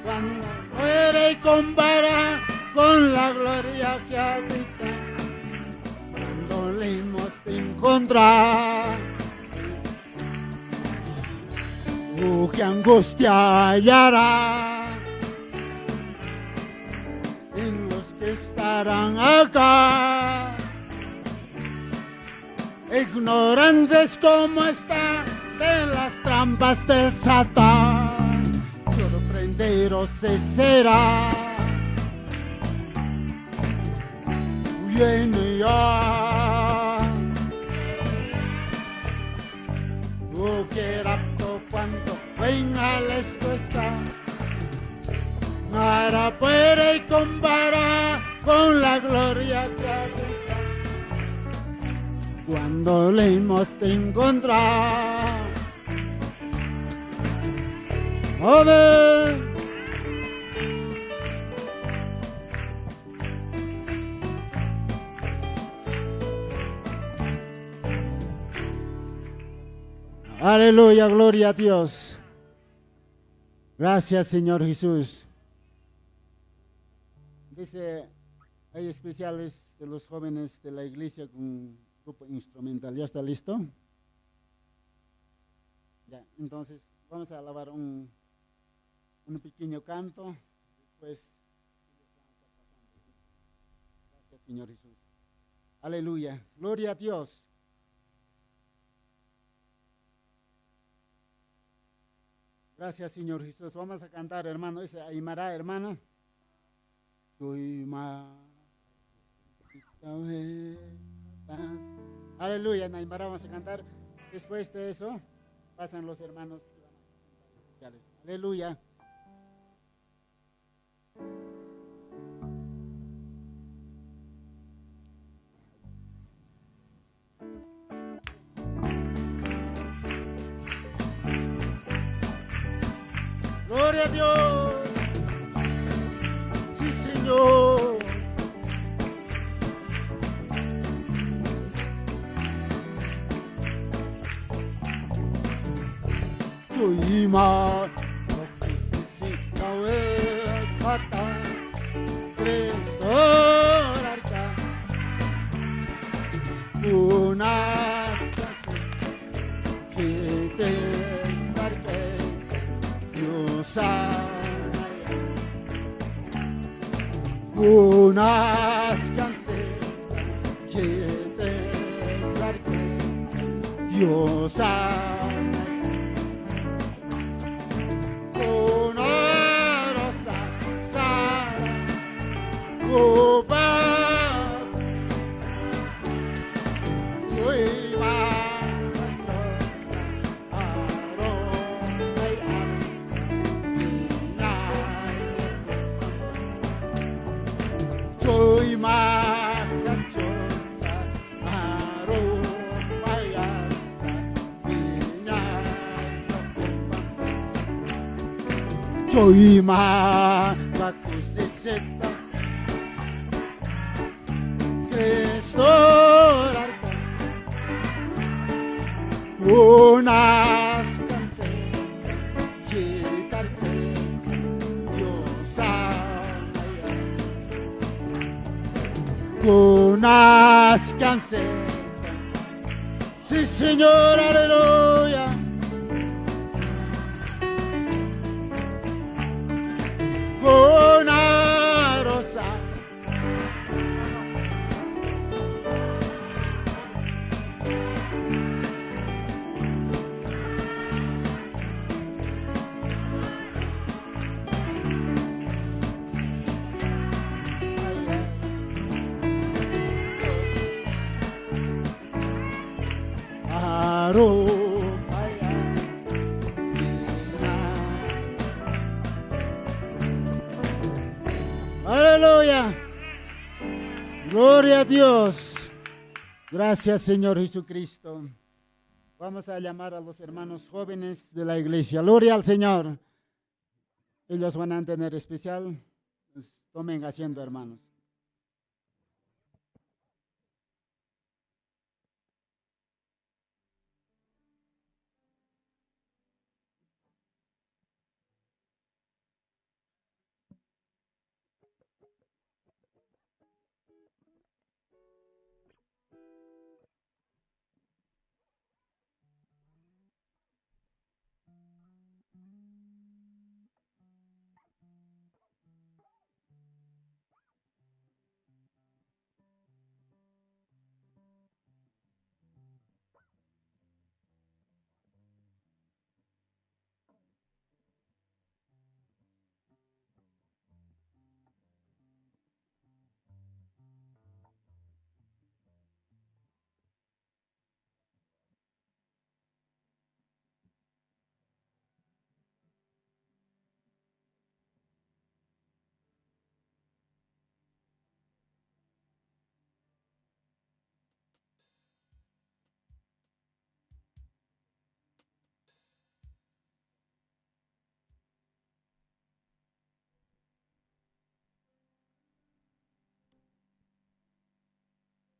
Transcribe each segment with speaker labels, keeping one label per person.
Speaker 1: Cuando muere y compara con la gloria que habita, cuando le hemos de encontrar. Qué angustia hallará en los que estarán acá, ignorantes como está de las trampas del Satán. Sorprenderos se será. Viene ya. Que rapto cuando venga esto está. Nada puede comparar con la gloria que habita, cuando le hemos de encontrar. Amén. Aleluya, gloria a Dios. Gracias, Señor Jesús. Dice, hay especiales de los jóvenes de la iglesia con grupo instrumental. ¿Ya está listo? Ya, entonces vamos a alabar un pequeño canto. Después, gracias, Señor Jesús. Aleluya, gloria a Dios. Gracias, Señor Jesús. Vamos a cantar, hermano. Ese Aymara, hermano. Aleluya, en Aymara vamos a cantar. Después de eso, pasan los hermanos. Aleluya. Gloria a Dios. Sí, Señor. Tuima, kata, Kristorarka, unas kite marke. Unas canciones que te sarque Dios una rosa sara copa Choima la coseceta que solar unas canciones que darte Dios unas canciones. Sí, Señor, aleluya. Una rosa aleluya. Gloria a Dios. Gracias, Señor Jesucristo. Vamos a llamar a los hermanos jóvenes de la iglesia. Gloria al Señor. Ellos van a tener especial. Pues, tomen asiento, hermanos.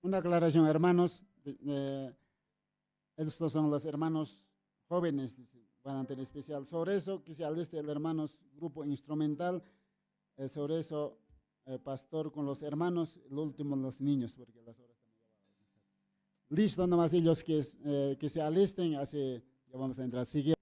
Speaker 1: Una aclaración, hermanos. Estos son los hermanos jóvenes, van a tener especial. Sobre eso, quisiera este el hermanos grupo instrumental, sobre eso, pastor con los hermanos, el último los niños, porque las horas también ya van a avanzar. Listo, nomás ellos que se alisten, así ya vamos a entrar. Siguiente.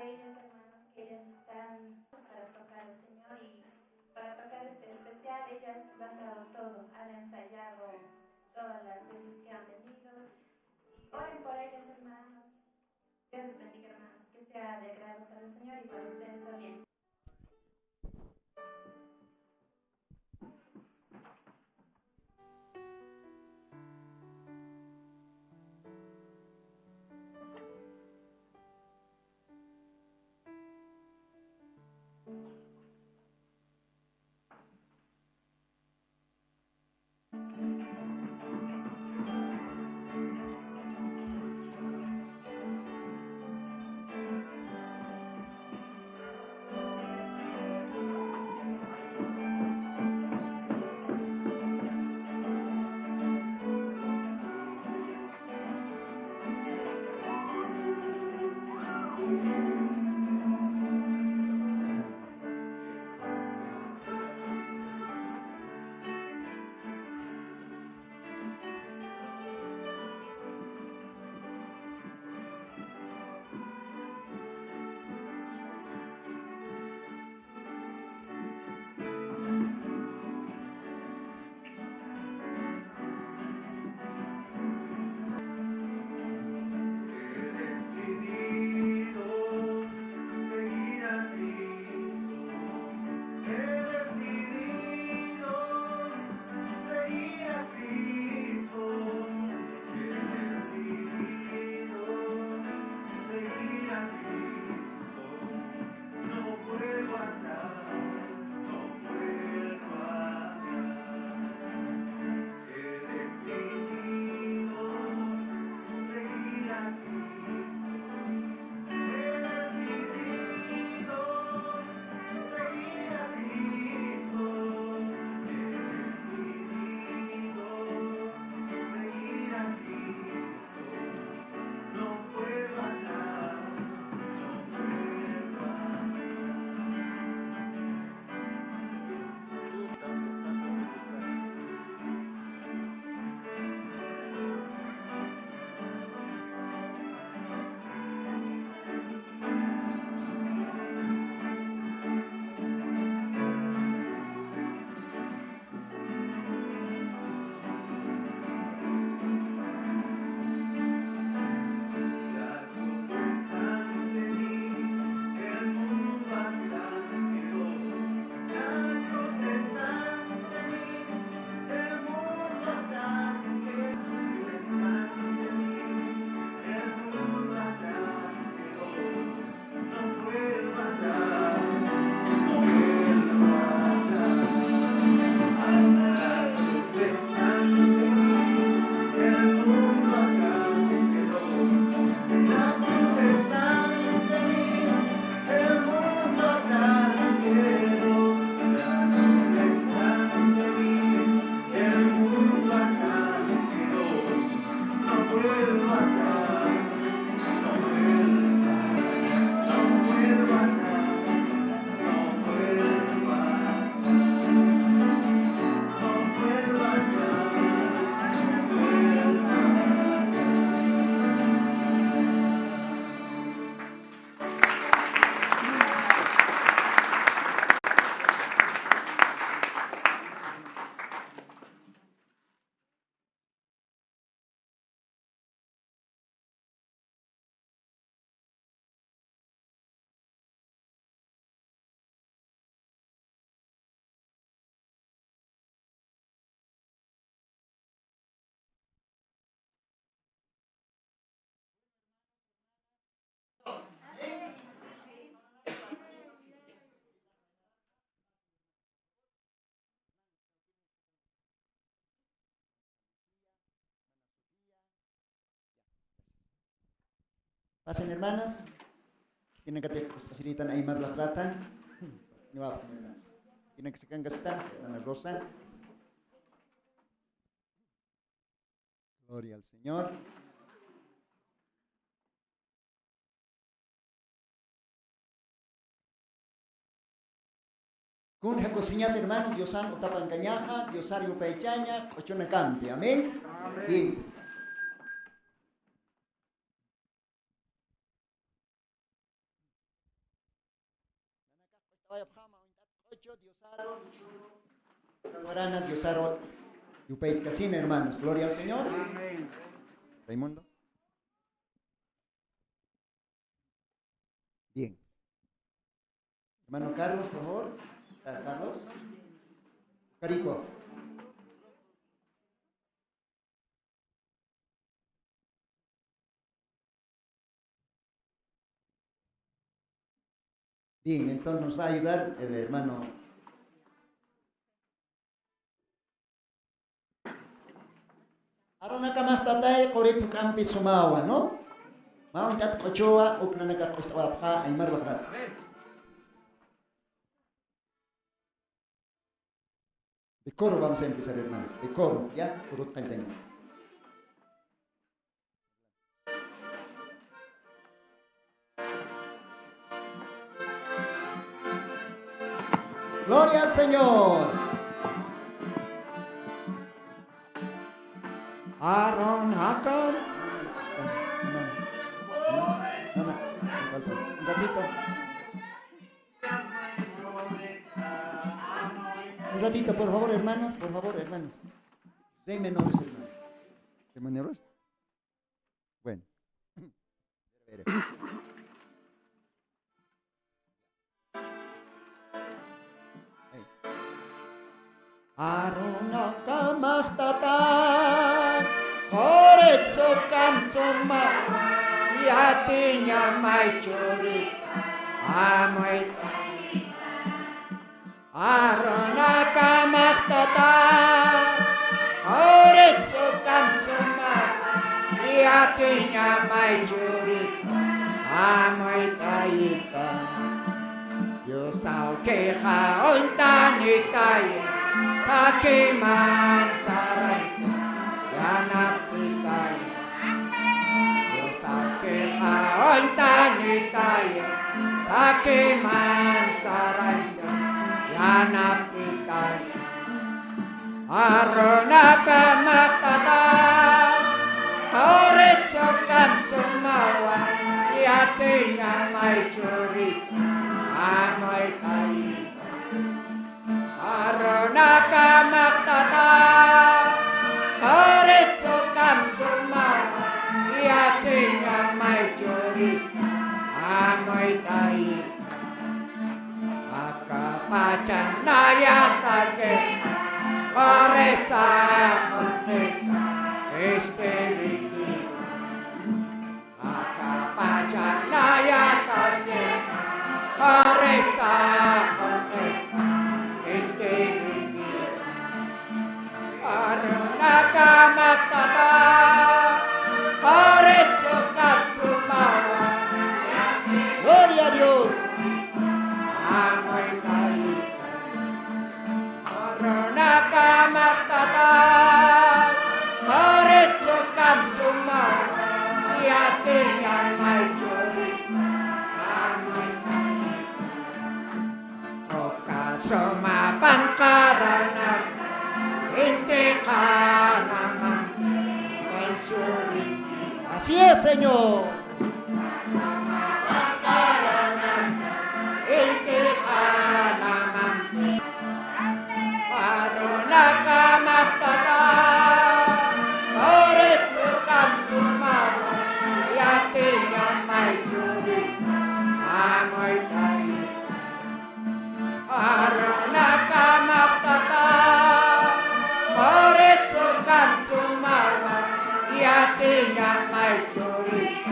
Speaker 2: ellas, hermanos, que ellas están para tocar al Señor y para tocar este especial, ellas lo han dado todo, han ensayado todas las veces que han venido. Y oren por ellas, hermanos. Dios les bendiga, hermanos, que sea de agrado para el Señor y para ustedes también.
Speaker 3: Pasen hermanas, tienen que facilitan a Aymar la plata, tienen que se cangastar, hermana Rosa. Gloria al Señor. Kun cocinas hermano, Diosan utapan cañaja, Diosario paichaña, cochona campi, amén. Bien. Diosaro, Guarana, Diosaro, Yupais Casina, hermanos. Gloria al Señor.
Speaker 1: Amén.
Speaker 3: Raimundo. Bien. Hermano Carlos, por favor. Carlos. Carico. Bien, entonces nos va a ayudar el hermano. Arona kamahtatay koretu kampi sumawa, ¿no? Maun kat kochoa ukna nakakostawa pha ay marbakrat. De coro vamos a empezar, hermanos. De coro, ¿ya? Urut kantanya. Gloria al Señor. Aaron Hakan. Un ratito. Un ratito, por favor, hermanos. Por favor, hermanos. Rey menores, hermanos. ¿De menores? Bueno. Aruna kamahtata koretso kamtsoma yatinya mai chori amai Aruna kamahtata koretso kamtsoma yatinya mai chori amai taita yo sao ke ha ontani taita Hakiman saray yanak pitay Yosake haon tanitay Hakiman saray yanak pitay Arona kamakata Koretso kam sumawa Yatinga may churi Amoy tayo Arona kamaktata Koretso kam sumawa Yatinga may churi Amoy tayo Akapacan na yatake Koresa kontesa Esteriki Akapacan na yatake Koresa kontesa Aruna kamaktata Koretso katsumawa Gloria a Dios Amoy tayo Aruna kamaktata Koretso katsumawa Yatinga may chori Amoy tayo Okasoma pangkaranan Hindi ka naman mansuri. Así es, Señor. Hindi ka naman Aruna kamaktata Koretso kam sumawa Yatinga may churi Amoy tayo Aruna kamaktata Koretso kam sumawa Yatinga may churi.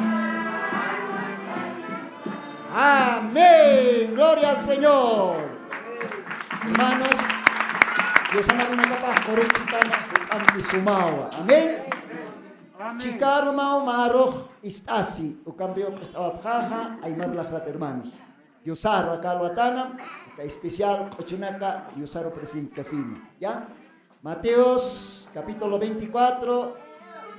Speaker 3: Amén. Gloria al Señor. Hermanos, Dios ama una capa correctitana kam sumawa. Amén. Chikaro mau maroh istasi o cambio que estaba paja ay marlajrat hermanos. Diosaro akalwatana ka especial cochunaka Diosaro presidente casino. ¿Ya? Mateos capítulo 24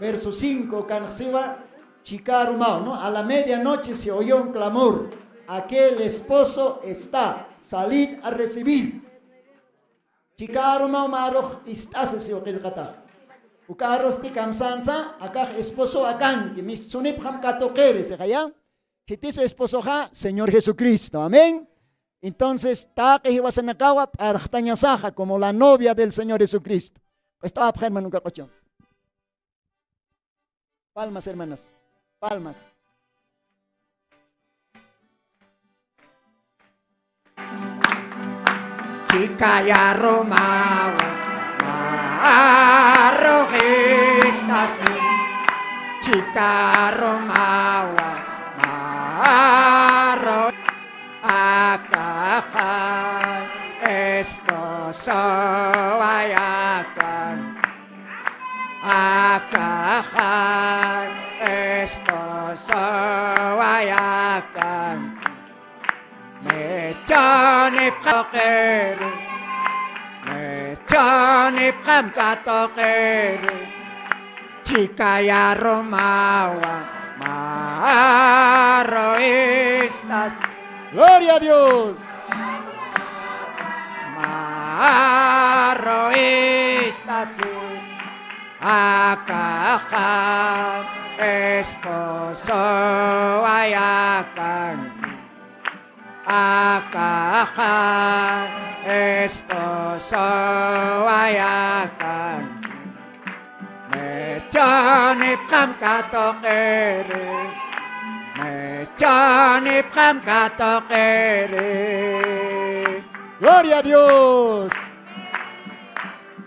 Speaker 3: verso 5 cansiva Chikaro mau, ¿no? A la medianoche se oyó un clamor. Aquel esposo está, salid a recibir. Chikaro mau maroh istasi se okil kata. Ukaros ti kamsansa akah esposo akan que mis sunip ham katokere se kaya. Kitis esposo ha Señor Jesucristo. Amén. Entonces, taque iba a nakawa para saja como la novia del Señor Jesucristo. Pues estaba hermano nunca cochón. Palmas, hermanas. Palmas. Chica ya Roma, arrojestas. Chica Roma, arrojestas. Akahan esposo ayakan. Akahan esposo ayakan. Mechanip kakere, mechanip kam katokere. Chikaya Romawa, maroistas. Gloria a Dios. Maroistas. Akahan esposo ayakan. Akahan esposo ayakan. Mechanip kam katokere. Mechanip kam katokere. Gloria a Dios.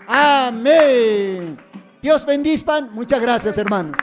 Speaker 3: Amén. Dios bendizpan. Muchas gracias, hermanos.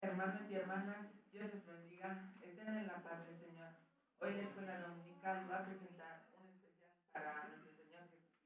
Speaker 4: Hermanos y hermanas, Dios les bendiga. Estén en la paz del Señor. Hoy la escuela dominical va a presentar un especial para nuestro Señor Jesucristo.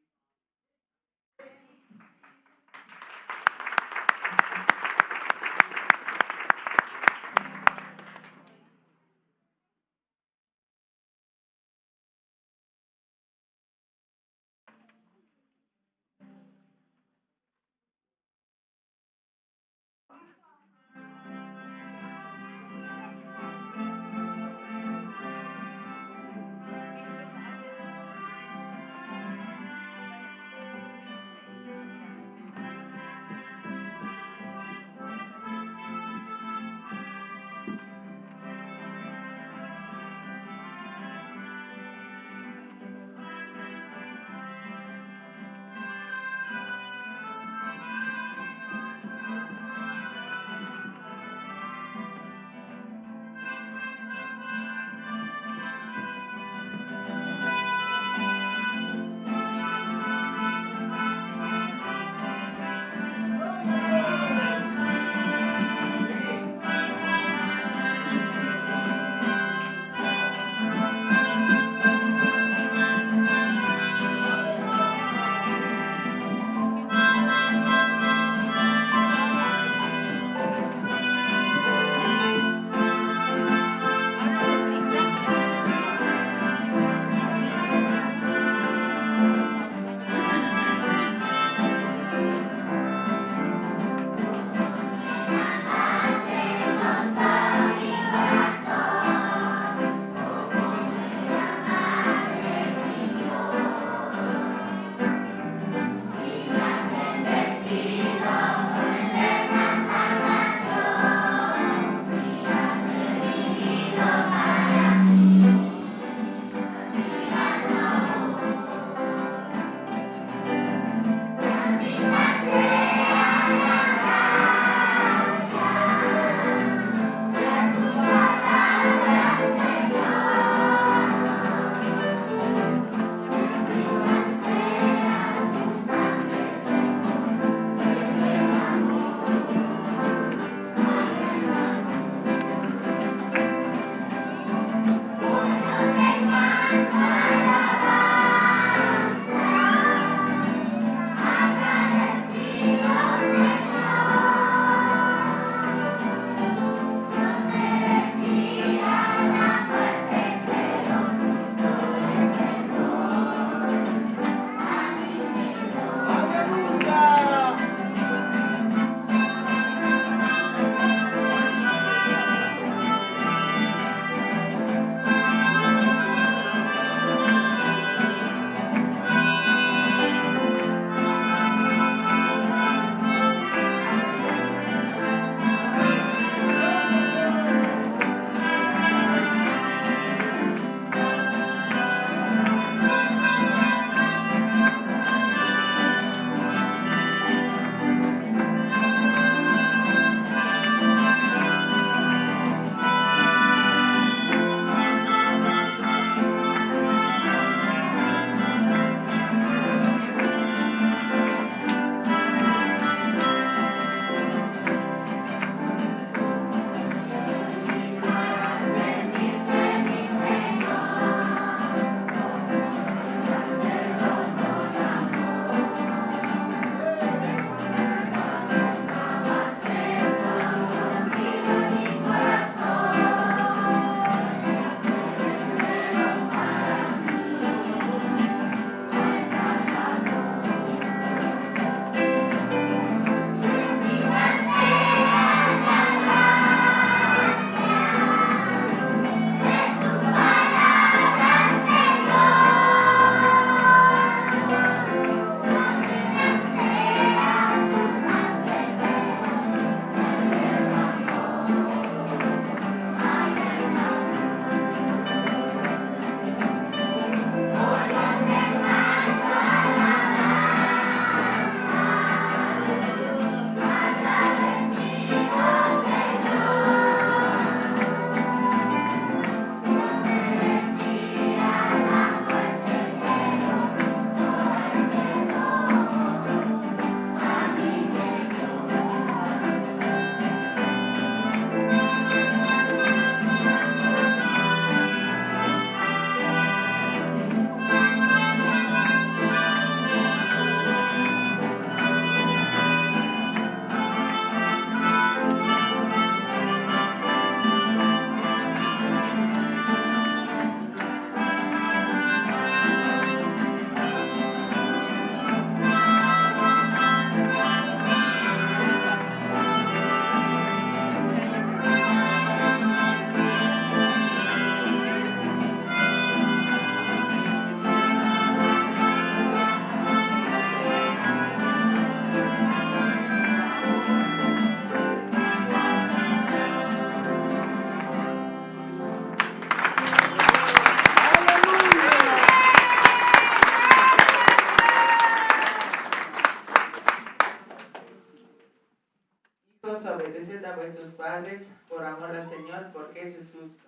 Speaker 4: padres por amor al Señor, porque eso es justo.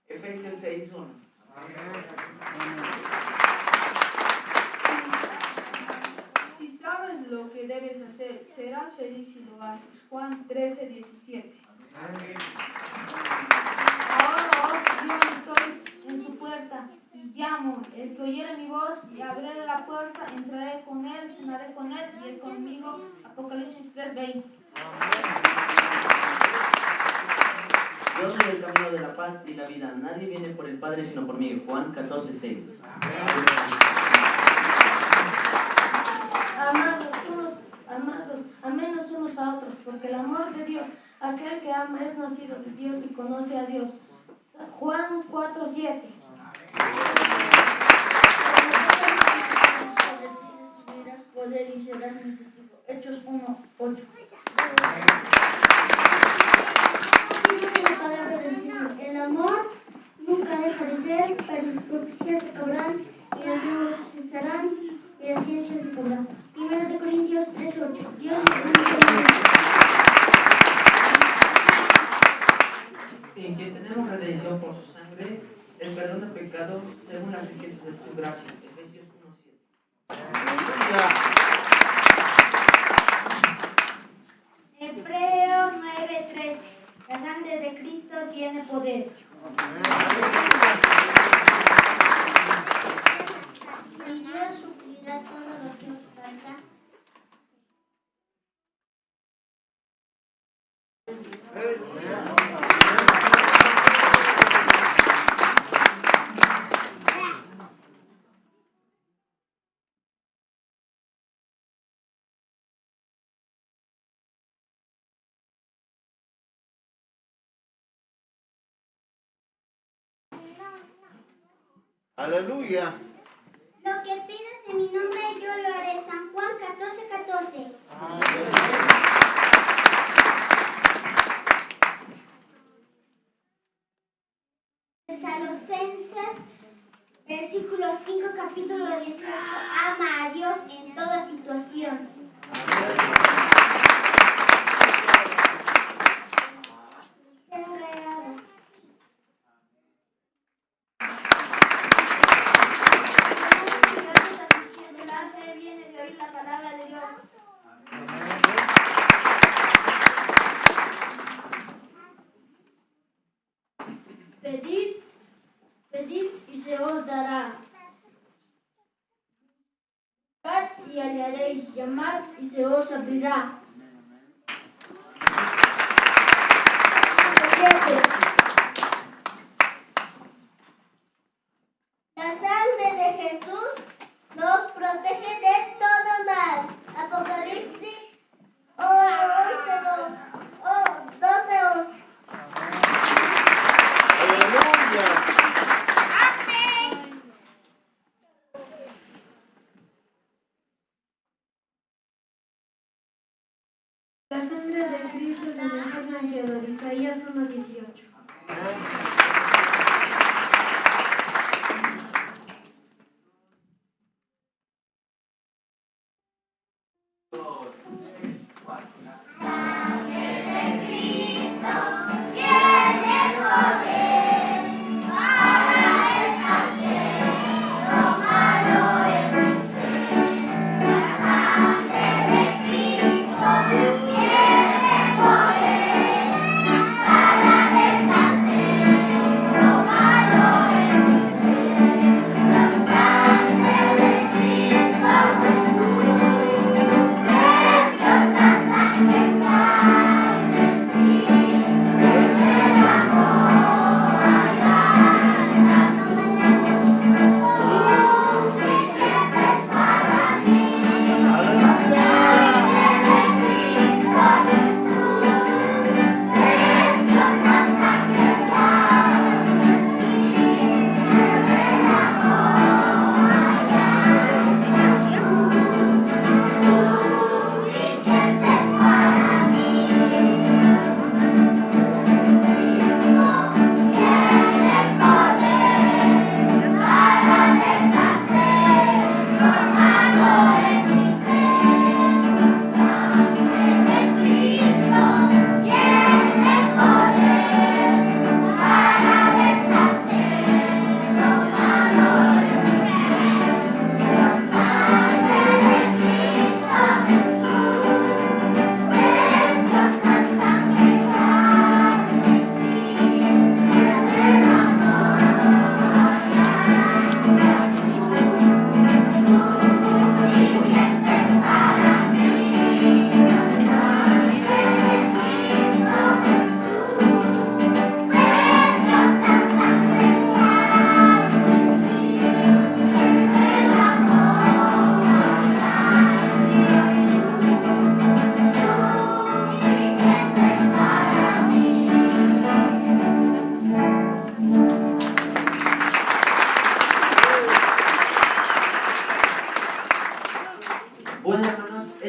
Speaker 4: Efesios 6:1.
Speaker 5: Si sabes lo que debes hacer, serás feliz si lo haces. Juan 13:17. Ahora os yo estoy en su puerta y llamo. El que oyere mi voz y abriere la puerta, entraré con él, cenaré con él y él conmigo. Apocalipsis 3:20.
Speaker 6: Yo soy el camino de la paz y la vida. Nadie viene por el Padre sino por mí. Juan 14:6.
Speaker 7: Amados unos a otros, porque el amor de Dios, aquel que ama es nacido de Dios y conoce a Dios. Juan 4:7. Poder y serás mi testigo. Hechos 1:8. La palabra del Señor. El amor nunca deja de ser, pero las profecías se acabarán y las lenguas cesarán y la ciencia se acabará. 1 Corintios 13:8. Dios
Speaker 4: En quien tenemos redención por su sangre, el perdón de pecados según las riquezas de su gracia. Efesios 1:7.
Speaker 7: Hebreos 9:13. La sangre de Cristo tiene poder. Y Dios suplirá todo lo que os falta.
Speaker 8: Aleluya.
Speaker 7: Lo que pidas en mi nombre yo lo haré. San Juan 14:14. Tesalonicenses, versículo 5, capítulo 18. Ama a Dios en toda situación. La fe viene de oír la palabra de Dios. Pedid y se os dará. Buscad y hallaréis. Llamad y se os abrirá. 7. La sangre de Jesús nos protege de todo mal. Apocalipsis 11:12.
Speaker 8: Aleluya.
Speaker 7: La sangre de Cristo es el eterno anhelo. Isaías 1:18.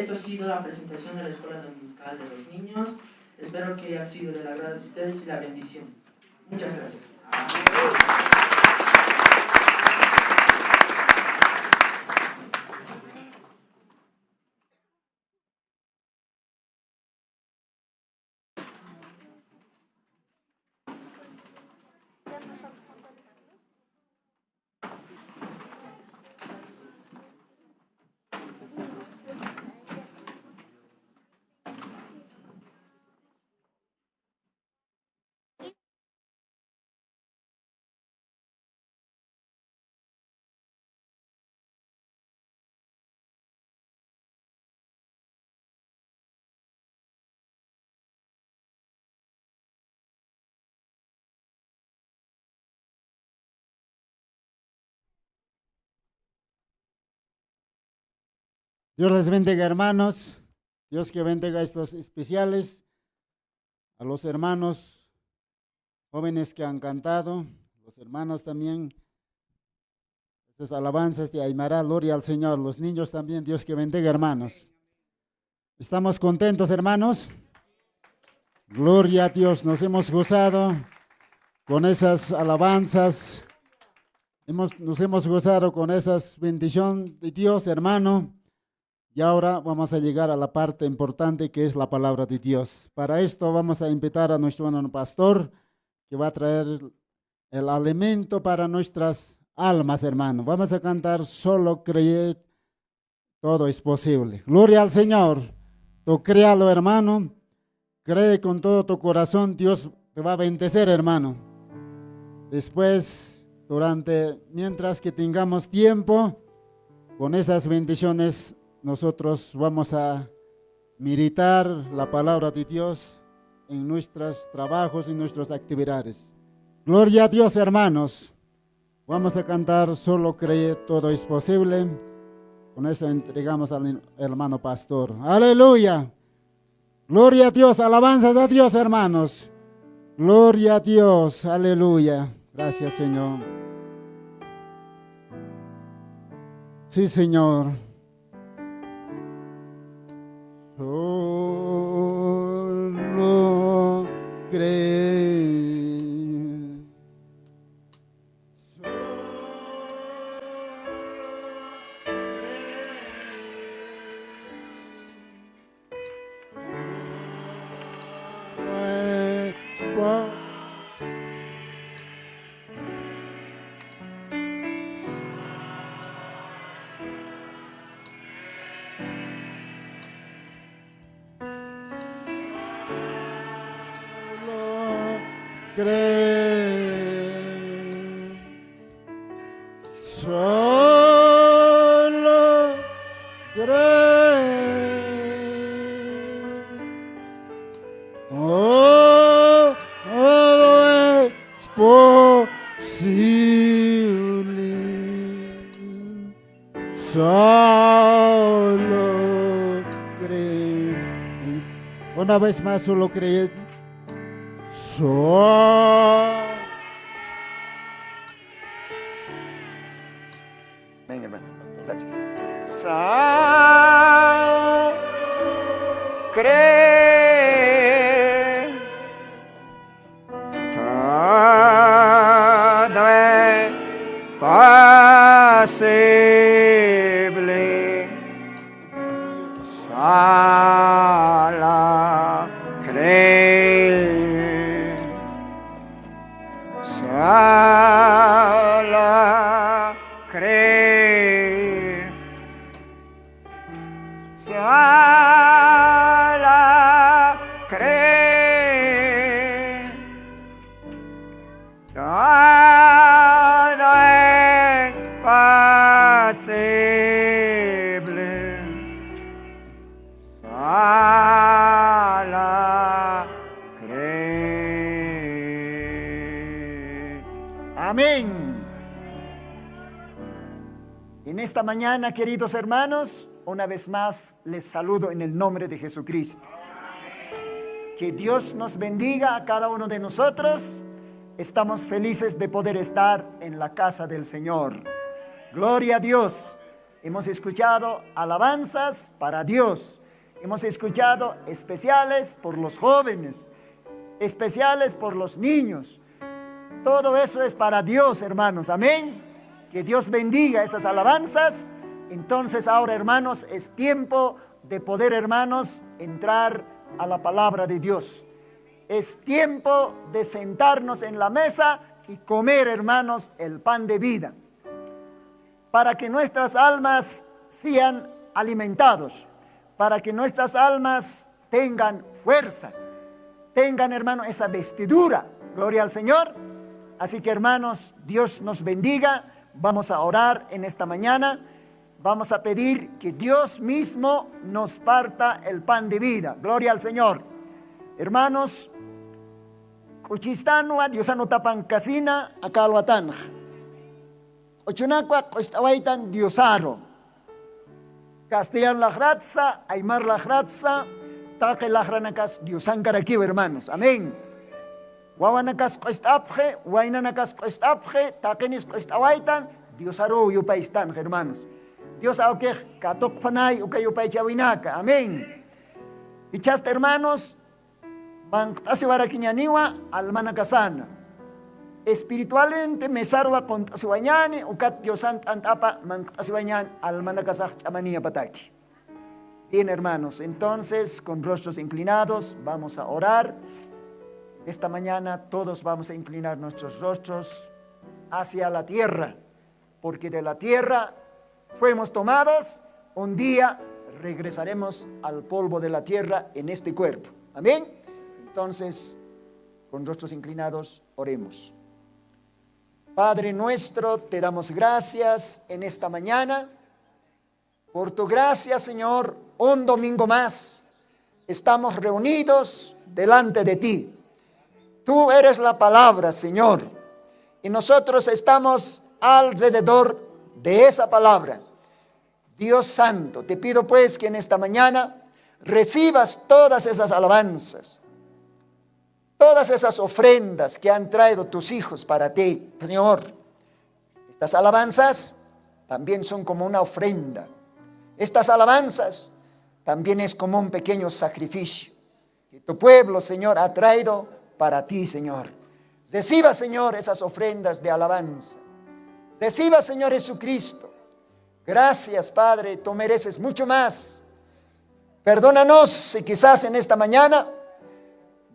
Speaker 6: Esto ha sido la presentación de la Escuela Dominical de los Niños. Espero que haya sido del agrado de ustedes y la bendición. Muchas gracias.
Speaker 1: Dios les bendiga, hermanos. Dios que bendiga a estos especiales, a los hermanos jóvenes que han cantado, los hermanos también, estas alabanzas de Aymara, gloria al Señor, los niños también, Dios que bendiga, hermanos. ¿Estamos contentos, hermanos? Gloria a Dios, nos hemos gozado con esas alabanzas, nos hemos gozado con esas bendiciones de Dios, hermano. Y ahora vamos a llegar a la parte importante que es la palabra de Dios. Para esto vamos a invitar a nuestro hermano pastor que va a traer el alimento para nuestras almas, hermano. Vamos a cantar Solo creed, todo es posible. Gloria al Señor. Tú créalo, hermano. Cree con todo tu corazón, Dios te va a bendecir, hermano. Después, mientras que tengamos tiempo, con esas bendiciones, nosotros vamos a meditar la palabra de Dios en nuestros trabajos y nuestras actividades. Gloria a Dios, hermanos. Vamos a cantar Solo cree, todo es posible. Con eso entregamos al hermano pastor. Aleluya. Gloria a Dios, alabanzas a Dios, hermanos. Gloria a Dios, aleluya. Gracias, Señor. Sí, Señor. Solo cree. Cree, solo cree, oh, todo es posible, solo cree. Una vez más, solo cree.
Speaker 3: Venga, hermano. Gracias. Sal, cree, todo es posible. Sala, cree. Sala, cree. Sala, cree. Todo es posible. Sala, cree. Amén. En esta mañana, queridos hermanos, una vez más les saludo en el nombre de Jesucristo. Que Dios nos bendiga a cada uno de nosotros. Estamos felices de poder estar en la casa del Señor. Gloria a Dios. Hemos escuchado alabanzas para Dios. Hemos escuchado especiales por los jóvenes, especiales por los niños. Todo eso es para Dios, hermanos. Amén. Que Dios bendiga esas alabanzas. Entonces ahora, hermanos, es tiempo de poder, hermanos, entrar a la palabra de Dios. Es tiempo de sentarnos en la mesa y comer, hermanos, el pan de vida, para que nuestras almas sean alimentados, para que nuestras almas tengan fuerza, tengan, hermanos, esa vestidura. Gloria al Señor. Así que, hermanos, Dios nos bendiga. Vamos a orar en esta mañana. Vamos a pedir que Dios mismo nos parta el pan de vida. Gloria al Señor. Hermanos, kuchistanwa Diosano tapan kasina akalwatan. Ochunakwa koistawaitan Diosaro. Castellan lajratza, Aymar lajratza, Taque lajranakas Diosankarakiw, hermanos. Amén. Wawanakas koistapje, Wainanakas koistapje, Taquenis koistawaitan, Diosaro yupaistan, hermanos. Dios auque katok panay ukayupay chawinaka. Amén. Y chasta, hermanos, mantasiwarakiñaniwa almanakasana. Espiritualmente mesarwa contasiwañani ukat Diosant antapa mantasiwañan almanakasaj chamanía pataki. Bien, hermanos, entonces con rostros inclinados vamos a orar. Esta mañana todos vamos a inclinar nuestros rostros hacia la tierra, porque de la tierra fuimos tomados, un día regresaremos al polvo de la tierra en este cuerpo. Amén. Entonces, con rostros inclinados, oremos. Padre nuestro, te damos gracias en esta mañana. Por tu gracia, Señor, un domingo más estamos reunidos delante de ti. Tú eres la palabra, Señor, y nosotros estamos alrededor de esa palabra. Dios santo, te pido pues que en esta mañana recibas todas esas alabanzas, todas esas ofrendas que han traído tus hijos para ti, Señor. Estas alabanzas también son como una ofrenda. Estas alabanzas también es como un pequeño sacrificio que tu pueblo, Señor, ha traído para ti, Señor. Reciba, Señor, esas ofrendas de alabanza. Reciba, Señor Jesucristo. Gracias, Padre, tú mereces mucho más. Perdónanos si quizás en esta mañana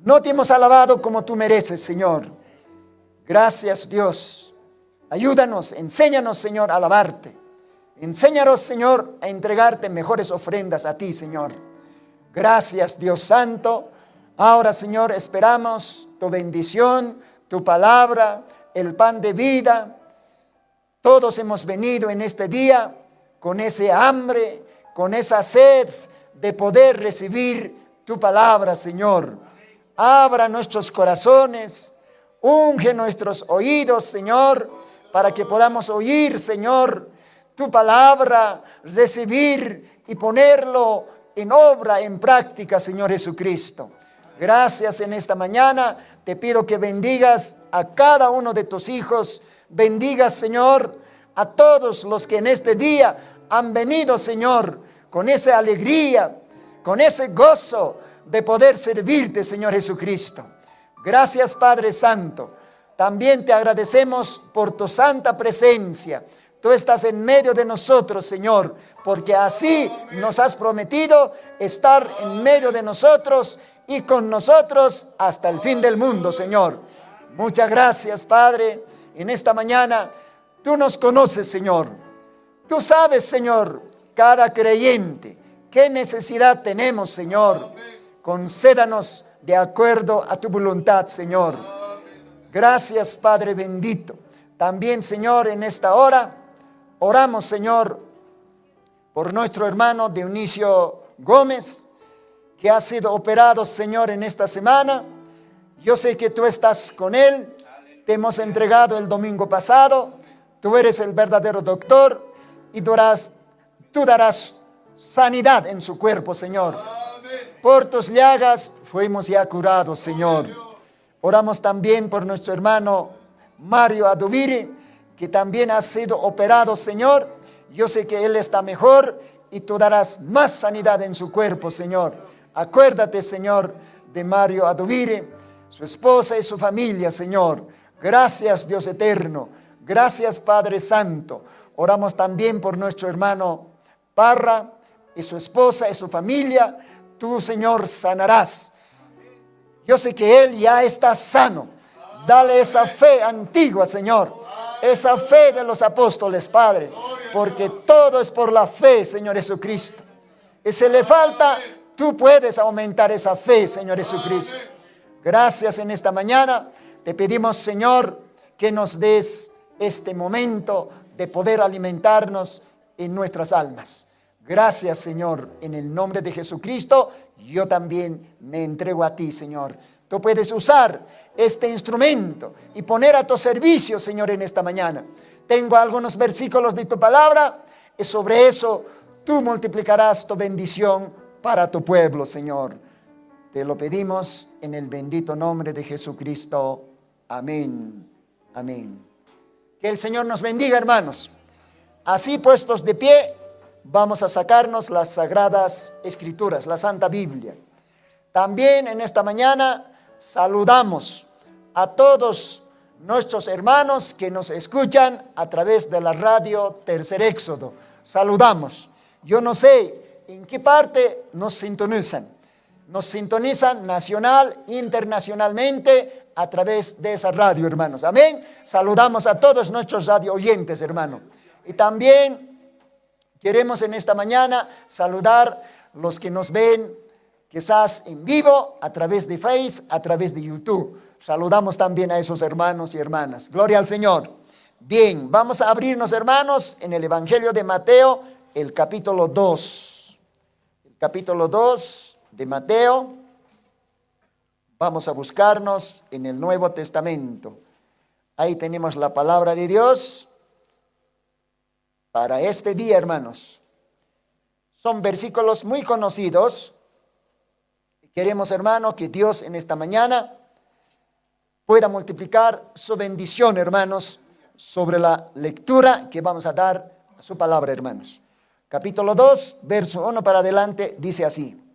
Speaker 3: no te hemos alabado como tú mereces, Señor. Gracias, Dios. Ayúdanos, enséñanos, Señor, a alabarte. Enséñanos, Señor, a entregarte mejores ofrendas a ti, Señor. Gracias, Dios Santo. Ahora, Señor, esperamos tu bendición, tu palabra, el pan de vida. Todos hemos venido en este día con ese hambre, con esa sed de poder recibir tu palabra, Señor. Abra nuestros corazones, unge nuestros oídos, Señor, para que podamos oír, Señor, tu palabra, recibir y ponerlo en obra, en práctica, Señor Jesucristo. Gracias en esta mañana. Te pido que bendigas a cada uno de tus hijos. Bendigas, Señor, a todos los que en este día han venido, Señor, con esa alegría, con ese gozo de poder servirte, Señor Jesucristo. Gracias, Padre Santo. También te agradecemos por tu santa presencia. Tú estás en medio de nosotros, Señor, porque así nos has prometido estar en medio de nosotros y con nosotros hasta el fin del mundo, Señor. Muchas gracias, Padre. En esta mañana tú nos conoces, Señor. Tú sabes, Señor, cada creyente, qué necesidad tenemos, Señor. Concédanos de acuerdo a tu voluntad, Señor. Gracias, Padre bendito. También, Señor, en esta hora oramos, Señor, por nuestro hermano Dionisio Gómez, que ha sido operado, Señor, en esta semana. Yo sé que tú estás con él. Te hemos entregado el domingo pasado. Tú eres el verdadero doctor y tú darás sanidad en su cuerpo, Señor. Por tus llagas fuimos ya curados, Señor. Oramos también por nuestro hermano Mario Adubiri, que también ha sido operado, Señor, Yo sé que él está mejor y tú darás más sanidad en su cuerpo, Señor. Acuérdate, Señor, de Mario Adubire, su esposa y su familia, Señor. Gracias, Dios eterno. Gracias, Padre Santo. Oramos también por nuestro hermano Parra y su esposa y su familia. Tú, Señor, sanarás. Yo sé que él ya está sano. Dale esa fe antigua, Señor. Esa fe de los apóstoles, Padre. Porque todo es por la fe, Señor Jesucristo. Y si le falta, tú puedes aumentar esa fe, Señor Jesucristo. Gracias en esta mañana. Te pedimos, Señor, que nos des este momento de poder alimentarnos en nuestras almas. Gracias, Señor, en el nombre de Jesucristo. Yo también me entrego a ti, Señor. Tú puedes usar este instrumento y poner a tu servicio, Señor, en esta mañana. Tengo algunos versículos de tu palabra y sobre eso tú multiplicarás tu bendición para tu pueblo, Señor. Te lo pedimos en el bendito nombre de Jesucristo. Amén. Amén. Que el Señor nos bendiga, hermanos. Así puestos de pie, vamos a sacarnos las Sagradas Escrituras, la Santa Biblia. También en esta mañana saludamos a todos nuestros hermanos que nos escuchan a través de la radio Tercer Éxodo. Saludamos. Yo no sé en qué parte nos sintonizan. Nos sintonizan nacional, internacionalmente, a través de esa radio, hermanos. Amén. Saludamos a todos nuestros radio oyentes, hermano. Y también queremos en esta mañana saludar los que nos ven quizás en vivo, a través de Face, a través de YouTube. Saludamos también a esos hermanos y hermanas. Gloria al Señor. Bien, vamos a abrirnos, hermanos, en el Evangelio de Mateo, el capítulo 2. El capítulo 2 de Mateo. Vamos a buscarnos en el Nuevo Testamento. Ahí tenemos la palabra de Dios para este día, hermanos. Son versículos muy conocidos. Queremos, hermano, que Dios en esta mañana pueda multiplicar su bendición, hermanos, sobre la lectura que vamos a dar a su palabra, hermanos. Capítulo 2, verso 1 para adelante, dice así.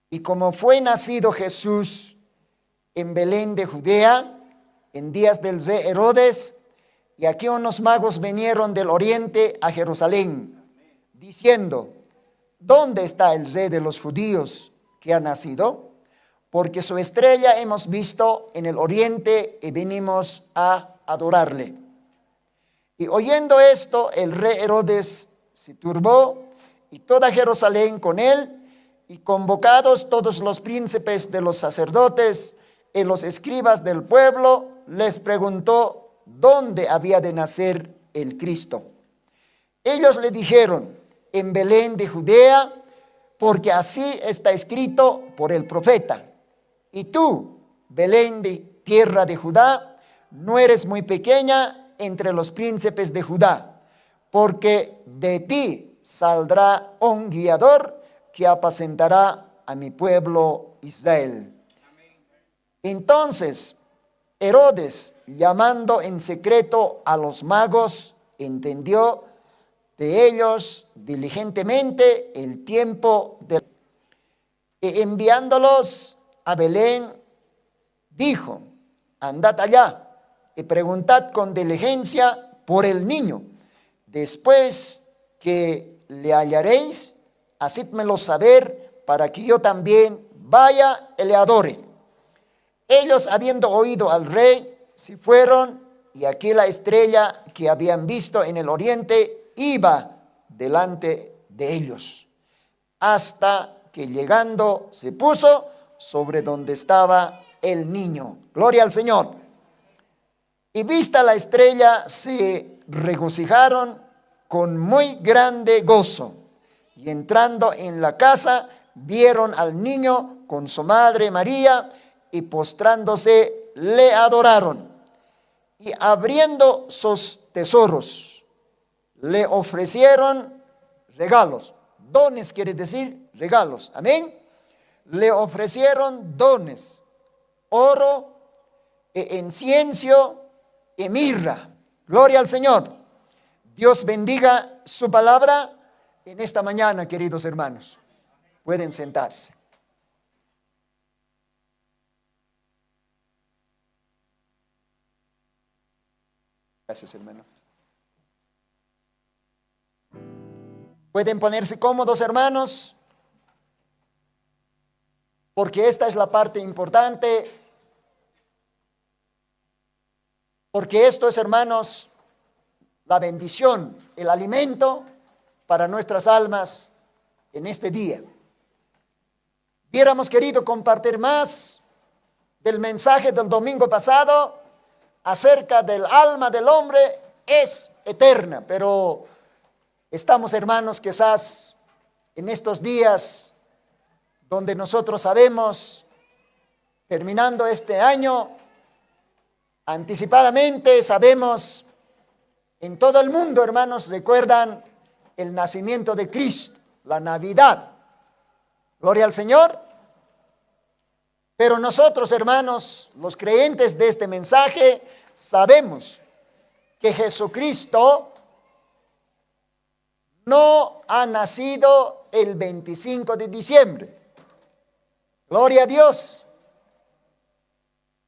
Speaker 3: Y como fue nacido Jesús en Belén de Judea, en días del rey Herodes, y aquí unos magos vinieron del oriente a Jerusalén, diciendo, ¿dónde está el rey de los judíos que ha nacido? Porque su estrella hemos visto en el oriente y venimos a adorarle. Y oyendo esto, el rey Herodes se turbó y toda Jerusalén con él, y convocados todos los príncipes de los sacerdotes y los escribas del pueblo, les preguntó dónde había de nacer el Cristo. Ellos le dijeron, en Belén de Judea, porque así está escrito por el profeta. Y tú, Belén de tierra de Judá, no eres muy pequeña entre los príncipes de Judá, porque de ti saldrá un guiador que apacentará a mi pueblo Israel. Entonces, Herodes, llamando en secreto a los magos, entendió de ellos diligentemente el tiempo y enviándolos a Belén, dijo, andad allá y preguntad con diligencia por el niño. Después que le hallaréis, hacídmelo saber para que yo también vaya y le adore. Ellos, habiendo oído al rey, se fueron, y aquí la estrella que habían visto en el oriente iba delante de ellos, hasta que llegando se puso sobre donde estaba el niño. Gloria al Señor. Y vista la estrella, se regocijaron con muy grande gozo. Y entrando en la casa, vieron al niño con su madre María, y postrándose le adoraron. Y abriendo sus tesoros, le ofrecieron regalos. Dones quiere decir regalos. Amén. Le ofrecieron dones, oro, e incienso y mirra. Gloria al Señor. Dios bendiga su palabra en esta mañana, queridos hermanos. Pueden sentarse. Gracias, hermano. Pueden ponerse cómodos, hermanos, porque esta es la parte importante, porque esto es, hermanos, la bendición, el alimento para nuestras almas en este día. Hubiéramos querido compartir más del mensaje del domingo pasado acerca del alma del hombre es eterna, pero estamos, hermanos, quizás en estos días donde nosotros sabemos, terminando este año, anticipadamente sabemos, en todo el mundo, hermanos, recuerdan el nacimiento de Cristo, la Navidad. Gloria al Señor. Pero nosotros, hermanos, los creyentes de este mensaje, sabemos que Jesucristo no ha nacido el 25 de diciembre. Gloria a Dios.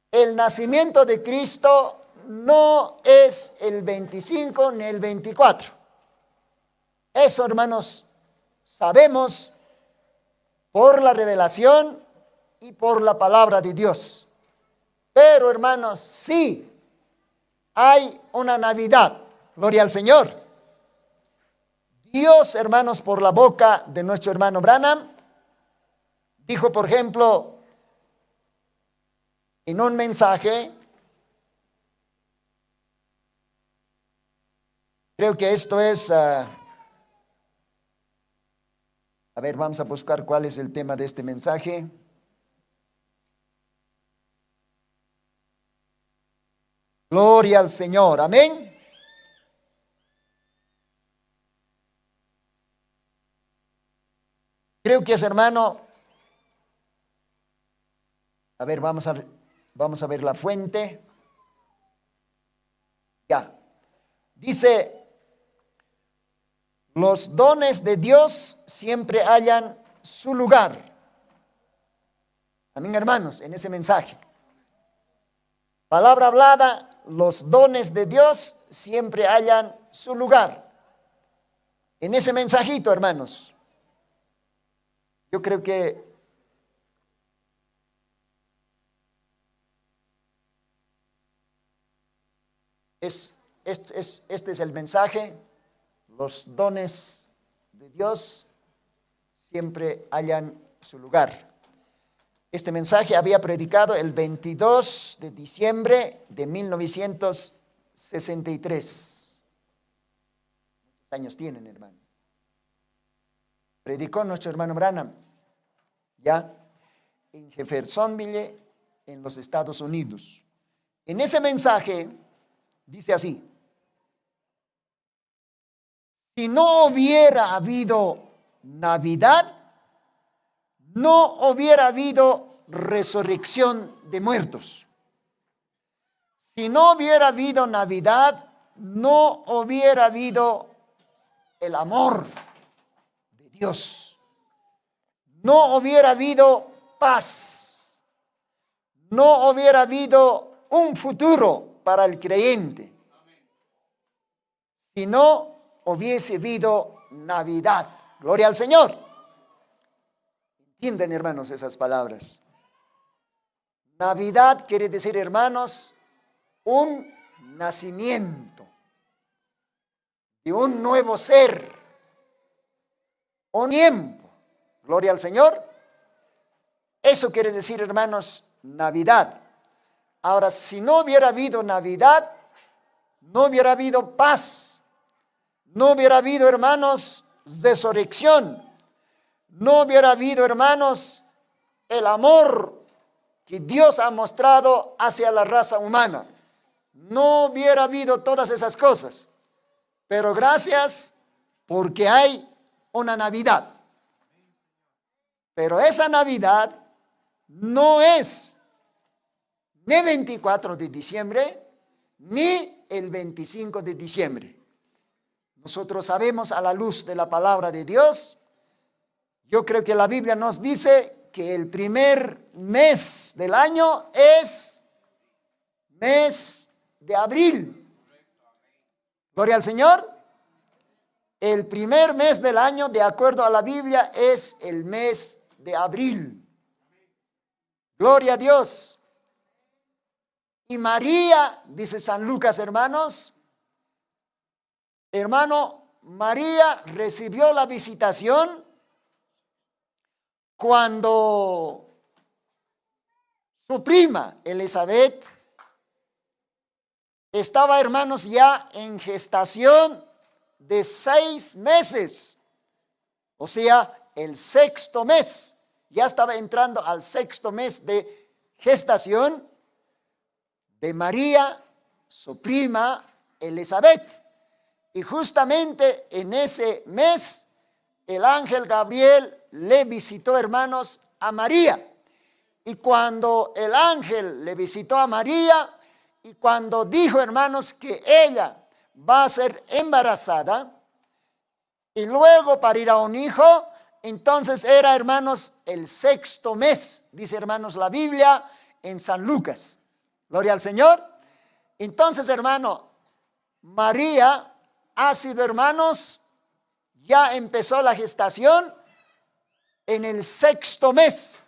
Speaker 3: El nacimiento de Cristo no es el 25 ni el 24. Eso, hermanos, sabemos por la revelación y por la palabra de Dios. Pero, hermanos, sí hay una Navidad. Gloria al Señor. Dios, hermanos, por la boca de nuestro hermano Branham, dijo, por ejemplo, en un mensaje, creo que esto es, a ver, vamos a buscar cuál es el tema de este mensaje. Gloria al Señor, amén. Creo que es, hermano, a ver, vamos a ver la fuente. Ya. Dice, los dones de Dios siempre hallan su lugar. Amén, hermanos, en ese mensaje. Palabra hablada, los dones de Dios siempre hallan su lugar. En ese mensajito, hermanos, yo creo que este es el mensaje. Los dones de Dios siempre hallan su lugar. Este mensaje había predicado el 22 de diciembre de 1963. ¿Cuántos años tienen, hermano? Predicó nuestro hermano Branham, ya, en Jeffersonville, en los Estados Unidos. En ese mensaje dice así: si no hubiera habido Navidad, no hubiera habido resurrección de muertos. Si no hubiera habido Navidad, no hubiera habido el amor de Dios. No hubiera habido paz. No hubiera habido un futuro para el creyente. Si no hubiese habido Navidad. Gloria al Señor. ¿Entienden, hermanos, esas palabras? Navidad quiere decir, hermanos, un nacimiento de un nuevo ser, un tiempo. Gloria al Señor. Eso quiere decir, hermanos, Navidad. Ahora, si no hubiera habido Navidad, no hubiera habido paz, no hubiera habido, hermanos, resurrección, no hubiera habido, hermanos, el amor que Dios ha mostrado hacia la raza humana. No hubiera habido todas esas cosas. Pero gracias porque hay una Navidad. Pero esa Navidad no es ni 24 de diciembre ni el 25 de diciembre. Nosotros sabemos a la luz de la palabra de Dios. Yo creo que la Biblia nos dice que el primer mes del año es mes de abril. Gloria al Señor. El primer mes del año, de acuerdo a la Biblia, es el mes de abril. Gloria a Dios. Y María, dice San Lucas, hermanos, María recibió la visitación cuando su prima Elizabeth estaba, hermanos, ya en gestación de 6 meses, o sea, el 6º mes. Ya estaba entrando al 6º mes de gestación de María, su prima Elizabeth. Y justamente en ese mes, el ángel Gabriel le visitó, hermanos, a María. Y cuando el ángel le visitó a María, y cuando dijo, hermanos, que ella va a ser embarazada y luego parirá un hijo, entonces era, hermanos, el 6º mes, dice, hermanos, la Biblia en San Lucas. Gloria al Señor. Entonces, hermano, María ha sido, hermanos, ya empezó la gestación en el 6º mes.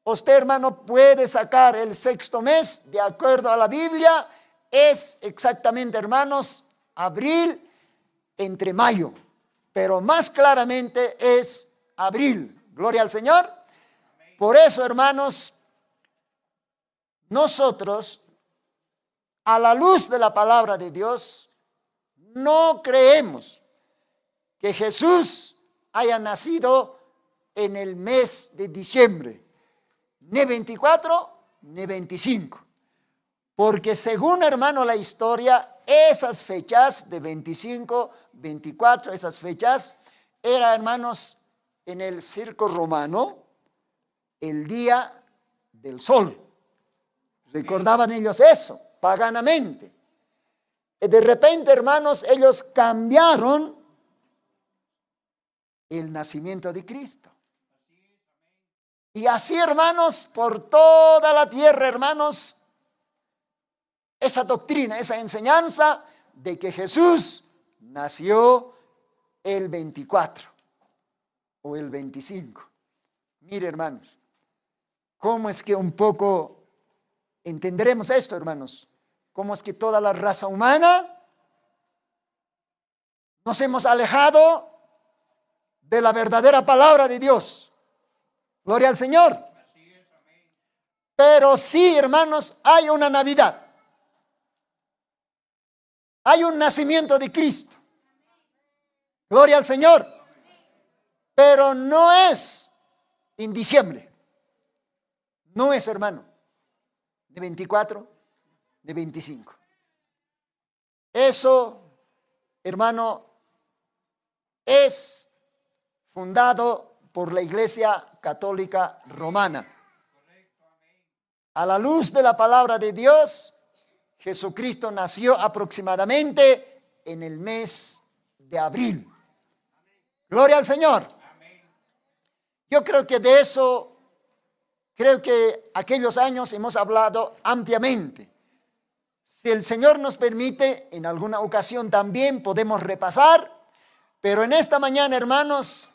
Speaker 3: Usted, hermano, puede sacar el 6º mes, de acuerdo a la Biblia, es exactamente, hermanos, abril entre mayo, pero más claramente es abril. Gloria al Señor. Por eso, hermanos, nosotros, a la luz de la palabra de Dios, no creemos que Jesús haya nacido en el mes de diciembre, ni 24 ni 25. Porque según, hermano, la historia, esas fechas de 25, 24, esas fechas, eran, hermanos, en el circo romano, el día del sol. Recordaban ellos eso, paganamente. Y de repente, hermanos, ellos cambiaron el nacimiento de Cristo. Y así, hermanos, por toda la tierra, hermanos, esa doctrina, esa enseñanza de que Jesús nació el 24 o el 25. Mire, hermanos, cómo es que un poco entenderemos esto, hermanos. Cómo es que toda la raza humana nos hemos alejado de la verdadera palabra de Dios. Gloria al Señor. Pero sí, hermanos, hay una Navidad. Hay un nacimiento de Cristo. Gloria al Señor. Pero no es en diciembre. No es, hermano, de 24, de 25. Eso, hermano, es fundado por la Iglesia Católica Romana. A la luz de la palabra de Dios, Jesucristo nació aproximadamente en el mes de abril. Gloria al Señor. Yo creo que de eso, creo que aquellos años hemos hablado ampliamente. Si el Señor nos permite, en alguna ocasión también podemos repasar, pero en esta mañana, hermanos,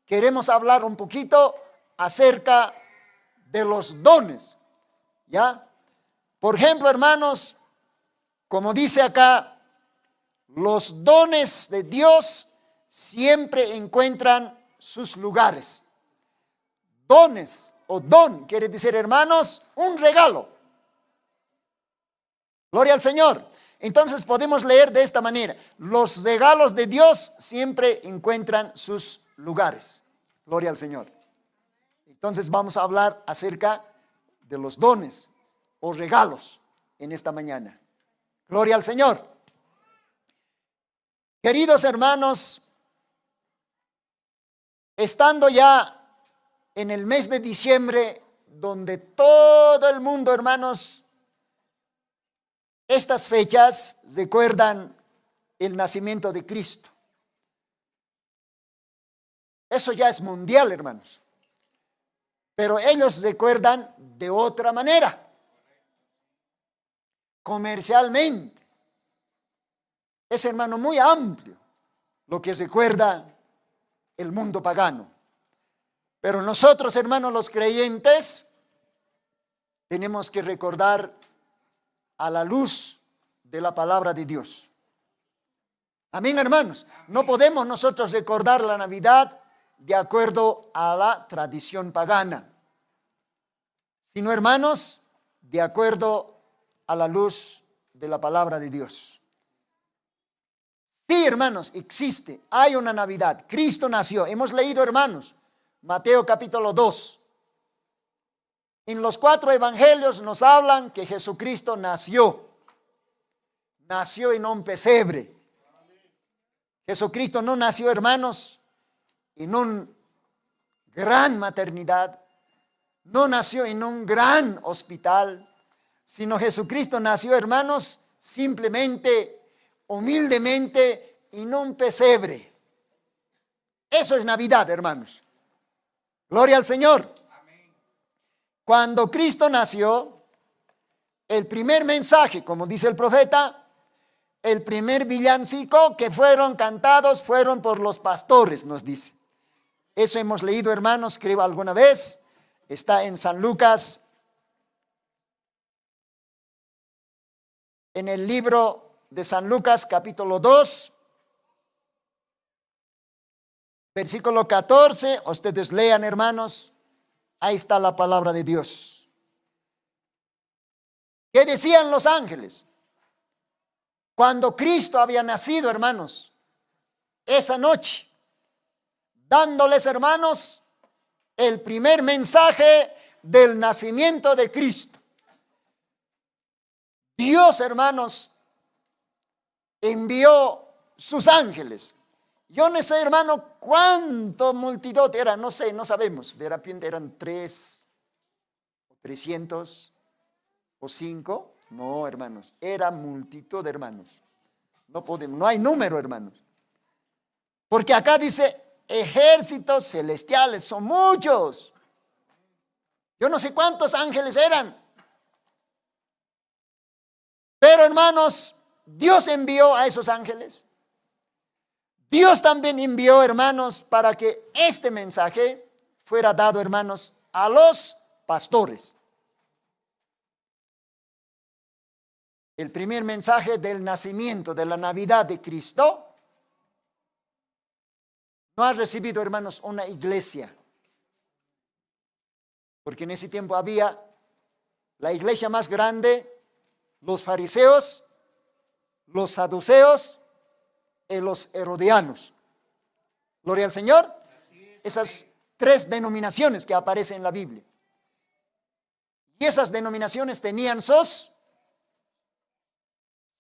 Speaker 3: queremos hablar un poquito acerca de los dones, ¿ya? Por ejemplo, hermanos, como dice acá, los dones de Dios siempre encuentran sus lugares. Dones o don quiere decir, hermanos, un regalo. Gloria al Señor. Entonces podemos leer de esta manera: los regalos de Dios siempre encuentran sus lugares. Gloria al Señor. Entonces vamos a hablar acerca de los dones o regalos en esta mañana. Gloria al Señor. Queridos hermanos, estando ya en el mes de diciembre, donde todo el mundo, hermanos, estas fechas recuerdan el nacimiento de Cristo. Eso ya es mundial, hermanos. Pero ellos recuerdan de otra manera, comercialmente. Es, hermano, muy amplio lo que recuerda el mundo pagano. Pero nosotros, hermanos, los creyentes, tenemos que recordar a la luz de la palabra de Dios. Amén, hermanos. No podemos nosotros recordar la Navidad de acuerdo a la tradición pagana, sino, hermanos, de acuerdo a la luz de la palabra de Dios. Sí, hermanos, existe, hay una Navidad. Cristo nació. Hemos leído, hermanos, Mateo capítulo 2. En los 4 evangelios nos hablan que Jesucristo nació. Nació en un pesebre. Jesucristo no nació, hermanos, en una gran maternidad. No nació en un gran hospital, sino Jesucristo nació, hermanos, simplemente, humildemente, en un pesebre. Eso es Navidad, hermanos. Gloria al Señor. Cuando Cristo nació, el primer mensaje, como dice el profeta, el primer villancico que fueron cantados fueron por los pastores, nos dice. Eso hemos leído, hermanos, creo alguna vez. Está en San Lucas, en el libro de San Lucas, capítulo 2, versículo 14. Ustedes lean, hermanos. Ahí está la palabra de Dios. ¿Qué decían los ángeles? Cuando Cristo había nacido, hermanos, esa noche, dándoles, hermanos, el primer mensaje del nacimiento de Cristo. Dios, hermanos, envió sus ángeles. Yo no sé, hermano, cuánto multitud era, no sé, no sabemos. De repente eran 3, 300 o 5. No, hermanos, era multitud, hermanos. No podemos, no hay número, hermanos. Porque acá dice ejércitos celestiales, son muchos. Yo no sé cuántos ángeles eran. Pero, hermanos, Dios envió a esos ángeles. Dios también envió, hermanos, para que este mensaje fuera dado, hermanos, a los pastores. El primer mensaje del nacimiento, de la Navidad de Cristo, no ha recibido, hermanos, una iglesia. Porque en ese tiempo había la iglesia más grande, los fariseos, los saduceos y los herodianos. Gloria al Señor. Esas 3 denominaciones que aparecen en la Biblia. Y esas denominaciones tenían sus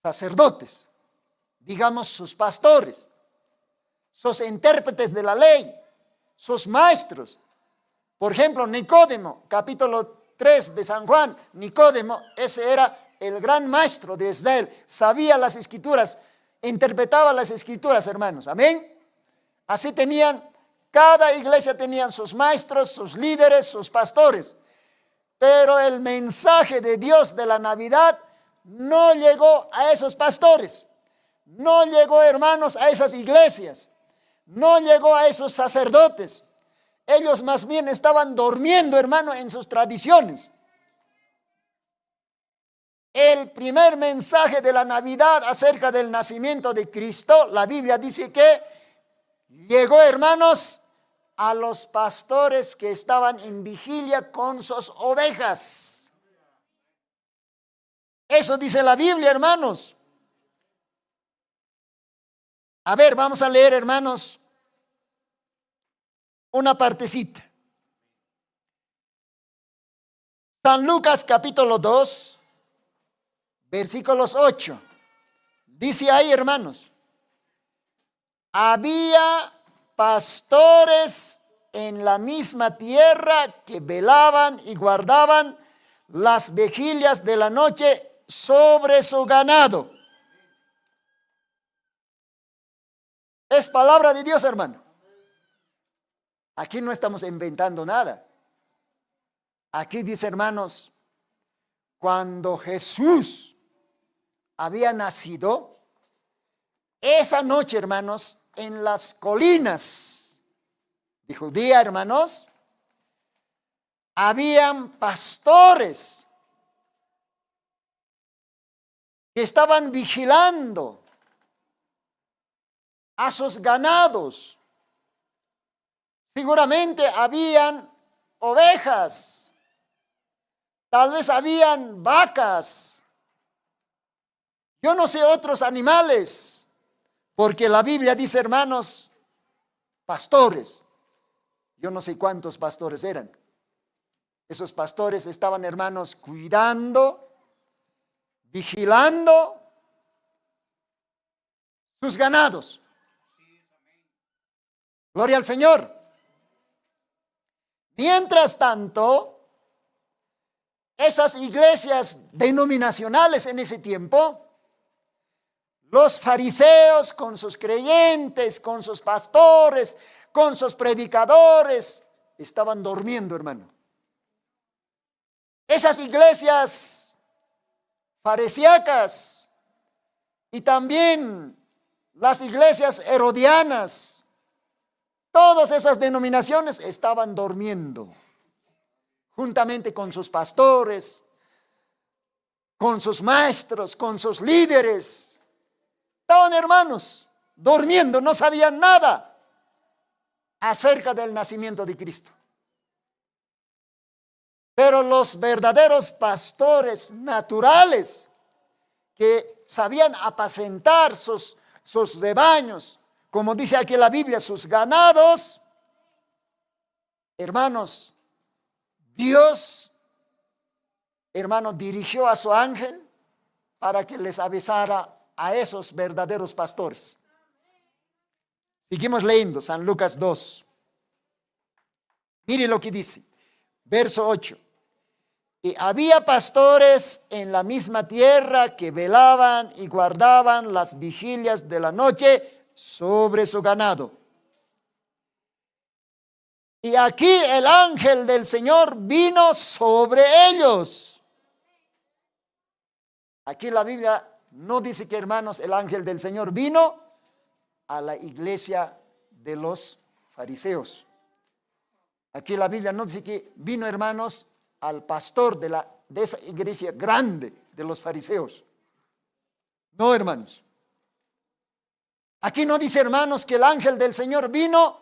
Speaker 3: sacerdotes, digamos sus pastores, sus intérpretes de la ley, sus maestros. Por ejemplo, Nicodemo, capítulo 3 de San Juan. Nicodemo, ese era el gran maestro de Israel, sabía las escrituras, interpretaba las escrituras, hermanos. Amén. Así tenían, cada iglesia tenían sus maestros, sus líderes, sus pastores. Pero el mensaje de Dios de la Navidad no llegó a esos pastores, no llegó, hermanos, a esas iglesias, no llegó a esos sacerdotes. Ellos más bien estaban durmiendo, hermano, en sus tradiciones. El primer mensaje de la Navidad acerca del nacimiento de Cristo, la Biblia dice que llegó, hermanos, a los pastores que estaban en vigilia con sus ovejas. Eso dice la Biblia, hermanos. A ver, vamos a leer, hermanos, una partecita. San Lucas capítulo 2, versículos 8. Dice ahí, hermanos, había pastores en la misma tierra que velaban y guardaban las vigilias de la noche sobre su ganado. Es palabra de Dios, hermano. Aquí no estamos inventando nada. Aquí dice, hermanos, cuando Jesús había nacido, esa noche, hermanos, en las colinas de Judea, hermanos, habían pastores que estaban vigilando a sus ganados. Seguramente habían ovejas, tal vez habían vacas, yo no sé, otros animales, porque la Biblia dice, hermanos, pastores. Yo no sé cuántos pastores eran. Esos pastores estaban, hermanos, cuidando, vigilando sus ganados. Gloria al Señor. Mientras tanto, esas iglesias denominacionales en ese tiempo, los fariseos con sus creyentes, con sus pastores, con sus predicadores, estaban durmiendo, hermano. Esas iglesias farisíacas y también las iglesias herodianas, todas esas denominaciones estaban durmiendo, juntamente con sus pastores, con sus maestros, con sus líderes. Estaban, hermanos, durmiendo, no sabían nada acerca del nacimiento de Cristo. Pero los verdaderos pastores naturales que sabían apacentar sus rebaños, como dice aquí la Biblia, sus ganados, hermanos, Dios, hermanos, dirigió a su ángel para que les avisara a esos verdaderos pastores. Seguimos leyendo San Lucas 2. Mire lo que dice, verso 8. Y había pastores en la misma tierra que velaban y guardaban las vigilias de la noche sobre su ganado. Y aquí el ángel del Señor vino sobre ellos. Aquí la Biblia no dice que, hermanos, el ángel del Señor vino a la iglesia de los fariseos. Aquí la Biblia no dice que vino, hermanos, al pastor de esa iglesia grande de los fariseos. No, hermanos. Aquí no dice, hermanos, que el ángel del Señor vino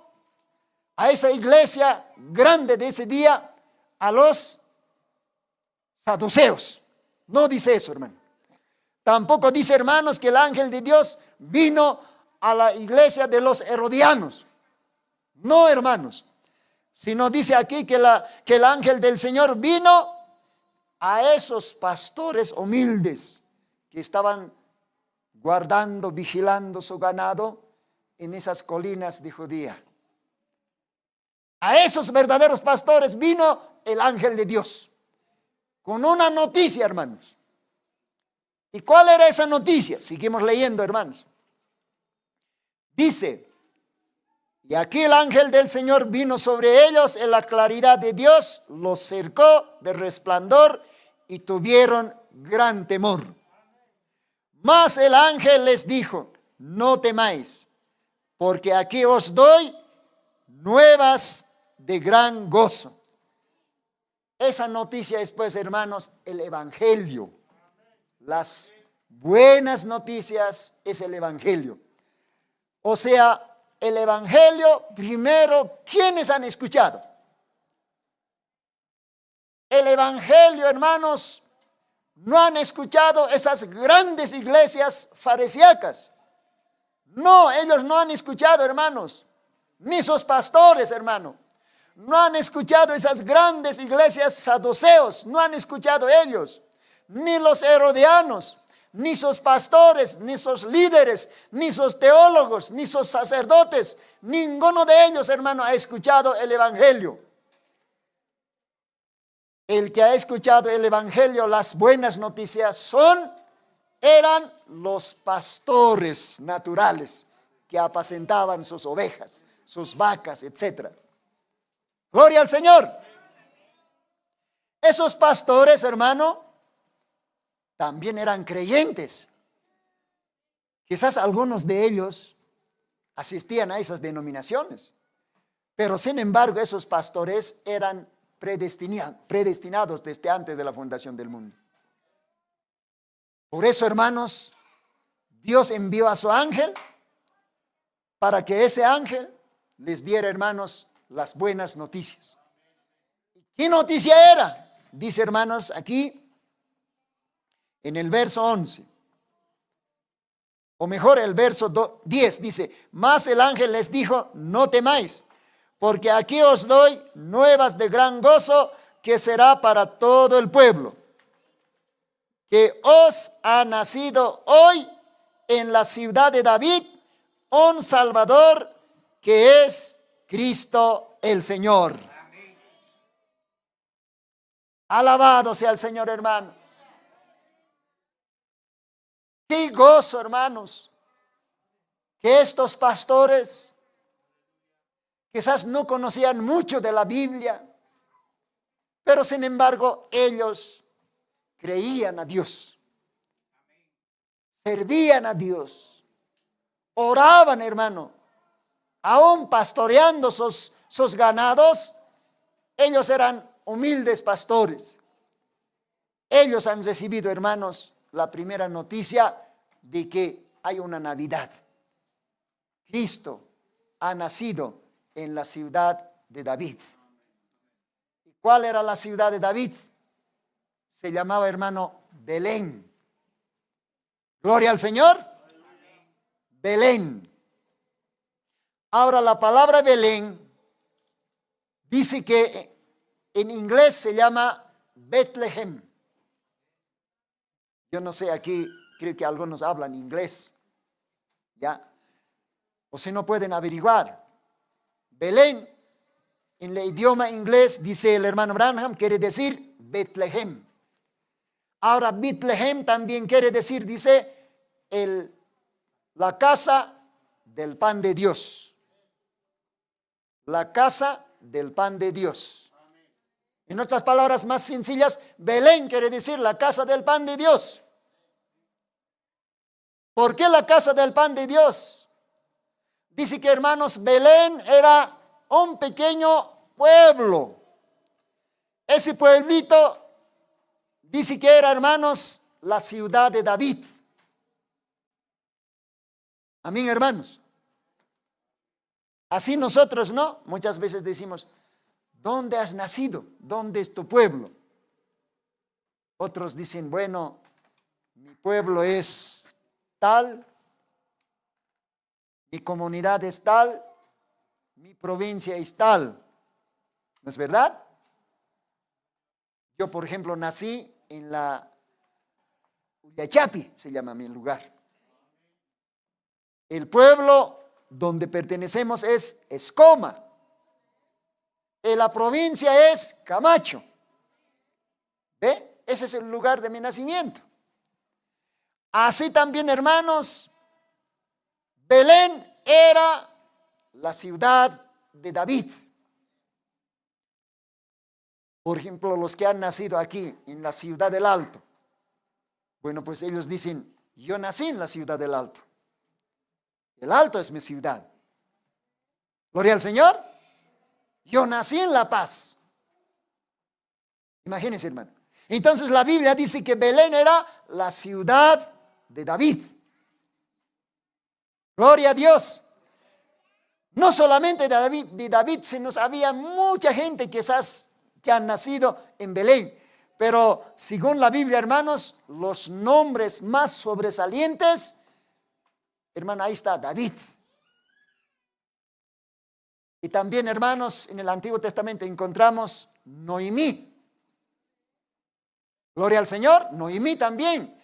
Speaker 3: a esa iglesia grande de ese día, a los saduceos. No dice eso, hermano. Tampoco dice, hermanos, que el ángel de Dios vino a la iglesia de los herodianos. No, hermanos. Sino dice aquí que el ángel del Señor vino a esos pastores humildes que estaban guardando, vigilando su ganado en esas colinas de Judea. A esos verdaderos pastores vino el ángel de Dios con una noticia, hermanos. ¿Y cuál era esa noticia? Seguimos leyendo, hermanos. Dice, y aquí el ángel del Señor vino sobre ellos en la claridad de Dios, los cercó de resplandor y tuvieron gran temor. Mas el ángel les dijo, no temáis, porque aquí os doy nuevas de gran gozo. Esa noticia es, pues, hermanos, el evangelio. Las buenas noticias es el evangelio. O sea, el evangelio primero, ¿quiénes han escuchado? El evangelio, hermanos, no han escuchado esas grandes iglesias farisíacas. No, ellos no han escuchado, hermanos, ni sus pastores, hermano. No han escuchado esas grandes iglesias saduceos, no han escuchado ellos, ni los herodianos, ni sus pastores, ni sus líderes, ni sus teólogos, ni sus sacerdotes. Ninguno de ellos, hermano, ha escuchado el evangelio. El que ha escuchado el evangelio, las buenas noticias eran los pastores naturales que apacentaban sus ovejas, sus vacas, etc. Gloria al Señor. Esos pastores, hermano, también eran creyentes. Quizás algunos de ellos asistían a esas denominaciones, pero sin embargo esos pastores eran predestinados desde antes de la fundación del mundo. Por eso, hermanos, Dios envió a su ángel para que ese ángel les diera, hermanos, las buenas noticias. ¿Qué noticia era? Dice, hermanos, aquí en el verso 11. O mejor, el verso 10 dice: mas el ángel les dijo, no temáis, porque aquí os doy nuevas de gran gozo, que será para todo el pueblo, que os ha nacido hoy en la ciudad de David un Salvador, que es Cristo el Señor. Alabado sea el Señor, hermano. Qué gozo, hermanos, que estos pastores quizás no conocían mucho de la Biblia, pero sin embargo ellos creían a Dios, servían a Dios, oraban, hermano, aún pastoreando sus ganados. Ellos eran humildes pastores. Ellos han recibido, hermanos, la primera noticia de que hay una Navidad. Cristo ha nacido en la ciudad de David. ¿Y cuál era la ciudad de David? Se llamaba, hermano, Belén. Gloria al Señor. Belén. Ahora, la palabra Belén dice que en inglés se llama Bethlehem. Yo no sé, aquí creo que algunos hablan inglés, ¿ya? O si no pueden averiguar. Belén, en el idioma inglés, dice el hermano Branham, quiere decir Bethlehem. Ahora, Bethlehem también quiere decir, dice, la casa del pan de Dios. La casa del pan de Dios. En otras palabras más sencillas, Belén quiere decir la casa del pan de Dios. ¿Por qué la casa del pan de Dios? Dice que, hermanos, Belén era un pequeño pueblo. Ese pueblito dice que era, hermanos, la ciudad de David. Amén, hermanos. Así nosotros, ¿no? Muchas veces decimos, ¿dónde has nacido? ¿Dónde es tu pueblo? Otros dicen, bueno, mi pueblo es tal, mi comunidad es tal, mi provincia es tal. ¿No es verdad? Yo, por ejemplo, nací en la Uyachapi, se llama mi lugar. El pueblo donde pertenecemos es Escoma. En la provincia es Camacho. ¿Ve? Ese es el lugar de mi nacimiento. Así también, hermanos, Belén era la ciudad de David. Por ejemplo, los que han nacido aquí en la ciudad del Alto. Bueno, pues ellos dicen, yo nací en la ciudad del Alto. El Alto es mi ciudad. Gloria al Señor. Yo nací en La Paz. Imagínense, hermano. Entonces la Biblia dice que Belén era la ciudad de David. Gloria a Dios. No solamente de David, sino había mucha gente quizás que han nacido en Belén. Pero según la Biblia, hermanos, los nombres más sobresalientes, hermano, ahí está David. Y también, hermanos, en el Antiguo Testamento encontramos Noemí. Gloria al Señor, Noemí también.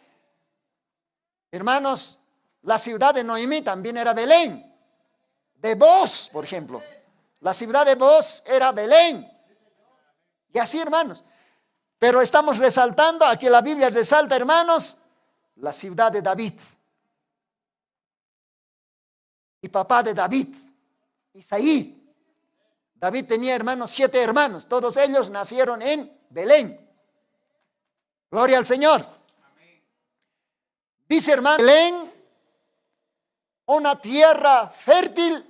Speaker 3: Hermanos, la ciudad de Noemí también era Belén. De Booz, por ejemplo. La ciudad de Booz era Belén. Y así, hermanos. Pero estamos resaltando, aquí la Biblia resalta, hermanos, la ciudad de David. y papá de David, Isaí. David tenía hermanos, 7 hermanos, todos ellos nacieron en Belén. Gloria al Señor. Dice, hermano, Belén, una tierra fértil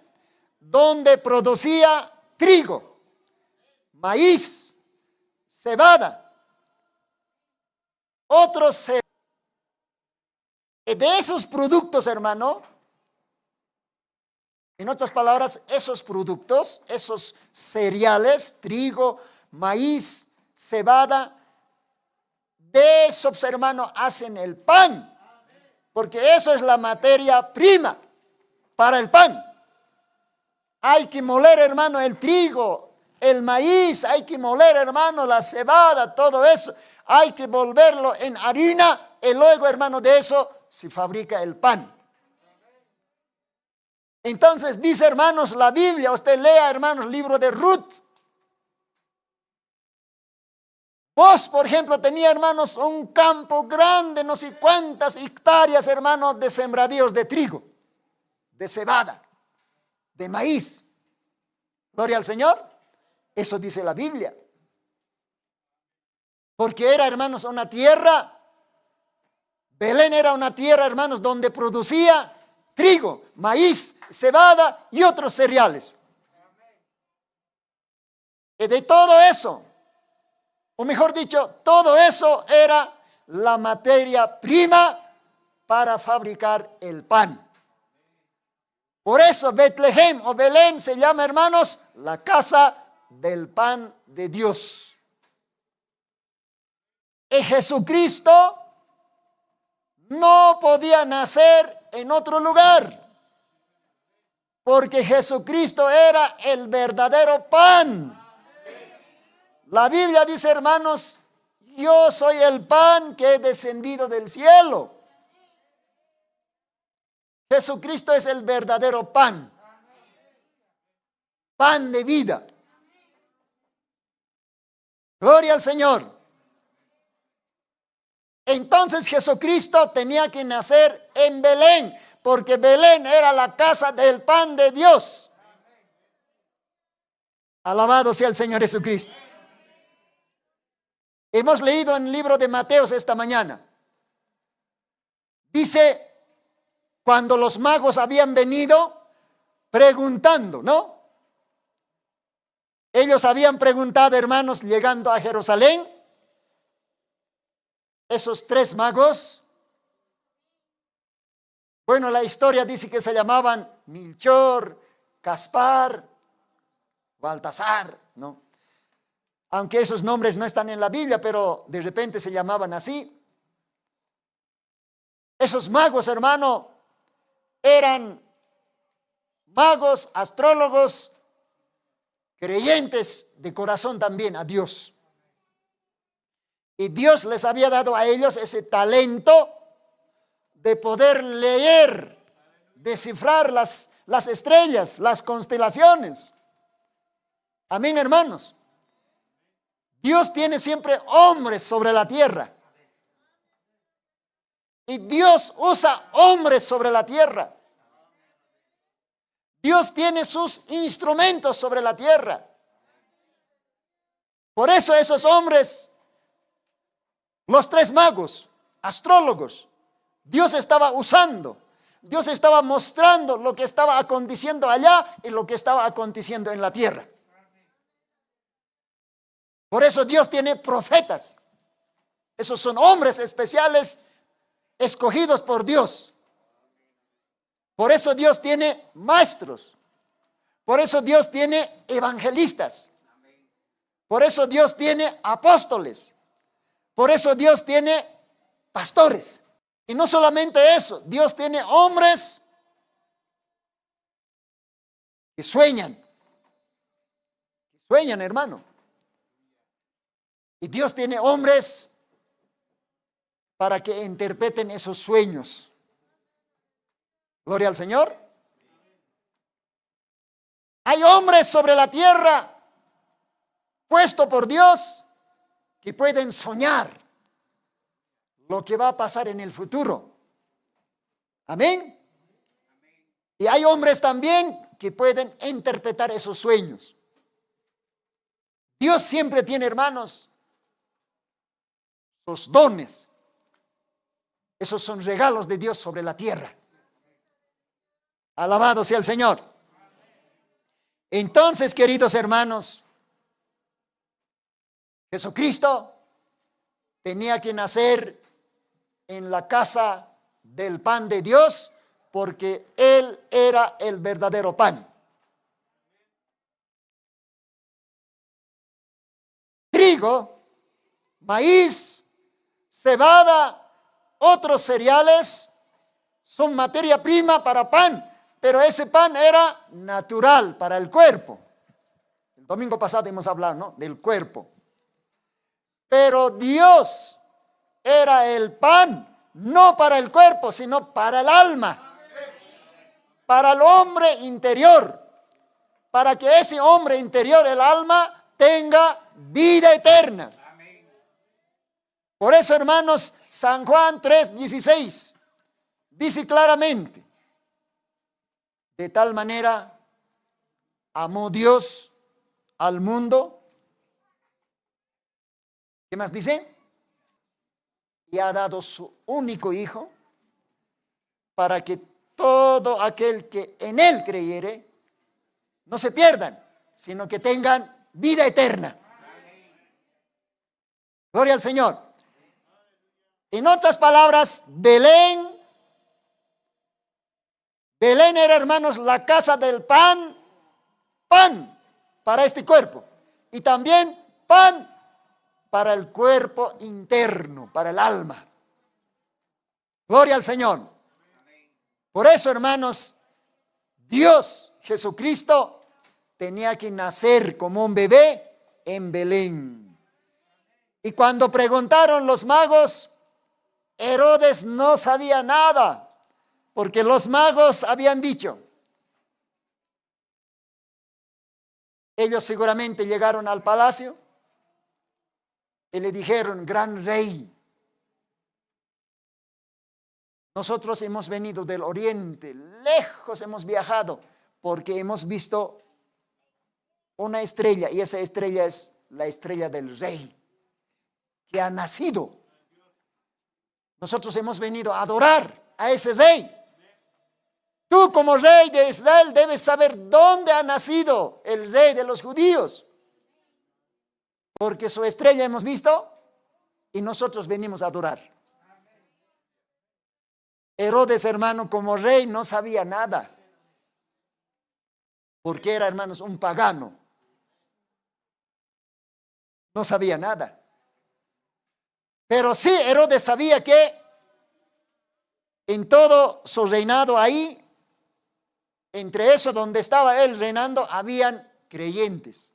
Speaker 3: donde producía trigo, maíz, cebada, otros cereales. De esos productos, hermano, en otras palabras, esos productos, esos cereales, trigo, maíz, cebada, de esos, hermano, hacen el pan. Porque eso es la materia prima para el pan. Hay que moler, hermano, el trigo, el maíz, hay que moler, hermano, la cebada, todo eso. Hay que volverlo en harina y luego, hermano, de eso se fabrica el pan. Entonces dice, hermanos, la Biblia, usted lea, hermanos, libro de Ruth. Vos, por ejemplo, tenía, hermanos, un campo grande, no sé cuántas hectáreas, hermanos, de sembradíos de trigo, de cebada, de maíz. Gloria al Señor. Eso dice la Biblia. Porque era, hermanos, una tierra, Belén era una tierra, hermanos, donde producía trigo, maíz, cebada y otros cereales. Y de todo eso, o mejor dicho, todo eso era la materia prima para fabricar el pan. Por eso Betlehem o Belén se llama, hermanos, la casa del pan de Dios. Y Jesucristo no podía nacer en otro lugar, porque Jesucristo era el verdadero pan. La Biblia dice, hermanos, yo soy el pan que he descendido del cielo. Jesucristo es el verdadero pan, pan de vida. Gloria al Señor. Entonces Jesucristo tenía que nacer en Belén, porque Belén era la casa del pan de Dios. Alabado sea el Señor Jesucristo. Hemos leído en el libro de Mateo esta mañana. Dice, cuando los magos habían venido preguntando, ¿no? Ellos habían preguntado, hermanos, llegando a Jerusalén, esos 3 magos, bueno, la historia dice que se llamaban Melchor, Gaspar, Baltasar, ¿no? Aunque esos nombres no están en la Biblia, pero de repente se llamaban así. Esos magos, hermano, eran magos, astrólogos, creyentes de corazón también a Dios. Y Dios les había dado a ellos ese talento de poder leer, descifrar las estrellas, las constelaciones. Amén, hermanos. Dios tiene siempre hombres sobre la tierra. Y Dios usa hombres sobre la tierra. Dios tiene sus instrumentos sobre la tierra. Por eso esos hombres, los 3 magos, astrólogos, Dios estaba usando, Dios estaba mostrando lo que estaba aconteciendo allá y lo que estaba aconteciendo en la tierra. Por eso Dios tiene profetas. Esos son hombres especiales escogidos por Dios. Por eso Dios tiene maestros. Por eso Dios tiene evangelistas. Por eso Dios tiene apóstoles. Por eso Dios tiene pastores. Y no solamente eso, Dios tiene hombres que sueñan. Sueñan, hermano. Y Dios tiene hombres para que interpreten esos sueños. Gloria al Señor. Hay hombres sobre la tierra puesto por Dios que pueden soñar lo que va a pasar en el futuro. Amén. Y hay hombres también que pueden interpretar esos sueños. Dios siempre tiene, hermanos, los dones. Esos son regalos de Dios sobre la tierra. Alabado sea el Señor. Entonces, queridos hermanos, Jesucristo tenía que nacer en la casa del pan de Dios, porque Él era el verdadero pan. Trigo, maíz, cebada, otros cereales son materia prima para pan, pero ese pan era natural para el cuerpo. El domingo pasado hemos hablado, ¿no?, del cuerpo. Pero Dios era el pan, no para el cuerpo, sino para el alma, para el hombre interior, para que ese hombre interior, el alma, tenga vida eterna. Por eso, hermanos, San Juan 3:16 dice claramente: de tal manera amó Dios al mundo. ¿Qué más dice? Y ha dado su único Hijo, para que todo aquel que en Él creyere no se pierdan, sino que tengan vida eterna. Gloria al Señor. En otras palabras, Belén era, hermanos, la casa del pan para este cuerpo, y también pan para el cuerpo interno, para el alma. Gloria al Señor. Por eso, hermanos, Dios, Jesucristo, tenía que nacer como un bebé en Belén. Y cuando preguntaron los magos, Herodes no sabía nada, porque los magos habían dicho. Ellos seguramente llegaron al palacio y le dijeron: gran rey, nosotros hemos venido del oriente, lejos hemos viajado, porque hemos visto una estrella, y esa estrella es la estrella del rey que ha nacido. Nosotros hemos venido a adorar a ese rey. Tú, como rey de Israel, debes saber dónde ha nacido el rey de los judíos, porque su estrella hemos visto y nosotros venimos a adorar. Herodes, hermano, como rey no sabía nada, porque era, hermanos, un pagano. No sabía nada. Pero sí, Herodes sabía que en todo su reinado ahí, entre eso donde estaba él reinando, habían creyentes,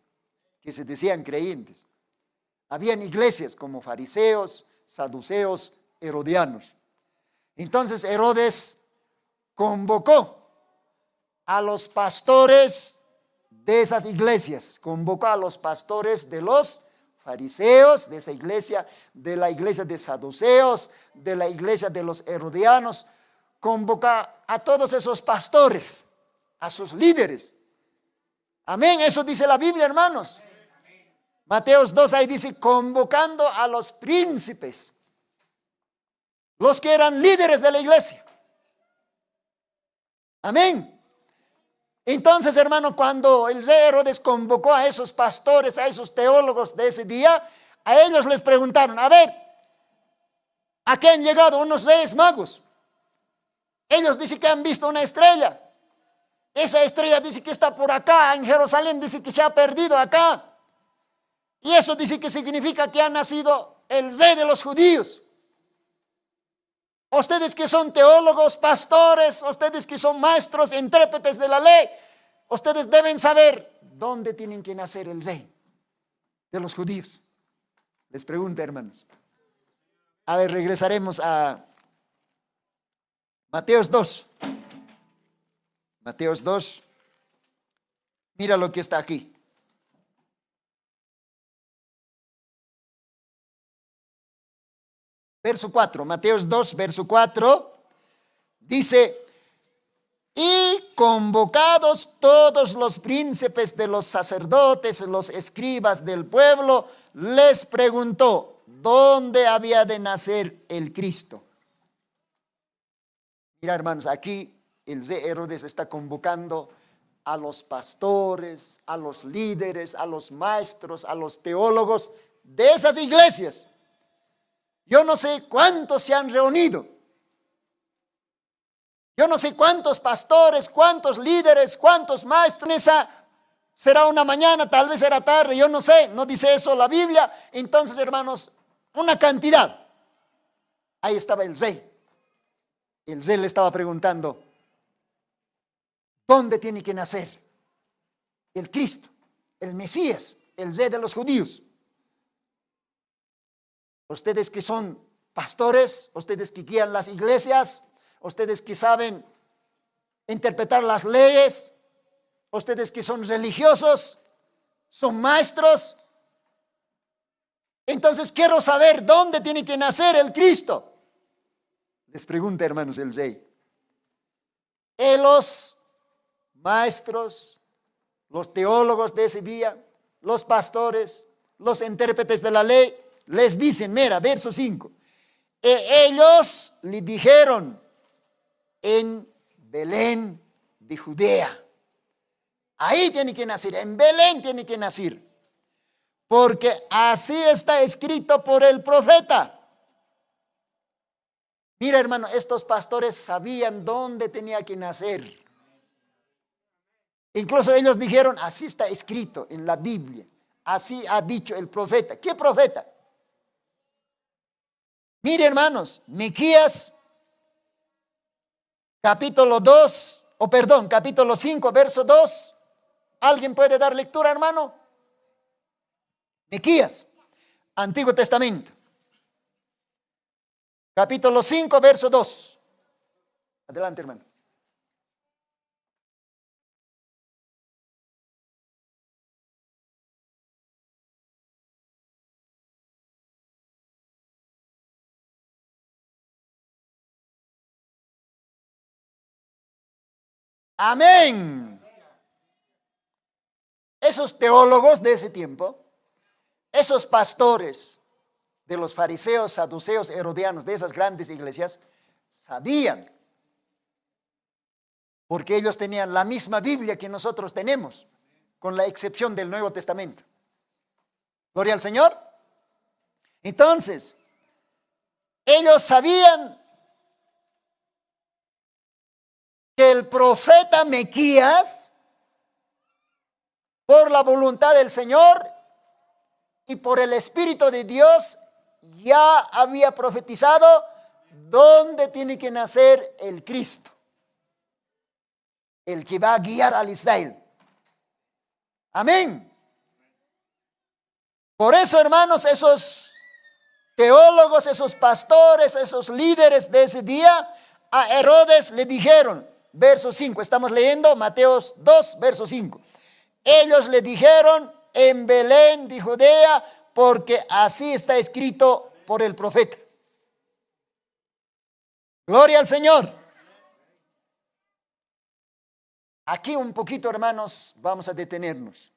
Speaker 3: que se decían creyentes. Habían iglesias como fariseos, saduceos, herodianos. Entonces Herodes convocó a los pastores de esas iglesias, convocó a los pastores de los fariseos, de esa iglesia, de la iglesia de saduceos, de la iglesia de los herodianos, convoca a todos esos pastores, a sus líderes. Amén, eso dice la Biblia, hermanos. Mateo 2 ahí dice: convocando a los príncipes, los que eran líderes de la iglesia. Amén. Entonces, hermano, cuando el rey Herodes convocó a esos pastores, a esos teólogos de ese día, a ellos les preguntaron: a ver, ¿a qué han llegado unos reyes magos? Ellos dicen que han visto una estrella. Esa estrella dice que está por acá, en Jerusalén, dice que se ha perdido acá. Y eso dice que significa que ha nacido el rey de los judíos. Ustedes que son teólogos, pastores, ustedes que son maestros, intérpretes de la ley, ustedes deben saber dónde tienen que nacer el rey de los judíos. Les pregunto, hermanos. A ver, regresaremos a Mateo 2. Mateo 2. Mira lo que está aquí. Verso 4, Mateo 2, verso 4, dice: Y convocados todos los príncipes de los sacerdotes, los escribas del pueblo, les preguntó, ¿dónde había de nacer el Cristo? Mira, hermanos, aquí el rey Herodes está convocando a los pastores, a los líderes, a los maestros, a los teólogos de esas iglesias. Yo no sé cuántos se han reunido. Yo no sé cuántos pastores, cuántos líderes, cuántos maestros. Esa será una mañana, tal vez será tarde, yo no sé, no dice eso la Biblia. Entonces, hermanos, una cantidad. Ahí estaba el rey. El rey le estaba preguntando, ¿dónde tiene que nacer el Cristo, el Mesías, el rey de los judíos? Ustedes que son pastores, ustedes que guían las iglesias, ustedes que saben interpretar las leyes, ustedes que son religiosos, son maestros. Entonces quiero saber dónde tiene que nacer el Cristo. Les pregunta, hermanos, el rey. Y los maestros, los teólogos de ese día, los pastores, los intérpretes de la ley, les dicen, mira, verso 5. Y ellos le dijeron, en Belén de Judea. Ahí tiene que nacer, en Belén tiene que nacer. Porque así está escrito por el profeta. Mira, hermano, estos pastores sabían dónde tenía que nacer. Incluso ellos dijeron, así está escrito en la Biblia. Así ha dicho el profeta. ¿Qué profeta? Mire, hermanos, Miquías, capítulo 5, verso 2. ¿Alguien puede dar lectura, hermano? Miquías, Antiguo Testamento. Capítulo 5, verso 2. Adelante, hermano. Amén. Esos teólogos de ese tiempo, esos pastores de los fariseos, saduceos, herodianos, de esas grandes iglesias, sabían, porque ellos tenían la misma Biblia que nosotros tenemos, con la excepción del Nuevo Testamento. Gloria al Señor. Entonces, ellos sabían que el profeta Miquías, por la voluntad del Señor y por el Espíritu de Dios, ya había profetizado dónde tiene que nacer el Cristo, el que va a guiar al Israel. Amén. Por eso, hermanos, esos teólogos, esos pastores, esos líderes de ese día, a Herodes le dijeron, verso 5, estamos leyendo Mateo 2, verso 5. Ellos le dijeron, en Belén de Judea, porque así está escrito por el profeta. Gloria al Señor. Aquí un poquito, hermanos, vamos a detenernos.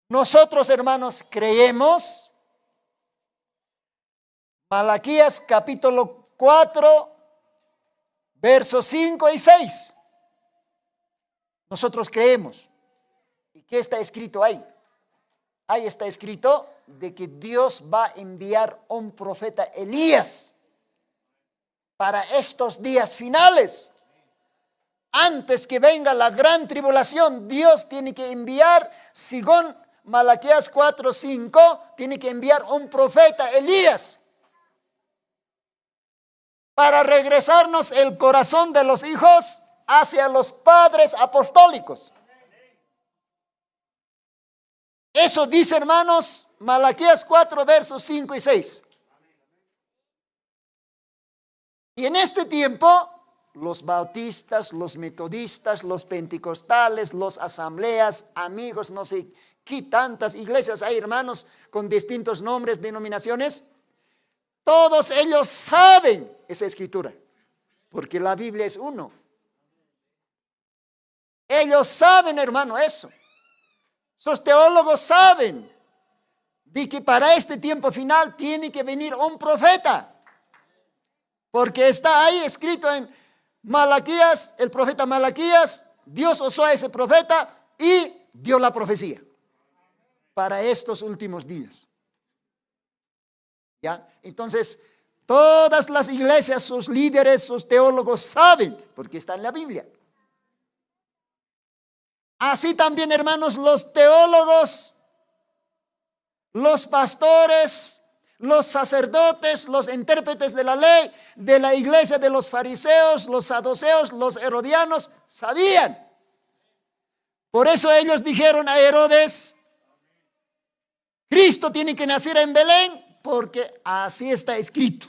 Speaker 3: Nosotros, hermanos, creemos Malaquías capítulo 4, versos 5 y 6. Nosotros creemos. ¿Y qué está escrito ahí? Ahí está escrito de que Dios va a enviar un profeta Elías para estos días finales. Antes que venga la gran tribulación, Dios tiene que enviar, según Malaquías 4, 5, tiene que enviar un profeta Elías para regresarnos el corazón de los hijos hacia los padres apostólicos. Eso dice, hermanos, Malaquías 4, versos 5 y 6. Y en este tiempo, los bautistas, los metodistas, los pentecostales, los asambleas, amigos, no sé qué tantas iglesias hay, hermanos, con distintos nombres, denominaciones, todos ellos saben esa escritura. porque la Biblia es uno. Ellos saben, hermano, eso. Sus teólogos saben de que para este tiempo final tiene que venir un profeta. Porque está ahí escrito en Malaquías, el profeta Malaquías, Dios usó a ese profeta y dio la profecía para estos últimos días. ¿Ya? Entonces, todas las iglesias, sus líderes, sus teólogos saben, porque está en la Biblia. Así también, hermanos, los teólogos, los pastores, los sacerdotes, los intérpretes de la ley, de la iglesia de los fariseos, los saduceos, los herodianos, sabían. Por eso ellos dijeron a Herodes, Cristo tiene que nacer en Belén, porque así está escrito.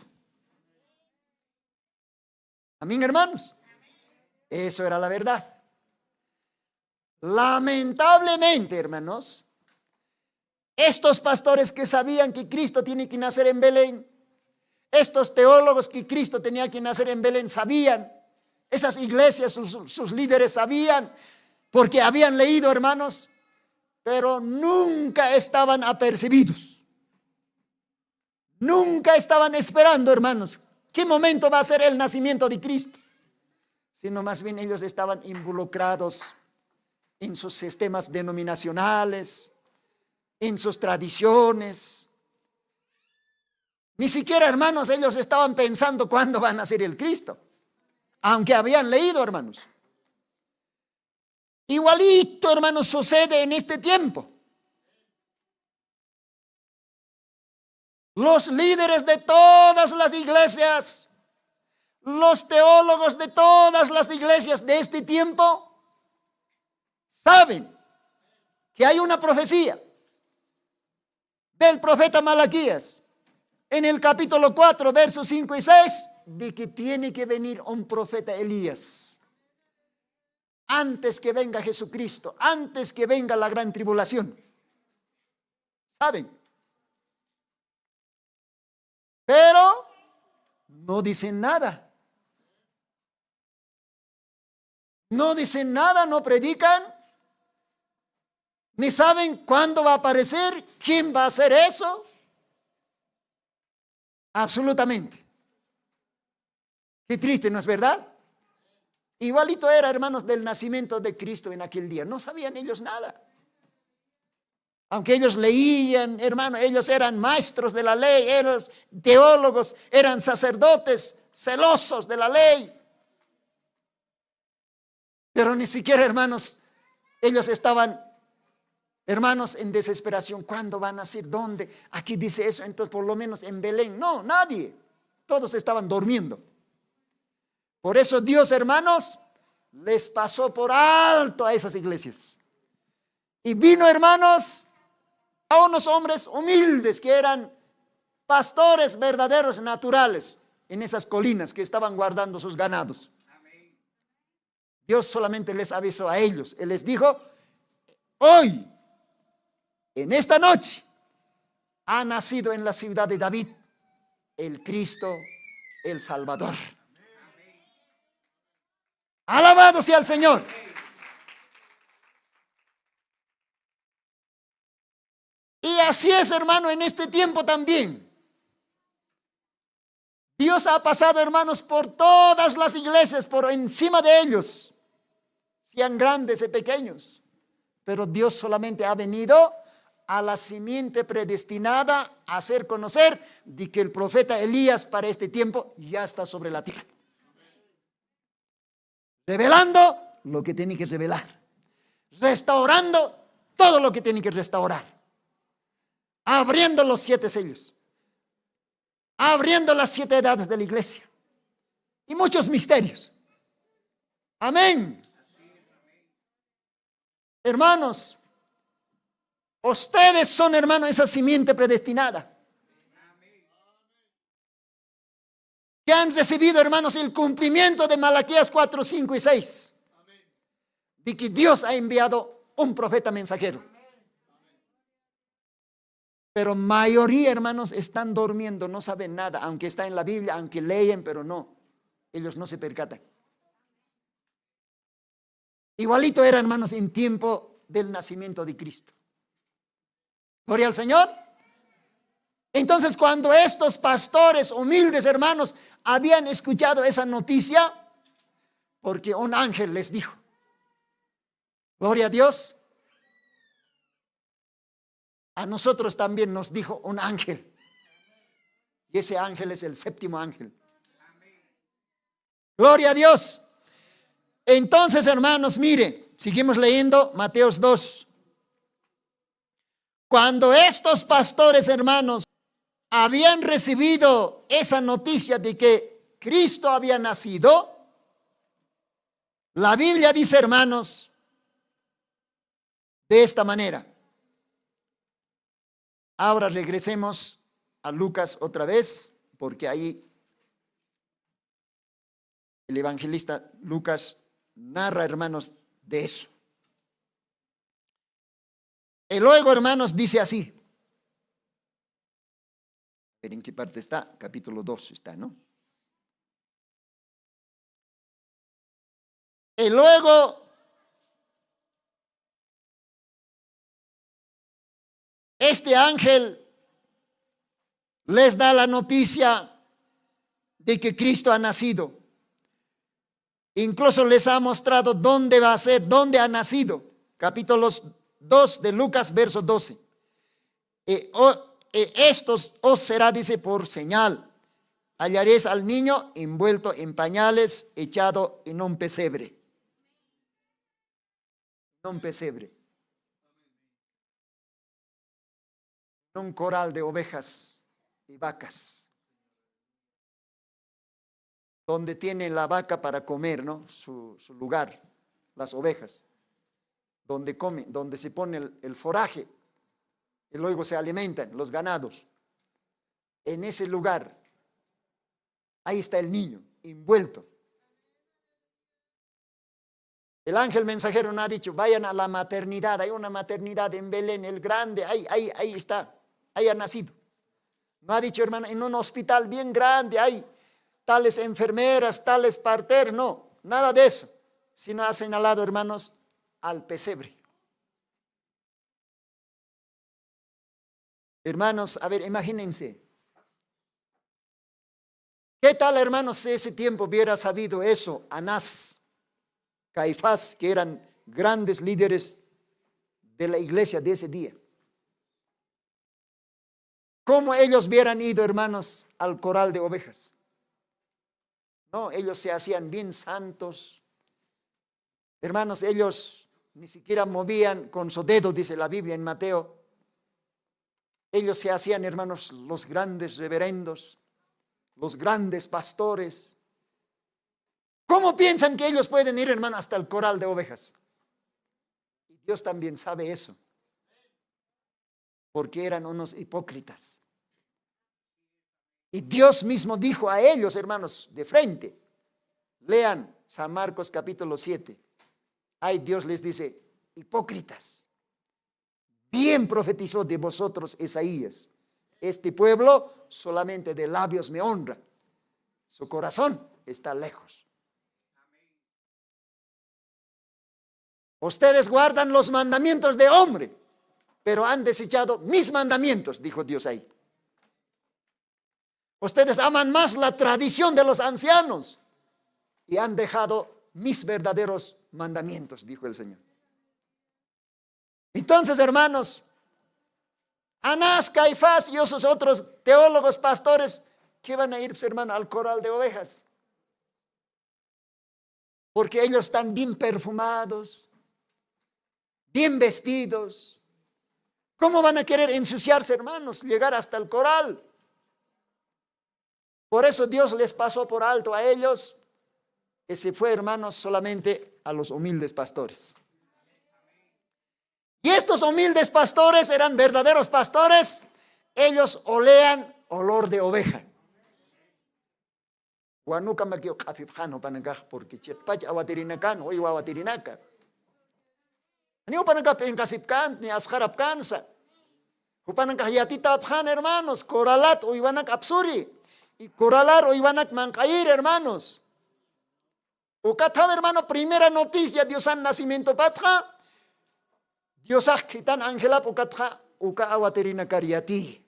Speaker 3: Amén, hermanos. Eso era la verdad. Lamentablemente, hermanos, estos pastores que sabían que Cristo tiene que nacer en Belén, estos teólogos que Cristo tenía que nacer en Belén sabían, esas iglesias, sus líderes sabían, porque habían leído, hermanos, pero nunca estaban apercibidos. Nunca estaban esperando, hermanos, qué momento va a ser el nacimiento de Cristo, sino más bien ellos estaban involucrados en sus sistemas denominacionales, en sus tradiciones. Ni siquiera, hermanos, ellos estaban pensando cuándo va a nacer el Cristo, aunque habían leído, hermanos. Igualito, hermanos, sucede en este tiempo. Los líderes de todas las iglesias, los teólogos de todas las iglesias de este tiempo, saben que hay una profecía del profeta Malaquías en el capítulo 4, versos 5 y 6, de que tiene que venir un profeta Elías antes que venga Jesucristo, antes que venga la gran tribulación. ¿Saben? Pero no dicen nada. No dicen nada, no predican, ni saben cuándo va a aparecer, quién va a hacer eso. Absolutamente. Qué triste, ¿no es verdad? Igualito era, hermanos, del nacimiento de Cristo en aquel día. No sabían ellos nada. Aunque ellos leían, hermano, ellos eran maestros de la ley, eran teólogos, eran sacerdotes celosos de la ley. Pero ni siquiera, hermanos, ellos estaban, hermanos, en desesperación. ¿Cuándo van a nacer? ¿Dónde? Aquí dice eso, entonces por lo menos en Belén. No, nadie. Todos estaban durmiendo. Por eso Dios, hermanos, les pasó por alto a esas iglesias. Y vino, hermanos, a unos hombres humildes que eran pastores verdaderos, naturales, en esas colinas que estaban guardando sus ganados. Dios solamente les avisó a ellos. Él les dijo, hoy, en esta noche, ha nacido en la ciudad de David el Cristo, el Salvador. Alabado sea el Señor. Y así es, hermano, en este tiempo también. Dios ha pasado, hermanos, por todas las iglesias, por encima de ellos, sean grandes y pequeños. Pero Dios solamente ha venido a la simiente predestinada a hacer conocer de que el profeta Elías para este tiempo ya está sobre la tierra. Revelando lo que tiene que revelar. Restaurando todo lo que tiene que restaurar. Abriendo los 7 sellos. Abriendo las 7 edades de la iglesia. Y muchos misterios. Amén. Hermanos, ustedes son, hermanos, esa simiente predestinada. Que han recibido, hermanos, el cumplimiento de Malaquías 4, 5 y 6. De que Dios ha enviado un profeta mensajero. Pero mayoría, hermanos, están durmiendo, no saben nada, aunque está en la Biblia, aunque leen, pero no. ellos no se percatan. Igualito era, hermanos, en tiempo del nacimiento de Cristo. Gloria al Señor. Entonces, cuando estos pastores humildes, hermanos, habían escuchado esa noticia, porque un ángel les dijo, gloria a Dios, a nosotros también nos dijo un ángel. Y ese ángel es el séptimo ángel. Gloria a Dios. Entonces, hermanos, mire, seguimos leyendo Mateo 2. Cuando estos pastores, hermanos, habían recibido esa noticia de que Cristo había nacido, la Biblia dice, hermanos, de esta manera. Ahora regresemos a Lucas otra vez, porque ahí el evangelista Lucas narra, hermanos, de eso. Y luego, hermanos, dice así. ¿En qué parte está? Capítulo 2 está, ¿no? Y luego, este ángel les da la noticia de que Cristo ha nacido. Incluso les ha mostrado dónde va a ser, dónde ha nacido. Capítulo 2 de Lucas, verso 12. Estos os será, dice, por señal. Hallaréis al niño envuelto en pañales, echado en un pesebre. Un pesebre. Un corral de ovejas y vacas. Donde tiene la vaca para comer, ¿no? Su lugar, las ovejas. Donde come, donde se pone el foraje. Y luego se alimentan los ganados. En ese lugar, ahí está el niño, envuelto. El ángel mensajero no ha dicho, vayan a la maternidad, hay una maternidad en Belén, el grande, ahí está, ahí ha nacido. No ha dicho, hermano, en un hospital bien grande, hay tales enfermeras, tales parteros, no, nada de eso. Sino ha señalado, hermanos, al pesebre. Hermanos, a ver, imagínense. ¿Qué tal, hermanos, si ese tiempo hubiera sabido eso Anás, Caifás, que eran grandes líderes de la iglesia de ese día? ¿Cómo ellos hubieran ido, hermanos, al corral de ovejas? No, ellos se hacían bien santos. Hermanos, ellos ni siquiera movían con su dedo, dice la Biblia en Mateo. Ellos se hacían, hermanos, los grandes reverendos, los grandes pastores. ¿Cómo piensan que ellos pueden ir, hermanos, hasta el corral de ovejas? Y Dios también sabe eso, porque eran unos hipócritas. Y Dios mismo dijo a ellos, hermanos, de frente. Lean San Marcos capítulo 7. Ay, Dios les dice, hipócritas. Bien profetizó de vosotros Isaías. Este pueblo solamente de labios me honra. Su corazón está lejos. Ustedes guardan los mandamientos de hombre, pero han desechado mis mandamientos, dijo Dios ahí. Ustedes aman más la tradición de los ancianos y han dejado mis verdaderos mandamientos, dijo el Señor. Entonces, hermanos, Anás, Caifás y esos otros teólogos, pastores, ¿qué van a ir, hermano, al corral de ovejas? Porque ellos están bien perfumados, bien vestidos. ¿Cómo van a querer ensuciarse, hermanos, llegar hasta el corral? Por eso Dios les pasó por alto a ellos y se fue, hermanos, solamente a los humildes pastores. Y estos humildes pastores eran verdaderos pastores. Ellos olean olor de oveja. Porque ni upanangka penkasipkan ni asharapkansa. Upanangka yatitaphan, hermanos, coralat o ibanak apsuri. Y coralar o ibanak mancair, hermanos. Ukatha, hermano, primera noticia, Dios han nacimiento patja. Dios ha quitan angelap ukatha, uka awaterina kariati.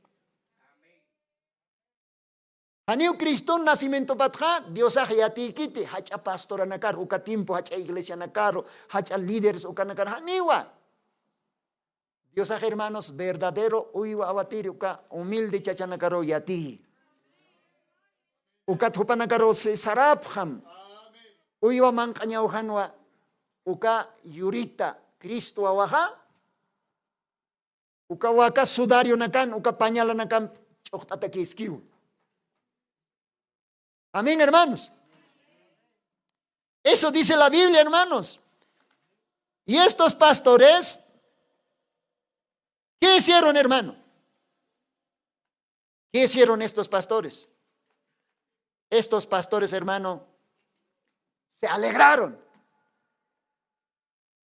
Speaker 3: Haniu Cristo nacimiento patja, Dios ha yati kiti, hacha pastora nakar, uka timpo, hacha iglesia nakaro, hacha líderes uka nakar, haniwa. Dios ha hermanos, verdadero, uiwa awatiri, uka humilde chacha nakaro yati. Uka tupa nakaro se sarabham. Uywa man kanyauhanwa uka yurita Kristo awaha uka waka sudario nakan uka pañala nakan choktata kiskiu. Amén, hermanos. Eso dice la Biblia, hermanos. Y estos pastores, ¿qué hicieron, hermano? ¿Qué hicieron estos pastores? Estos pastores, hermano, se alegraron.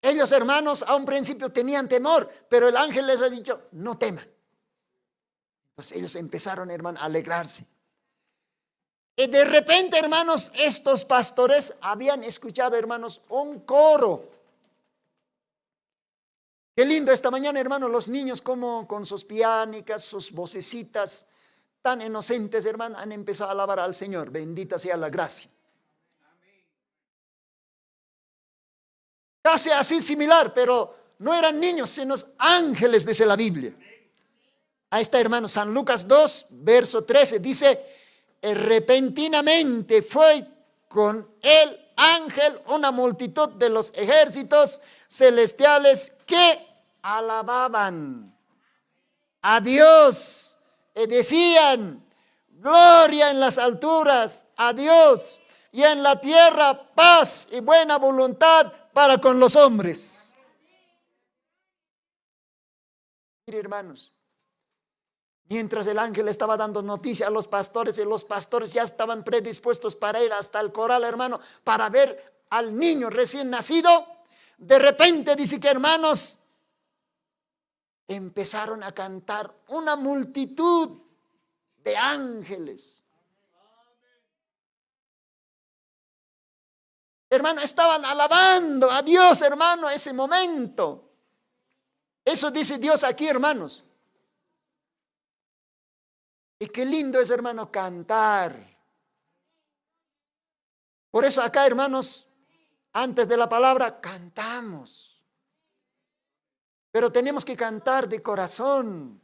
Speaker 3: Ellos, hermanos, a un principio tenían temor, pero el ángel les ha dicho, no teman. Entonces ellos empezaron, hermano, a alegrarse. Y de repente, hermanos, estos pastores habían escuchado, hermanos, un coro. Qué lindo esta mañana, hermanos, los niños como con sus pianicas, sus vocecitas tan inocentes, hermanos, han empezado a alabar al Señor. Bendita sea la gracia. Casi así similar, pero no eran niños, sino ángeles, dice la Biblia. Ahí está, hermano, San Lucas 2, verso 13, dice, repentinamente fue con el ángel una multitud de los ejércitos celestiales que alababan a Dios y decían, gloria en las alturas a Dios y en la tierra paz y buena voluntad para con los hombres. Mire, hermanos, mientras el ángel estaba dando noticia a los pastores y los pastores ya estaban predispuestos para ir hasta el corral, hermano, para ver al niño recién nacido, de repente dice que, hermanos, empezaron a cantar una multitud de ángeles. Hermano, estaban alabando a Dios, hermano, ese momento. Eso dice Dios aquí, hermanos. Y qué lindo es, hermano, cantar. Por eso acá, hermanos, antes de la palabra, cantamos. Pero tenemos que cantar de corazón.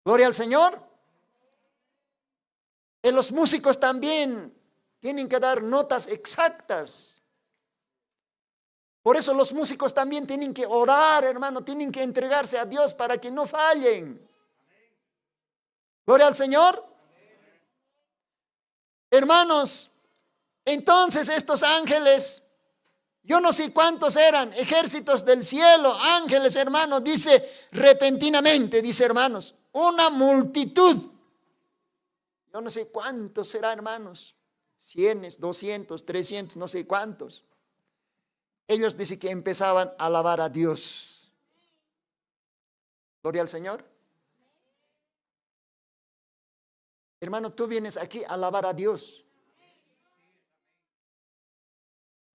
Speaker 3: Gloria al Señor. Y los músicos también tienen que dar notas exactas. Por eso los músicos también tienen que orar, hermano, tienen que entregarse a Dios para que no fallen. Gloria al Señor. Hermanos, entonces estos ángeles, yo no sé cuántos eran, ejércitos del cielo, ángeles, hermanos, dice repentinamente, dice, hermanos, una multitud. Yo no sé cuántos será, hermanos. 100, 200, 300, no sé cuántos. Ellos dicen que empezaban a alabar a Dios. Gloria al Señor. Hermano, tú vienes aquí a alabar a Dios.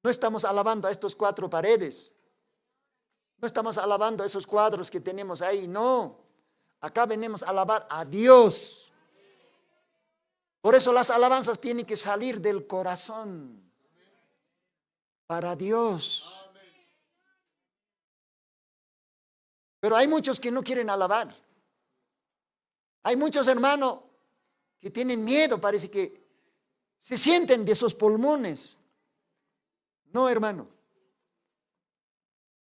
Speaker 3: No estamos alabando a estos 4 paredes. No estamos alabando a esos cuadros que tenemos ahí. No. Acá venimos a alabar a Dios. Por eso las alabanzas tienen que salir del corazón. Para Dios. Pero hay muchos que no quieren alabar. Hay muchos, hermanos, que tienen miedo, parece que se sienten de sus pulmones. No, hermano.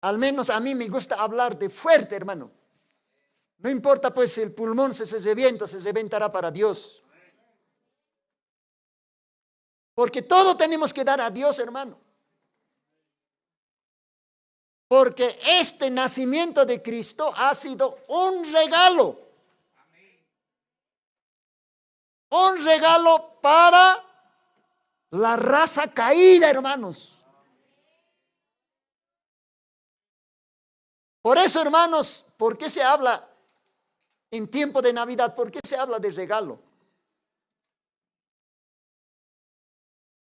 Speaker 3: Al menos a mí me gusta hablar de fuerte, hermano. No importa pues si el pulmón se reventará para Dios. Porque todo tenemos que dar a Dios, hermano. Porque este nacimiento de Cristo ha sido un regalo. Un regalo para la raza caída, hermanos. Por eso, hermanos, ¿por qué se habla en tiempo de Navidad? ¿Por qué se habla de regalo?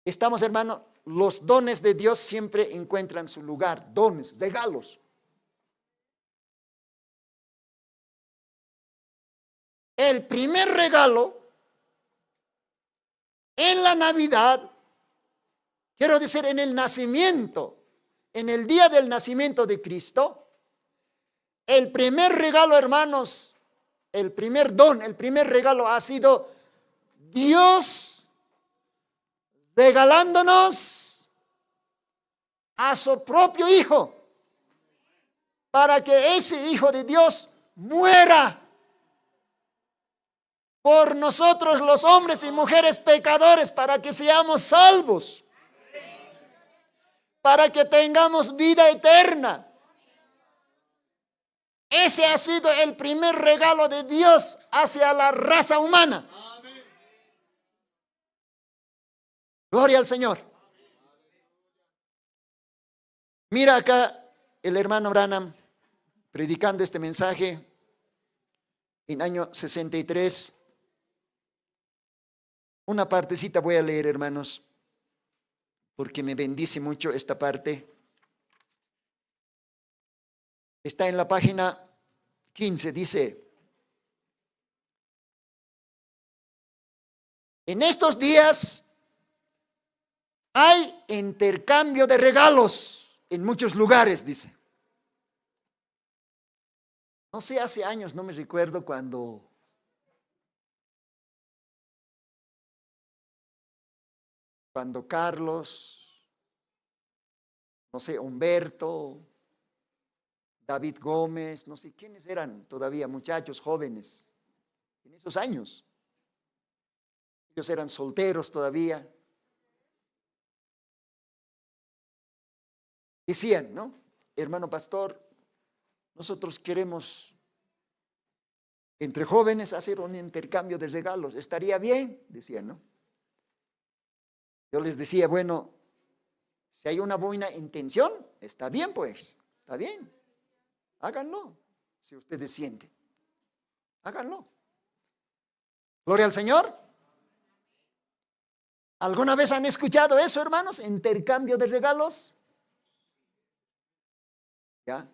Speaker 3: Estamos, hermano, los dones de Dios siempre encuentran su lugar, dones, regalos. El primer regalo en la Navidad, quiero decir en el nacimiento, en el día del nacimiento de Cristo, el primer regalo, hermanos, el primer don, el primer regalo ha sido Dios regalándonos a su propio Hijo, para que ese Hijo de Dios muera por nosotros los hombres y mujeres pecadores, para que seamos salvos, para que tengamos vida eterna. Ese ha sido el primer regalo de Dios hacia la raza humana. Gloria al Señor. Mira acá el hermano Branham predicando este mensaje en año 63. Una partecita voy a leer, hermanos, porque me bendice mucho esta parte. Está en la página 15, dice: en estos días hay intercambio de regalos en muchos lugares, dice. No sé, hace años, no me recuerdo cuando Carlos, no sé, Humberto, David Gómez, no sé quiénes eran todavía muchachos jóvenes en esos años. Ellos eran solteros todavía. Decían, ¿no? Hermano pastor, nosotros queremos entre jóvenes hacer un intercambio de regalos. ¿Estaría bien? Decían, ¿no? Yo les decía, bueno, si hay una buena intención, está bien pues, está bien. Háganlo, si ustedes sienten. Háganlo. Gloria al Señor. ¿Alguna vez han escuchado eso, hermanos? Intercambio de regalos. ¿Ya?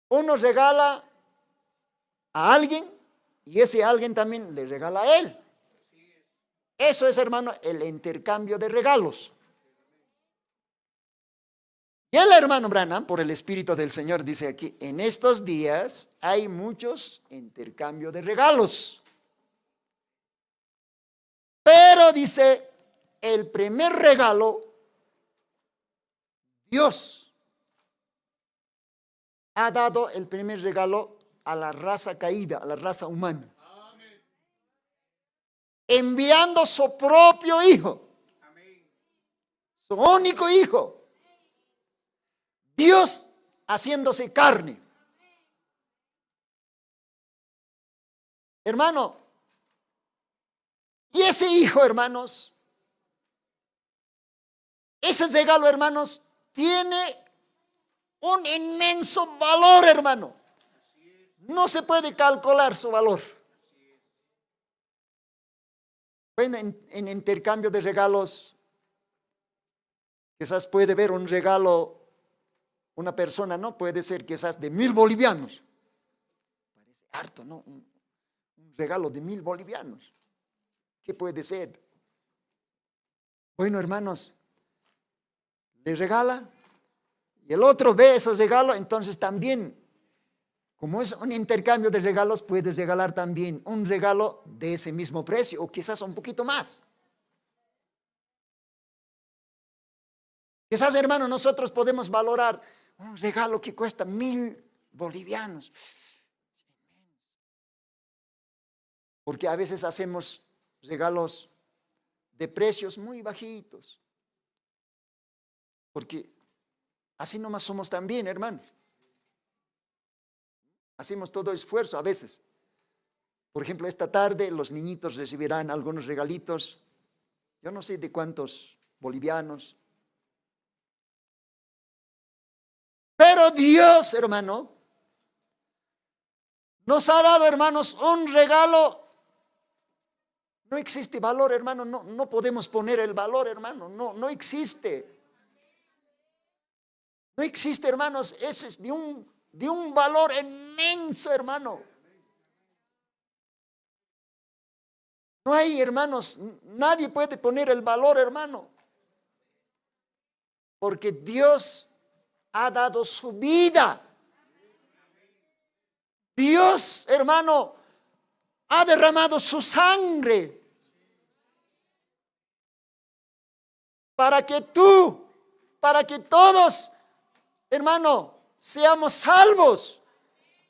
Speaker 3: Uno regala a alguien y ese alguien también le regala a él. Eso es, hermano, el intercambio de regalos. Y el hermano Branham, por el Espíritu del Señor, dice aquí: en estos días hay muchos intercambios de regalos. Pero dice, el primer regalo, Dios ha dado el primer regalo a la raza caída, a la raza humana. Enviando su propio Hijo, su único Hijo. Dios haciéndose carne. Hermano, y ese Hijo, hermanos, ese regalo, hermanos, tiene un inmenso valor, hermano. No se puede calcular su valor. Bueno, en intercambio de regalos, quizás puede ver un regalo. Una persona, ¿no? Puede ser quizás de 1,000 bolivianos. Parece harto, ¿no? Un regalo de 1,000 bolivianos. ¿Qué puede ser? Bueno, hermanos, le regala y el otro ve esos regalos, entonces también, como es un intercambio de regalos, puedes regalar también un regalo de ese mismo precio o quizás un poquito más. Quizás, hermano, nosotros podemos valorar un regalo que cuesta 1,000 bolivianos. Porque a veces hacemos regalos de precios muy bajitos. Porque así nomás somos también, hermano. Hacemos todo esfuerzo a veces. Por ejemplo, esta tarde los niñitos recibirán algunos regalitos. Yo no sé de cuántos bolivianos. Pero Dios, hermano, nos ha dado, hermanos, un regalo No existe valor, hermano. No podemos poner el valor, hermano. No existe. No existe, hermanos. Ese es de un valor inmenso, hermano. No hay, hermanos, nadie puede poner el valor, hermano. Porque Dios ha dado su vida. Dios, hermano, ha derramado su sangre para que todos, hermano, seamos salvos,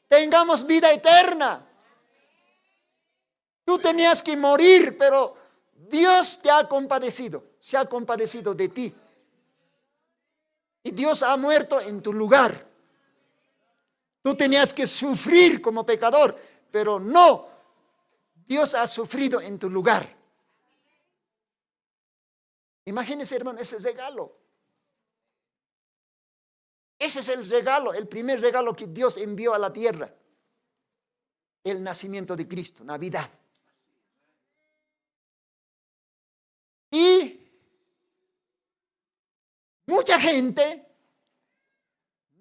Speaker 3: tengamos vida eterna. Tú tenías que morir, pero Dios te ha compadecido, se ha compadecido de ti. Y Dios ha muerto en tu lugar. Tú tenías que sufrir como pecador, pero no, Dios ha sufrido en tu lugar. Imagínense, hermano, ese regalo. Ese es el regalo, el primer regalo que Dios envió a la tierra. El nacimiento de Cristo, Navidad. Y mucha gente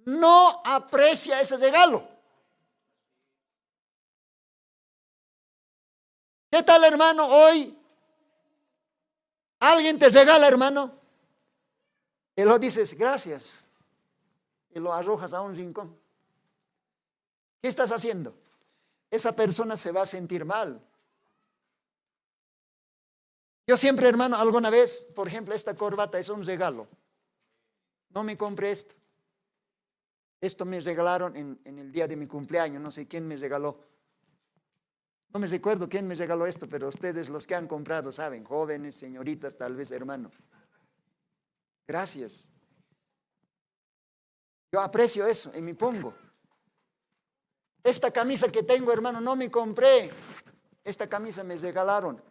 Speaker 3: no aprecia ese regalo. ¿Qué tal, hermano? Hoy alguien te regala, hermano, y lo dices gracias y lo arrojas a un rincón. ¿Qué estás haciendo? Esa persona se va a sentir mal. Yo siempre, hermano, alguna vez, por ejemplo, esta corbata es un regalo. No me compré esto. Esto me regalaron en el día de mi cumpleaños. No sé quién me regaló. No me recuerdo quién me regaló esto, pero ustedes los que han comprado saben, jóvenes, señoritas, tal vez, hermano. Gracias. Yo aprecio eso y me pongo. Esta camisa que tengo, hermano, no me compré. Esta camisa me regalaron.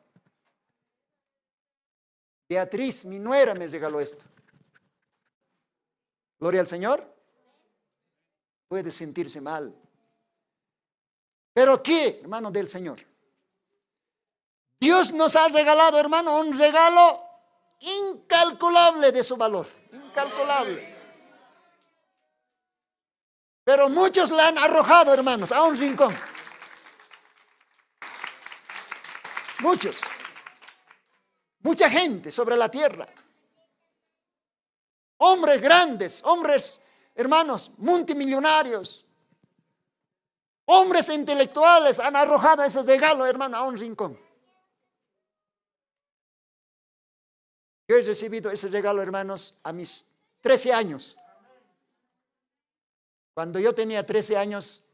Speaker 3: Beatriz, mi nuera, me regaló esto. Gloria al Señor. Puede sentirse mal. ¿Pero qué, hermano del Señor? Dios nos ha regalado, hermano, un regalo incalculable de su valor. Incalculable. Pero muchos la han arrojado, hermanos, a un rincón. Muchos. Mucha gente sobre la tierra. Hombres grandes, hombres, hermanos, multimillonarios. Hombres intelectuales han arrojado ese regalo, hermano, a un rincón. Yo he recibido ese regalo, hermanos, a mis 13 años. Cuando yo tenía 13 años,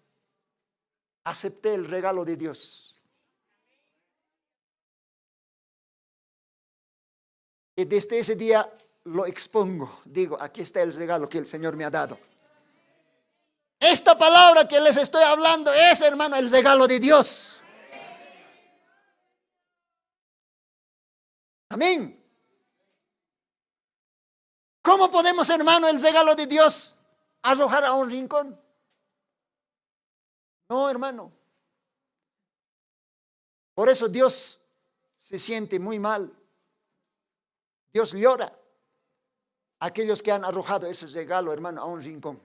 Speaker 3: acepté el regalo de Dios. Y desde ese día lo expongo. Digo, aquí está el regalo que el Señor me ha dado. Esta palabra que les estoy hablando es, hermano, el regalo de Dios. Amén. ¿Cómo podemos, hermano, el regalo de Dios arrojar a un rincón? No, hermano. Por eso Dios se siente muy mal. Dios llora a aquellos que han arrojado ese regalo, hermano, a un rincón.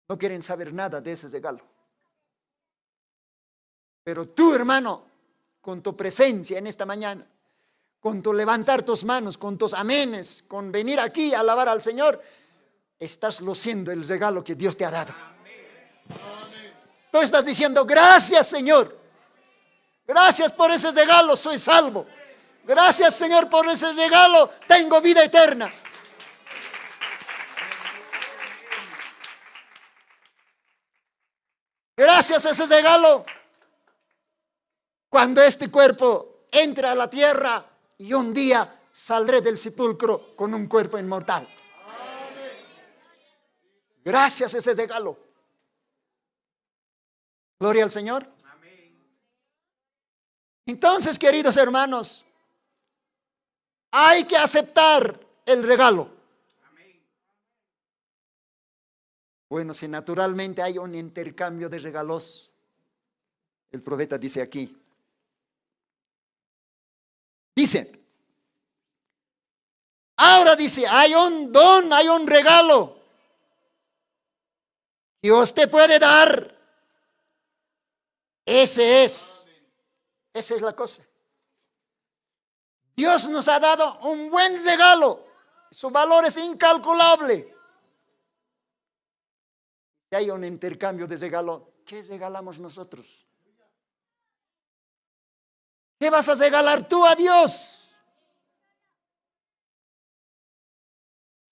Speaker 3: No quieren saber nada de ese regalo. Pero tú, hermano, con tu presencia en esta mañana, con tu levantar tus manos, con tus amenes, con venir aquí a alabar al Señor, estás luciendo el regalo que Dios te ha dado. Tú estás diciendo, gracias, Señor. Gracias por ese regalo, soy salvo. Gracias, Señor, por ese regalo, tengo vida eterna. Gracias a ese regalo, cuando este cuerpo entre a la tierra y un día saldré del sepulcro con un cuerpo inmortal. Gracias a ese regalo. Gloria al Señor. Entonces, queridos hermanos, hay que aceptar el regalo. Bueno, si naturalmente hay un intercambio de regalos, el profeta dice aquí, Dice, ahora dice, hay un don, hay un regalo que usted puede dar. Esa es la cosa. Dios nos ha dado un buen regalo. Su valor es incalculable. Si hay un intercambio de regalo, ¿qué regalamos nosotros? ¿Qué vas a regalar tú a Dios?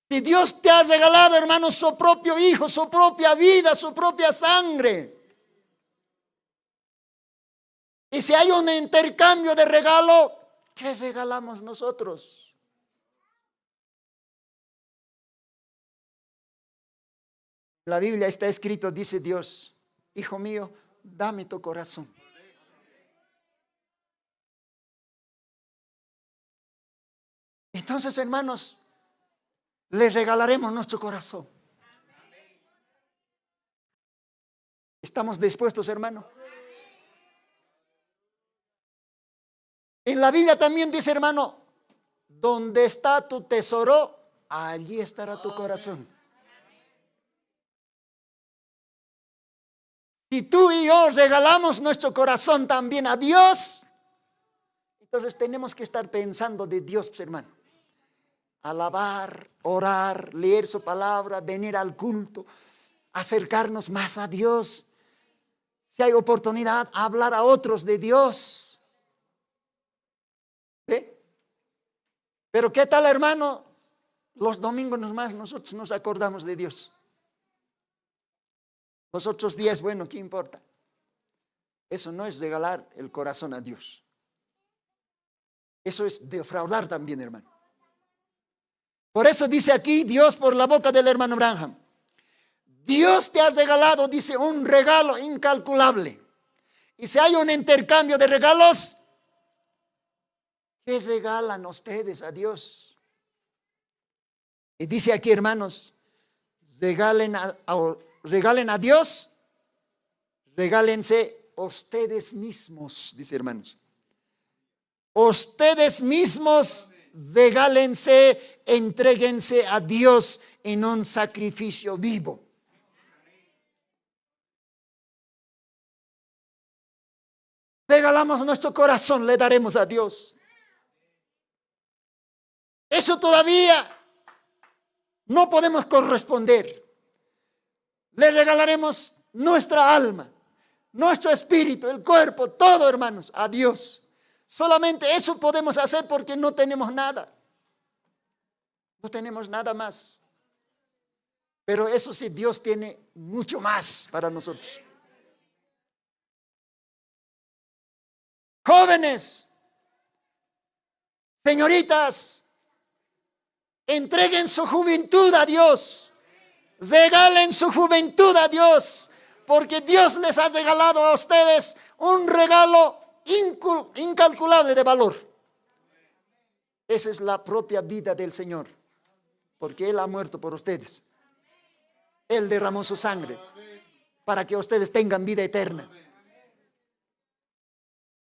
Speaker 3: Si Dios te ha regalado, hermano, su propio hijo, su propia vida, su propia sangre. Y si hay un intercambio de regalo, ¿qué regalamos nosotros? La Biblia está escrito, dice Dios, hijo mío, dame tu corazón. Entonces, hermanos, les regalaremos nuestro corazón. ¿Estamos dispuestos, hermano? En la Biblia también dice, hermano, donde está tu tesoro, allí estará tu corazón. Si tú y yo regalamos nuestro corazón también a Dios, entonces tenemos que estar pensando de Dios, pues, hermano. Alabar, orar, leer su palabra, venir al culto, acercarnos más a Dios. Si hay oportunidad, hablar a otros de Dios. ¿Ve? Pero ¿qué tal, hermano? Los domingos nomás nosotros nos acordamos de Dios. Los otros días, bueno, ¿qué importa? Eso no es regalar el corazón a Dios. Eso es defraudar también, hermano. Por eso dice aquí Dios por la boca del hermano Branham. Dios te ha regalado, dice, un regalo incalculable. Y si hay un intercambio de regalos, ¿qué regalan ustedes a Dios? Y dice aquí, hermanos, regalen a Dios, regálense ustedes mismos, dice, hermanos. Ustedes mismos regálense, entréguense a Dios en un sacrificio vivo. Regalamos nuestro corazón, le daremos a Dios. Eso todavía no podemos corresponder. Le regalaremos nuestra alma, nuestro espíritu, el cuerpo, todo, hermanos, a Dios. Solamente eso podemos hacer porque no tenemos nada. No tenemos nada más. Pero eso sí, Dios tiene mucho más para nosotros. Jóvenes, señoritas, entreguen su juventud a Dios. Regalen su juventud a Dios, porque Dios les ha regalado a ustedes un regalo incalculable de valor. Esa es la propia vida del Señor, porque Él ha muerto por ustedes. Él derramó su sangre para que ustedes tengan vida eterna.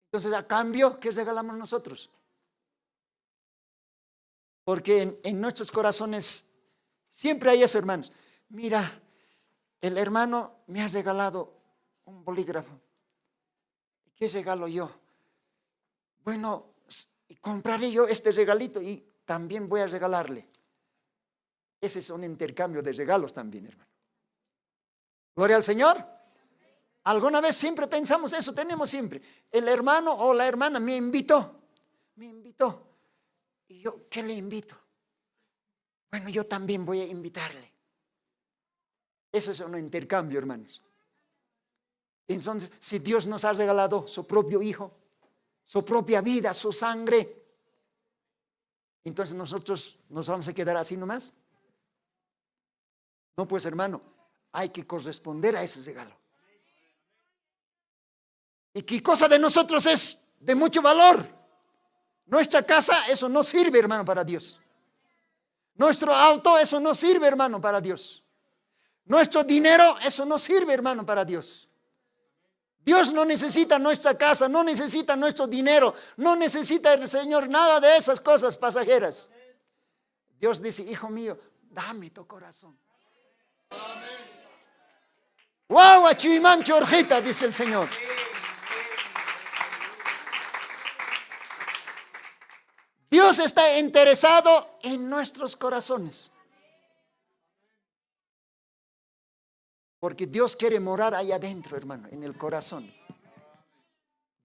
Speaker 3: Entonces, a cambio, ¿qué regalamos nosotros? Porque en nuestros corazones siempre hay eso, hermanos. Mira, el hermano me ha regalado un bolígrafo. ¿Qué regalo yo? Bueno, compraré yo este regalito y también voy a regalarle. Ese es un intercambio de regalos también, hermano. Gloria al Señor. Alguna vez siempre pensamos eso, tenemos siempre. El hermano o la hermana me invitó. ¿Y yo qué le invito? Bueno, yo también voy a invitarle. Eso es un intercambio, hermanos. Entonces, si Dios nos ha regalado su propio hijo, su propia vida, su sangre, entonces nosotros nos vamos a quedar así nomás. No, pues, hermano, hay que corresponder a ese regalo. ¿Y qué cosa de nosotros es de mucho valor? Nuestra casa, eso no sirve, hermano, para Dios. Nuestro auto, eso no sirve, hermano, para Dios. Nuestro dinero, eso no sirve, hermano, para Dios. Dios no necesita nuestra casa, no necesita nuestro dinero, no necesita el Señor nada de esas cosas pasajeras. Dios dice, hijo mío, dame tu corazón. Wow, achimam chorjita, dice el Señor. Dios está interesado en nuestros corazones. Porque Dios quiere morar ahí adentro, hermano, en el corazón.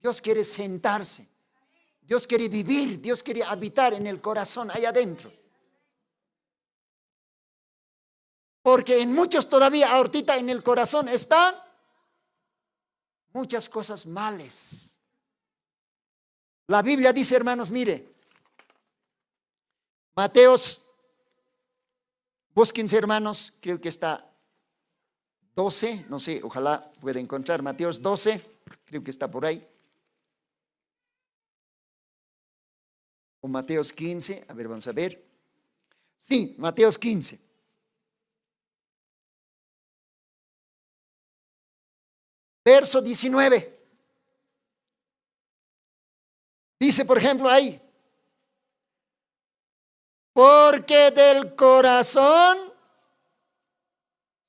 Speaker 3: Dios quiere sentarse. Dios quiere vivir. Dios quiere habitar en el corazón, ahí adentro. Porque en muchos todavía ahorita en el corazón están muchas cosas malas. La Biblia dice, hermanos, mire, Mateos, búsquense, hermanos, creo que está 12, no sé, ojalá pueda encontrar Mateos 12, creo que está por ahí. O Mateos 15, a ver, vamos a ver. Sí, Mateos 15. Verso 19. Dice, por ejemplo, ahí. Porque del corazón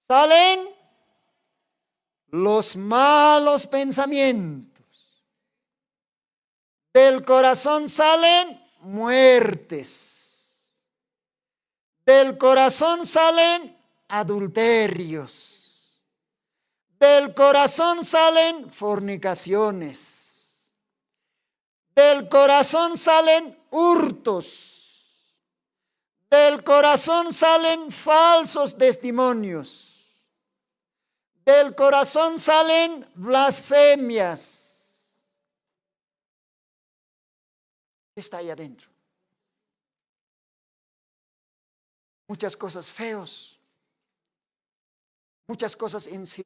Speaker 3: salen los malos pensamientos. Del corazón salen muertes. Del corazón salen adulterios. Del corazón salen fornicaciones. Del corazón salen hurtos. Del corazón salen falsos testimonios. Del corazón salen blasfemias. ¿Qué está ahí adentro? Muchas cosas feos. Muchas cosas en sí.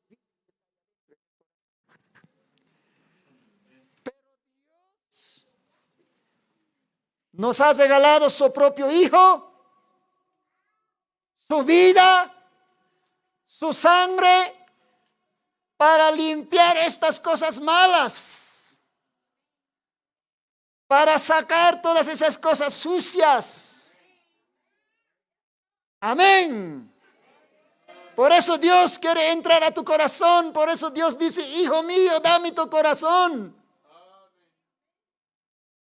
Speaker 3: Pero Dios nos ha regalado su propio Hijo, su vida, su sangre, para limpiar estas cosas malas, para sacar todas esas cosas sucias. Amén. Por eso Dios quiere entrar a tu corazón, por eso Dios dice, hijo mío, dame tu corazón.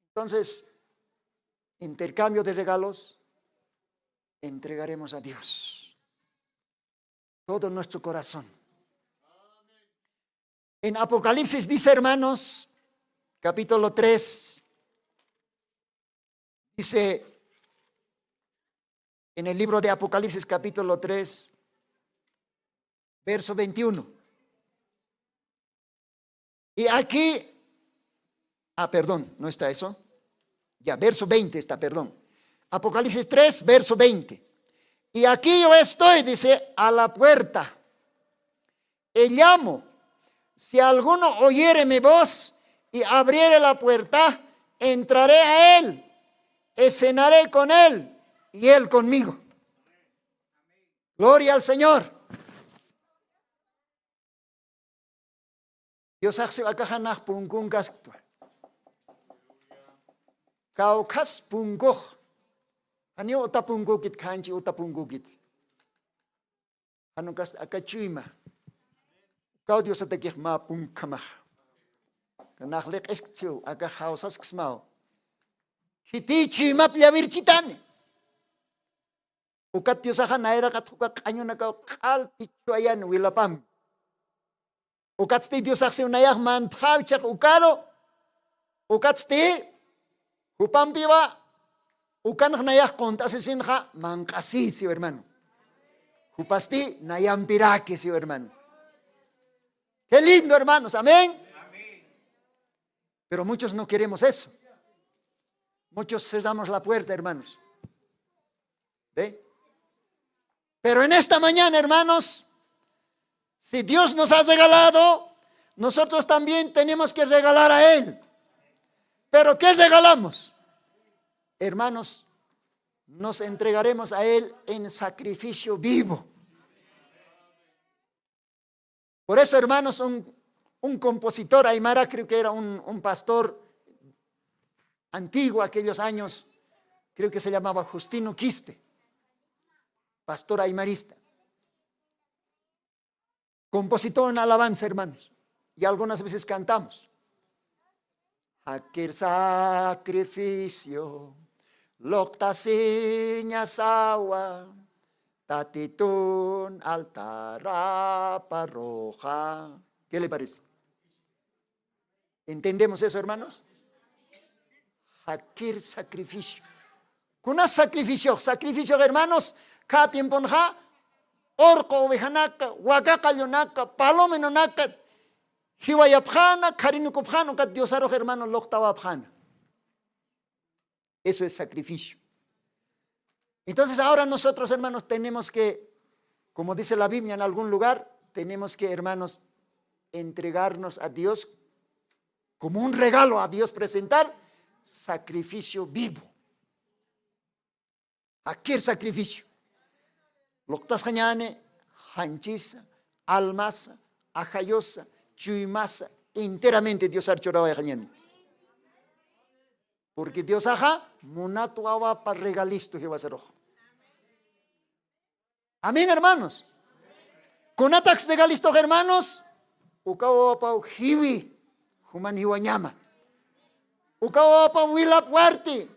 Speaker 3: Entonces, intercambio de regalos, entregaremos a Dios todo nuestro corazón. En Apocalipsis dice, hermanos, capítulo 3, dice en el libro de Apocalipsis capítulo 3, verso 21. Y aquí, perdón, no está eso. Ya, verso 20 está, perdón. Apocalipsis 3, verso 20. Y aquí yo estoy, dice, a la puerta. Y llamo. Si alguno oyere mi voz y abriere la puerta, entraré a él, y cenaré con él y él conmigo. Gloria al Señor. Dios hace akahanah pungungas. Kaukas punguh. Hani utapungugit kanji utapungugit. Hanukas akachima. Kau Dios atakih ma pungkamah. Kanaklik esktio akahausas ksmao. Hiti chima pliavirchitane. Ukat Dios naira katuka kanyo nakau kal pichuayan wilapam. Ukat sti Dios akse unayah manthaw chak ukaro. Ukat sti upampiwa ukan nayah konta sisinha mangkasi si hermano. Upasti nayampiraki si hermano. Qué lindo, hermanos, amén. Pero muchos no queremos eso. Muchos cerramos la puerta, hermanos. ¿Ve? Pero en esta mañana, hermanos, si Dios nos ha regalado, nosotros también tenemos que regalar a Él. ¿Pero qué regalamos? Hermanos, nos entregaremos a Él en sacrificio vivo. Por eso, hermanos, un un compositor aymara, creo que era un pastor antiguo aquellos años, creo que se llamaba Justino Quispe, pastor aymarista. Compositor en alabanza, hermanos, y algunas veces cantamos. Aquel sacrificio, loktasinya sawa, tatitun altara parroja. ¿Qué le parece? ¿Entendemos eso, hermanos? Aquel sacrificio. Kuna sacrificio, hermanos, cada tiempo orco ovejanaka, huacacayonaka, palomenonaka, hiwayapjana, karinukupjano, kat diosaro hermano, loktawapjana. Eso es sacrificio. Entonces ahora nosotros, hermanos, tenemos que, como dice la Biblia en algún lugar, tenemos que, hermanos, entregarnos a Dios como un regalo a Dios, presentar sacrificio vivo. Aquel sacrificio. Loktas hañane, hanchisa, almasa, ajayosa, chuimasa, enteramente Dios ha chorado de hañane. Porque Dios aja, munato awa para regalisto que va a ser ojo. Amén, hermanos. Con ataques regalisto, hermanos, ukawa pa hiwi, human hiwanyama. Ukawa pa wilap warti.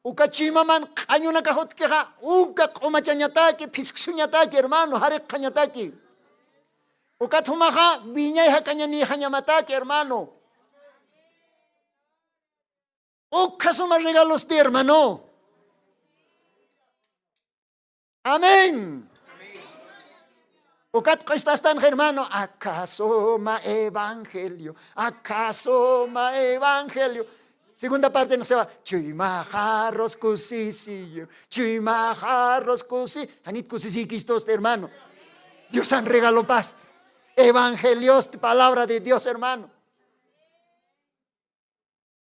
Speaker 3: Uka chimaman kanyuna kahot kaya uka kumachanyataki pisksunyataki hermano harik kanyataki. Uka tumaha binyay ha kanyani hanyamataki hermano. Uka suma regalos de hermano. Amén. Ukat están hermano, acaso ma evangelio, acaso ma evangelio. Segunda parte no se va. Chuimajarros cusisillo. Chuimajarros cusi. Anit cusisiquistos, hermano. Dios han regalado paz. Evangelios, palabra de Dios, hermano.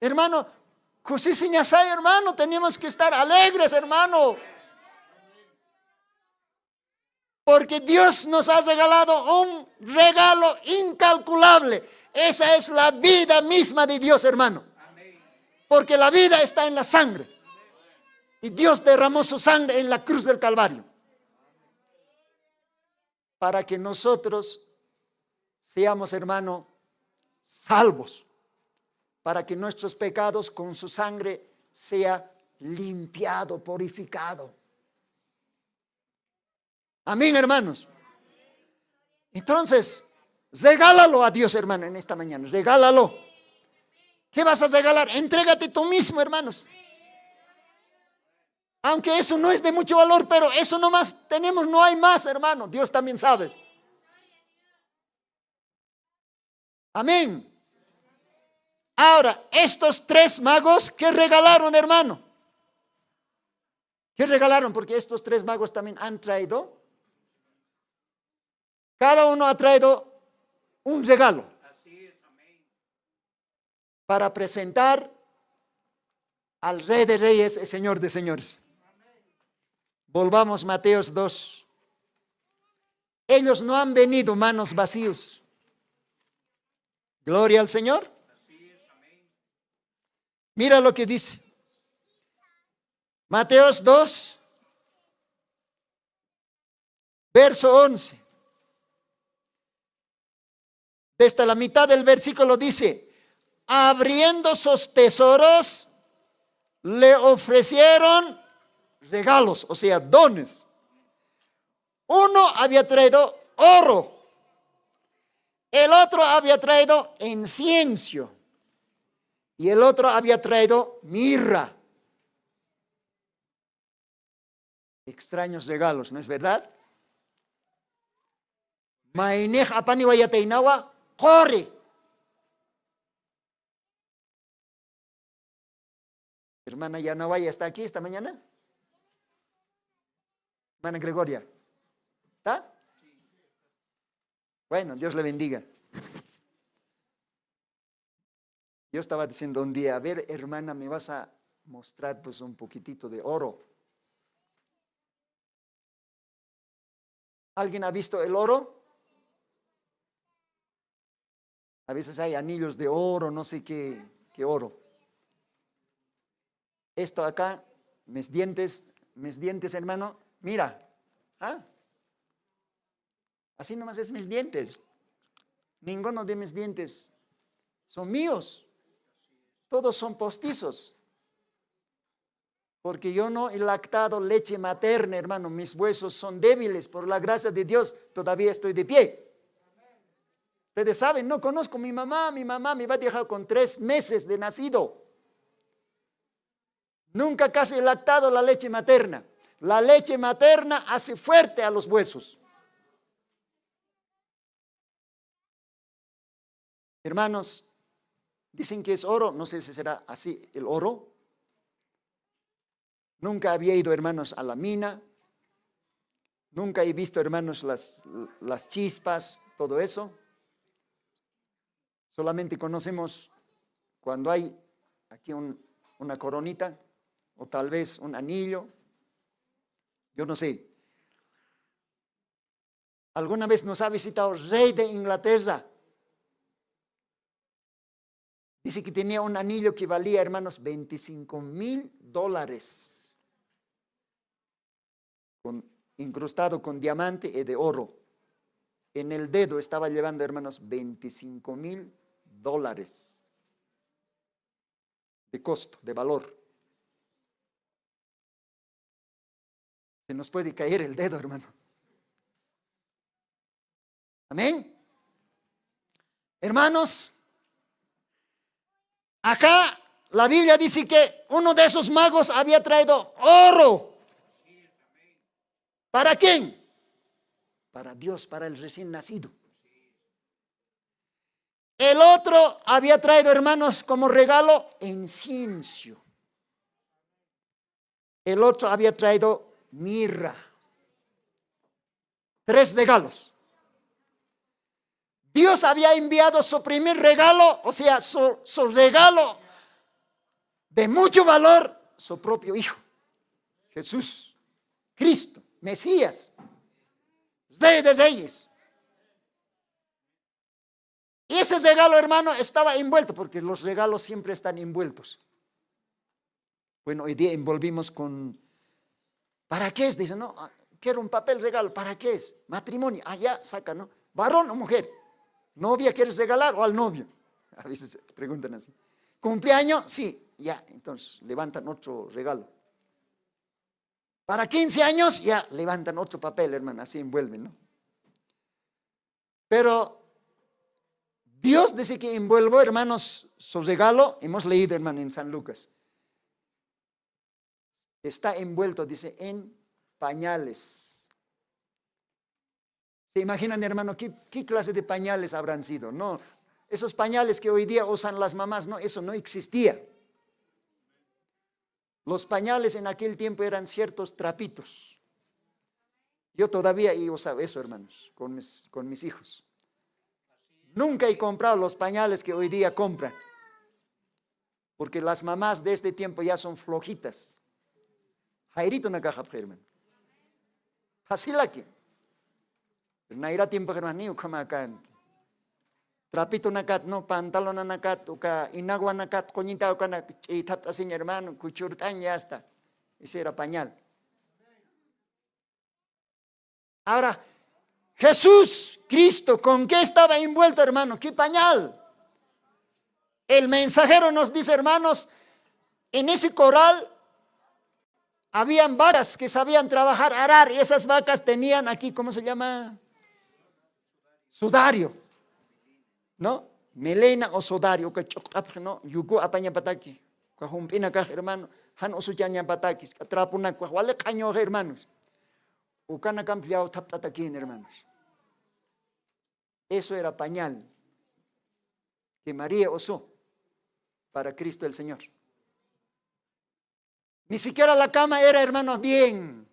Speaker 3: Hermano, cusisiñasay, hermano. Tenemos que estar alegres, hermano. Porque Dios nos ha regalado un regalo incalculable. Esa es la vida misma de Dios, hermano. Porque la vida está en la sangre. Y Dios derramó su sangre en la cruz del Calvario. Para que nosotros seamos, hermano, salvos. Para que nuestros pecados con su sangre sea limpiado, purificado. Amén, hermanos. Entonces, regálalo a Dios, hermano, en esta mañana. Regálalo. ¿Qué vas a regalar? Entrégate tú mismo, hermanos. Aunque eso no es de mucho valor, pero eso nomás tenemos, no hay más, hermano. Dios también sabe. Amén. Ahora, estos tres magos, ¿qué regalaron, hermano? ¿Qué regalaron? Porque estos tres magos también han traído. Cada uno ha traído un regalo. Para presentar al Rey de Reyes, el Señor de Señores. Volvamos Mateos 2. Ellos no han venido manos vacíos. Gloria al Señor. Mira lo que dice. Mateos 2, verso 11. Desde la mitad del versículo dice: abriendo sus tesoros, le ofrecieron regalos, o sea, dones. Uno había traído oro, el otro había traído incienso y el otro había traído mirra. Extraños regalos, ¿no es verdad? Mainej apani wayateinawa, corre. Hermana Yanawaya está aquí esta mañana. Hermana Gregoria, ¿está? Bueno, Dios le bendiga. Yo estaba diciendo un día, a ver, hermana, me vas a mostrar pues un poquitito de oro. ¿Alguien ha visto el oro? A veces hay anillos de oro, no sé qué oro. Esto acá, mis dientes, hermano, mira. ¿Ah? Así nomás es mis dientes. Ninguno de mis dientes son míos. Todos son postizos. Porque yo no he lactado leche materna, hermano. Mis huesos son débiles. Por la gracia de Dios, todavía estoy de pie. Ustedes saben, no conozco a mi mamá. Mi mamá me va a dejar con 3 meses de nacido. Nunca casi he lactado la leche materna. La leche materna hace fuerte a los huesos. Hermanos, dicen que es oro. No sé si será así el oro. Nunca había ido, hermanos, a la mina. Nunca he visto, hermanos, las chispas, todo eso. Solamente conocemos cuando hay aquí una coronita o tal vez un anillo. Yo no sé. ¿Alguna vez nos ha visitado el rey de Inglaterra? Dice que tenía un anillo que valía, hermanos, $25,000. Incrustado con diamante y de oro. En el dedo estaba llevando, hermanos, $25,000 de costo, de valor. Se nos puede caer el dedo, hermano. Amén. Hermanos, acá la Biblia dice que uno de esos magos había traído oro. ¿Para quién? Para Dios, para el recién nacido. El otro había traído, hermanos, como regalo incienso. El otro había traído mirra. 3 regalos. Dios había enviado su primer regalo, o sea, su regalo de mucho valor, su propio Hijo, Jesús, Cristo, Mesías, Rey de Reyes. Y ese regalo, hermano, estaba envuelto, porque los regalos siempre están envueltos. Bueno, hoy día envolvimos con, ¿para qué es? Dice, no, quiero un papel regalo, ¿para qué es? Matrimonio, allá saca, ¿no? ¿Varón o mujer? ¿Novia quieres regalar o al novio? A veces preguntan así. ¿Cumpleaños? Sí, ya, entonces levantan otro regalo. Para 15 años, ya levantan otro papel, hermano, así envuelven, ¿no? Pero Dios dice que envuelve, hermanos, su regalo. Hemos leído, hermano, en San Lucas. Está envuelto, dice, en pañales. ¿Se imaginan, hermano, qué clase de pañales habrán sido? No, esos pañales que hoy día usan las mamás, no, eso no existía. Los pañales en aquel tiempo eran ciertos trapitos. Yo todavía he usado eso, hermanos, con mis hijos. Nunca he comprado los pañales que hoy día compran, porque las mamás de este tiempo ya son flojitas. Jairito na caja, hermano. Así la que. Naira tiempo, hermano, ni ukama acá. Trapito nakat, no, pantalón nakat, uka inagua nakat, coñita uka na, y tap así, hermano, cuchurtán ya está. Ese era pañal. Ahora, Jesús, Cristo, ¿con qué estaba envuelto, hermano? ¿Qué pañal? El mensajero nos dice, hermanos, en ese corral habían vacas que sabían trabajar, arar, y esas vacas tenían aquí, ¿cómo se llama? Sudario, ¿no? Melena o sudario, que no, yugo apaña pataki, que humpina ka, hermano, han osuchanya patakis, que trapuna, que wale caño, hermanos. Ukana campliao taptatakin, hermanos. Eso era pañal que María usó para Cristo el Señor. Ni siquiera la cama era, hermanos, bien.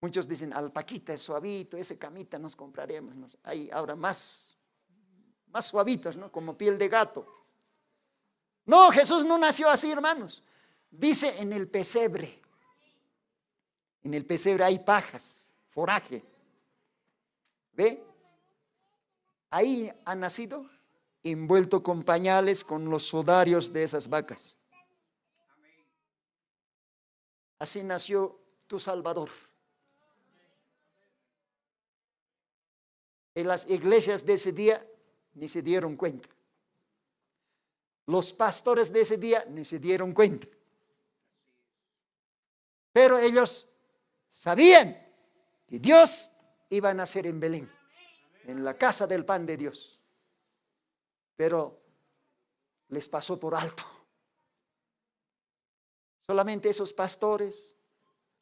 Speaker 3: Muchos dicen, alpaquita es suavito, ese camita nos compraremos. Hay ahora más suavitos, ¿no? Como piel de gato. No, Jesús no nació así, hermanos. Dice en el pesebre. En el pesebre hay pajas, foraje. ¿Ve? ahí ha nacido, envuelto con pañales, con los sudarios de esas vacas. Así nació tu Salvador. En las iglesias de ese día ni se dieron cuenta. Los pastores de ese día ni se dieron cuenta. Pero ellos sabían que Dios iba a nacer en Belén, en la casa del pan de Dios. Pero les pasó por alto. Solamente esos pastores,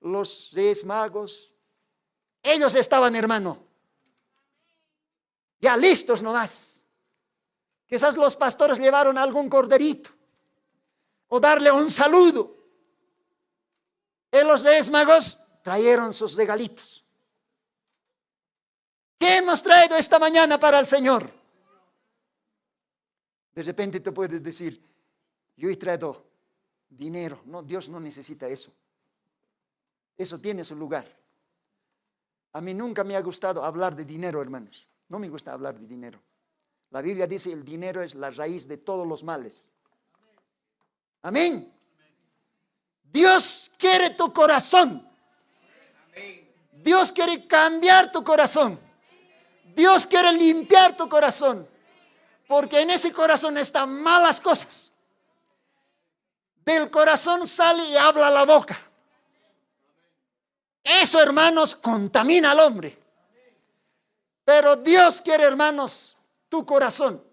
Speaker 3: los reyes magos, ellos estaban, hermano, ya listos nomás. Quizás los pastores llevaron algún corderito o darle un saludo. Y los reyes magos trajeron sus regalitos. ¿Qué hemos traído esta mañana para el Señor? De repente tú puedes decir, yo he traído dinero. No, Dios no necesita eso. Eso tiene su lugar. A mí nunca me ha gustado hablar de dinero, hermanos. No me gusta hablar de dinero. La Biblia dice, el dinero es la raíz de todos los males. Amén. Dios quiere tu corazón. Dios quiere cambiar tu corazón. Dios quiere limpiar tu corazón. Porque en ese corazón están malas cosas. Del corazón sale y habla la boca. Eso, hermanos, contamina al hombre. Pero Dios quiere, hermanos, tu corazón.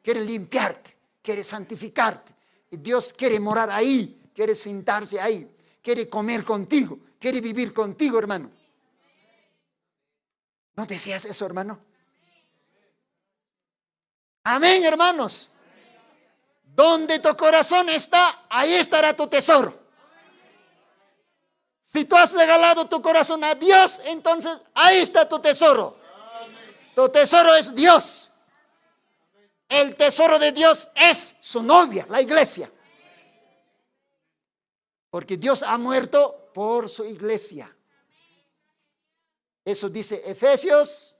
Speaker 3: Quiere limpiarte, quiere santificarte. Y Dios quiere morar ahí, quiere sentarse ahí, quiere comer contigo, quiere vivir contigo, hermano. ¿No deseas eso, hermano? Amén, hermanos. Donde tu corazón está, ahí estará tu tesoro. Si tú has regalado tu corazón a Dios, entonces ahí está tu tesoro. Tu tesoro es Dios. El tesoro de Dios es su novia, la iglesia. Porque Dios ha muerto por su iglesia. Eso dice Efesios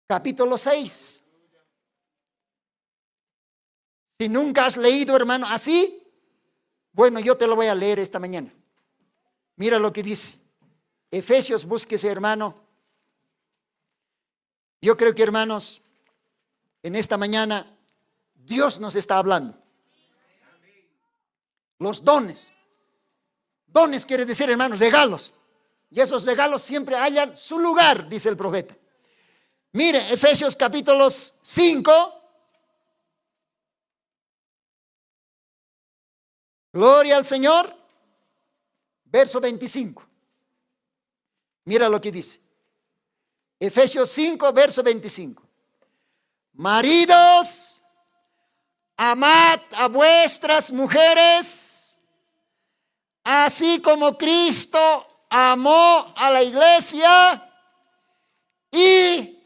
Speaker 3: capítulo 6. Si nunca has leído, hermano, así, bueno, yo te lo voy a leer esta mañana. Mira lo que dice. Efesios, búsquese, hermano. Yo creo que, hermanos, en esta mañana Dios nos está hablando. Los dones. Dones quiere decir, hermanos, regalos. Y esos regalos siempre hallan su lugar, dice el profeta. Mire, Efesios capítulo 5. Gloria al Señor. Verso 25. Mira lo que dice. Efesios 5, verso 25. Maridos, amad a vuestras mujeres, así como Cristo amó a la iglesia y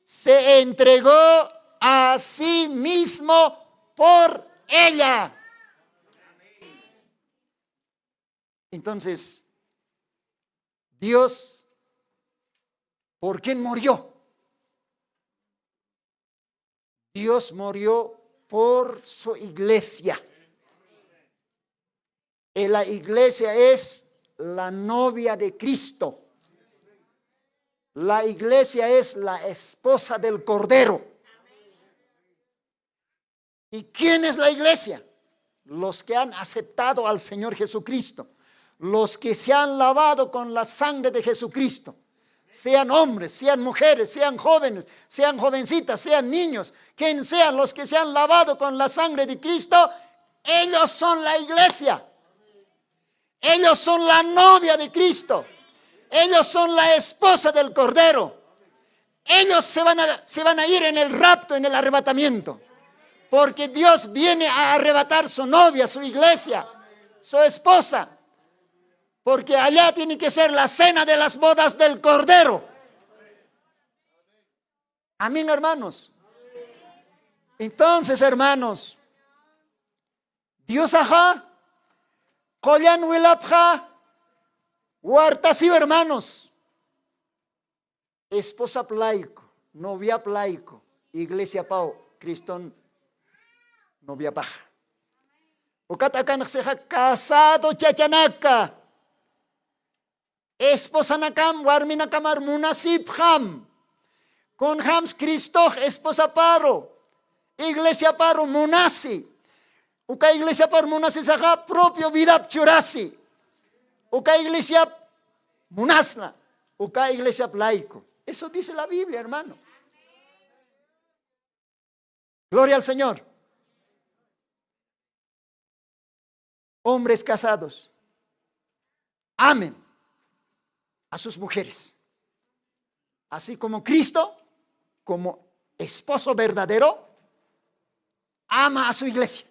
Speaker 3: se entregó a sí mismo por ella. Entonces, Dios, ¿por quién murió? Dios murió por su iglesia. Y la iglesia es la novia de Cristo. La iglesia es la esposa del Cordero. ¿Y quién es la iglesia? Los que han aceptado al Señor Jesucristo. Los que se han lavado con la sangre de Jesucristo. Sean hombres, sean mujeres, sean jóvenes, sean jovencitas, sean niños. Quien sean los que se han lavado con la sangre de Cristo, ellos son la iglesia. Ellos son la novia de Cristo. Ellos son la esposa del Cordero. Ellos se van a ir en el rapto, en el arrebatamiento. Porque Dios viene a arrebatar su novia, su iglesia, su esposa. Porque allá tiene que ser la cena de las bodas del Cordero. Amén, hermanos. Entonces, hermanos, Dios ajá, Koyan Wilapja, Huartasio, hermanos, esposa plaico, novia laico, iglesia pau, Cristón novia baja. O katakan seja casado chachanaka. Esposa nakam, warmi nakamar munasip ham. Con hams Cristo, esposa paro. Iglesia paro munasi. Uka iglesia paro munasi saja propio vida churasi. Uka iglesia munasna. Uka iglesia laico. Eso dice la Biblia, hermano. Gloria al Señor. Hombres casados, amen a sus mujeres. Así como Cristo, como esposo verdadero, ama a su iglesia.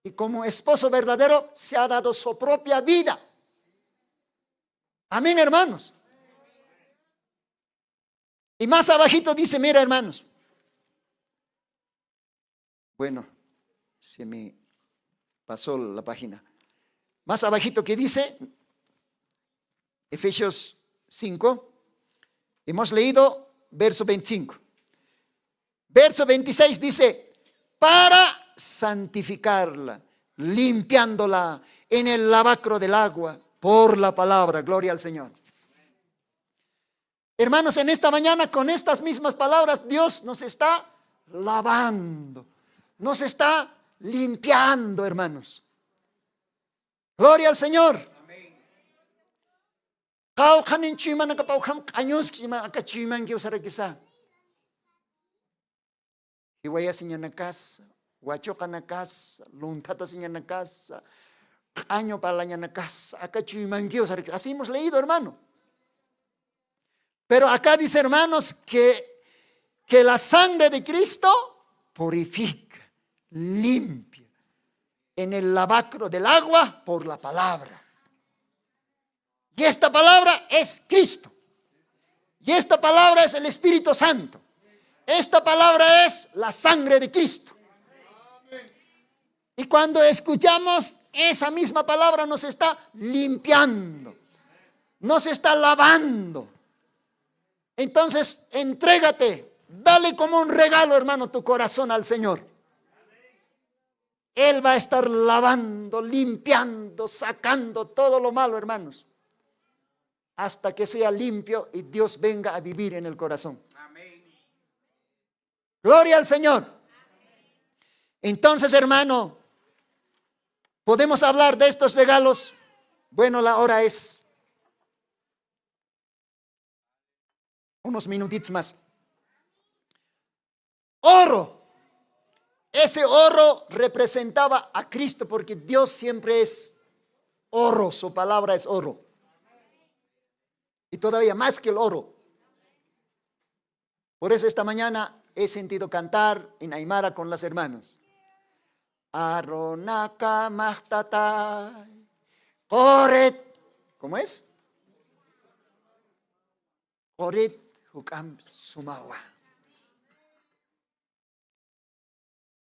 Speaker 3: Y como esposo verdadero se ha dado su propia vida. Amén, hermanos. Y más abajito dice, mira, hermanos. Bueno, se me pasó la página. Más abajito que dice, Efesios 5, hemos leído verso 25. Verso 26 dice, para santificarla, limpiándola en el lavacro del agua por la palabra. Gloria al Señor. Hermanos, en esta mañana con estas mismas palabras Dios nos está lavando, nos está limpiando, hermanos. Gloria al Señor. Hiwaya sinya na casa, huachoca na casa, luntata sinya na casa, año palanya na casa, acá chimanquio, así hemos leído, hermano. Pero acá dice, hermanos, que la sangre de Cristo purifica, limpia en el lavacro del agua por la palabra. Y esta palabra es Cristo. Y esta palabra es el Espíritu Santo. Esta palabra es la sangre de Cristo. Y cuando escuchamos esa misma palabra nos está limpiando, nos está lavando. Entonces, entrégate, dale como un regalo, hermano, tu corazón al Señor. Él va a estar lavando, limpiando, sacando todo lo malo, hermanos, hasta que sea limpio y Dios venga a vivir en el corazón. Gloria al Señor. Entonces, hermano, ¿podemos hablar de estos regalos? Bueno, la hora es unos minutitos más. Oro. Ese oro representaba a Cristo porque Dios siempre es oro. Su palabra es oro. Y todavía más que el oro. Por eso esta mañana he sentido cantar en Aymara con las hermanas. Aronaka mahtatai Koret. ¿Cómo es? Koret hukam sumawa.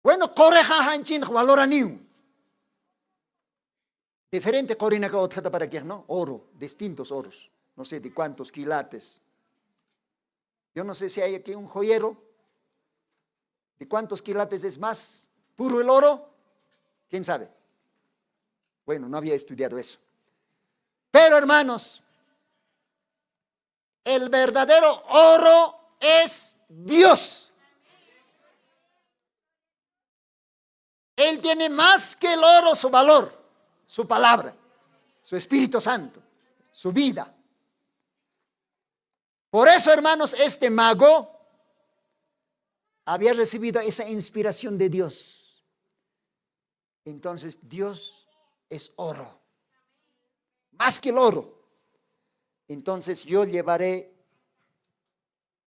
Speaker 3: Bueno, koreja hanchin valora niu. Diferente corina que otra para que no, oro, distintos oros. No sé de cuántos quilates. Yo no sé si hay aquí un joyero. ¿De cuántos quilates es más puro el oro? ¿Quién sabe? Bueno, no había estudiado eso. Pero hermanos, el verdadero oro es Dios. Él tiene más que el oro su valor, su palabra, su Espíritu Santo, su vida. Por eso, hermanos, este mago había recibido esa inspiración de Dios. Entonces, Dios es oro, más que el oro. Entonces, yo llevaré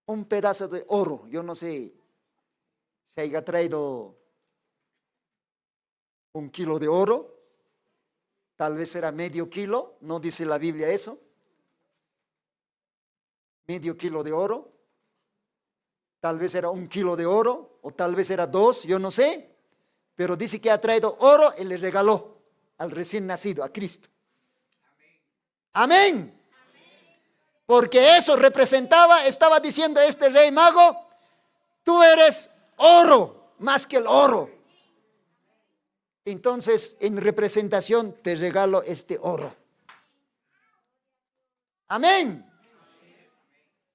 Speaker 3: un pedazo de oro. Yo no sé si haya traído 1 kilo de oro. Tal vez era medio kilo. No dice la Biblia eso. Medio kilo de oro. Tal vez era 1 kilo de oro. O tal vez era 2. Yo no sé. Pero dice que ha traído oro y le regaló al recién nacido, a Cristo. Amén. Porque eso representaba, estaba diciendo este rey mago, tú eres oro más que el oro. Entonces, en representación te regalo este oro. Amén.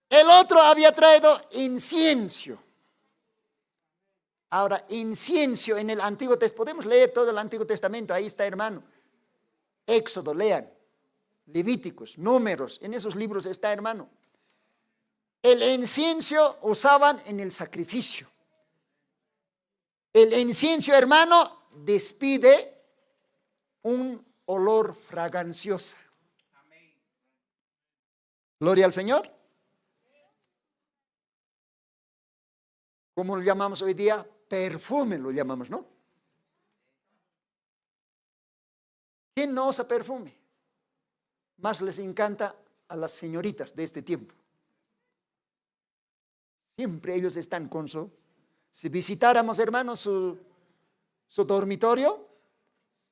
Speaker 3: El otro había traído incienso. Ahora, incienso en el Antiguo Testamento, podemos leer todo el Antiguo Testamento, ahí está, hermano. Éxodo, lean. Levíticos, Números, en esos libros está, hermano. El incienso usaban en el sacrificio. El incienso, hermano, despide un olor fragancioso. Gloria al Señor. ¿Cómo lo llamamos hoy día? Perfume lo llamamos, ¿no? ¿Quién no usa perfume? Más les encanta a las señoritas de este tiempo. Siempre ellos están con su... Si visitáramos, hermanos, su dormitorio,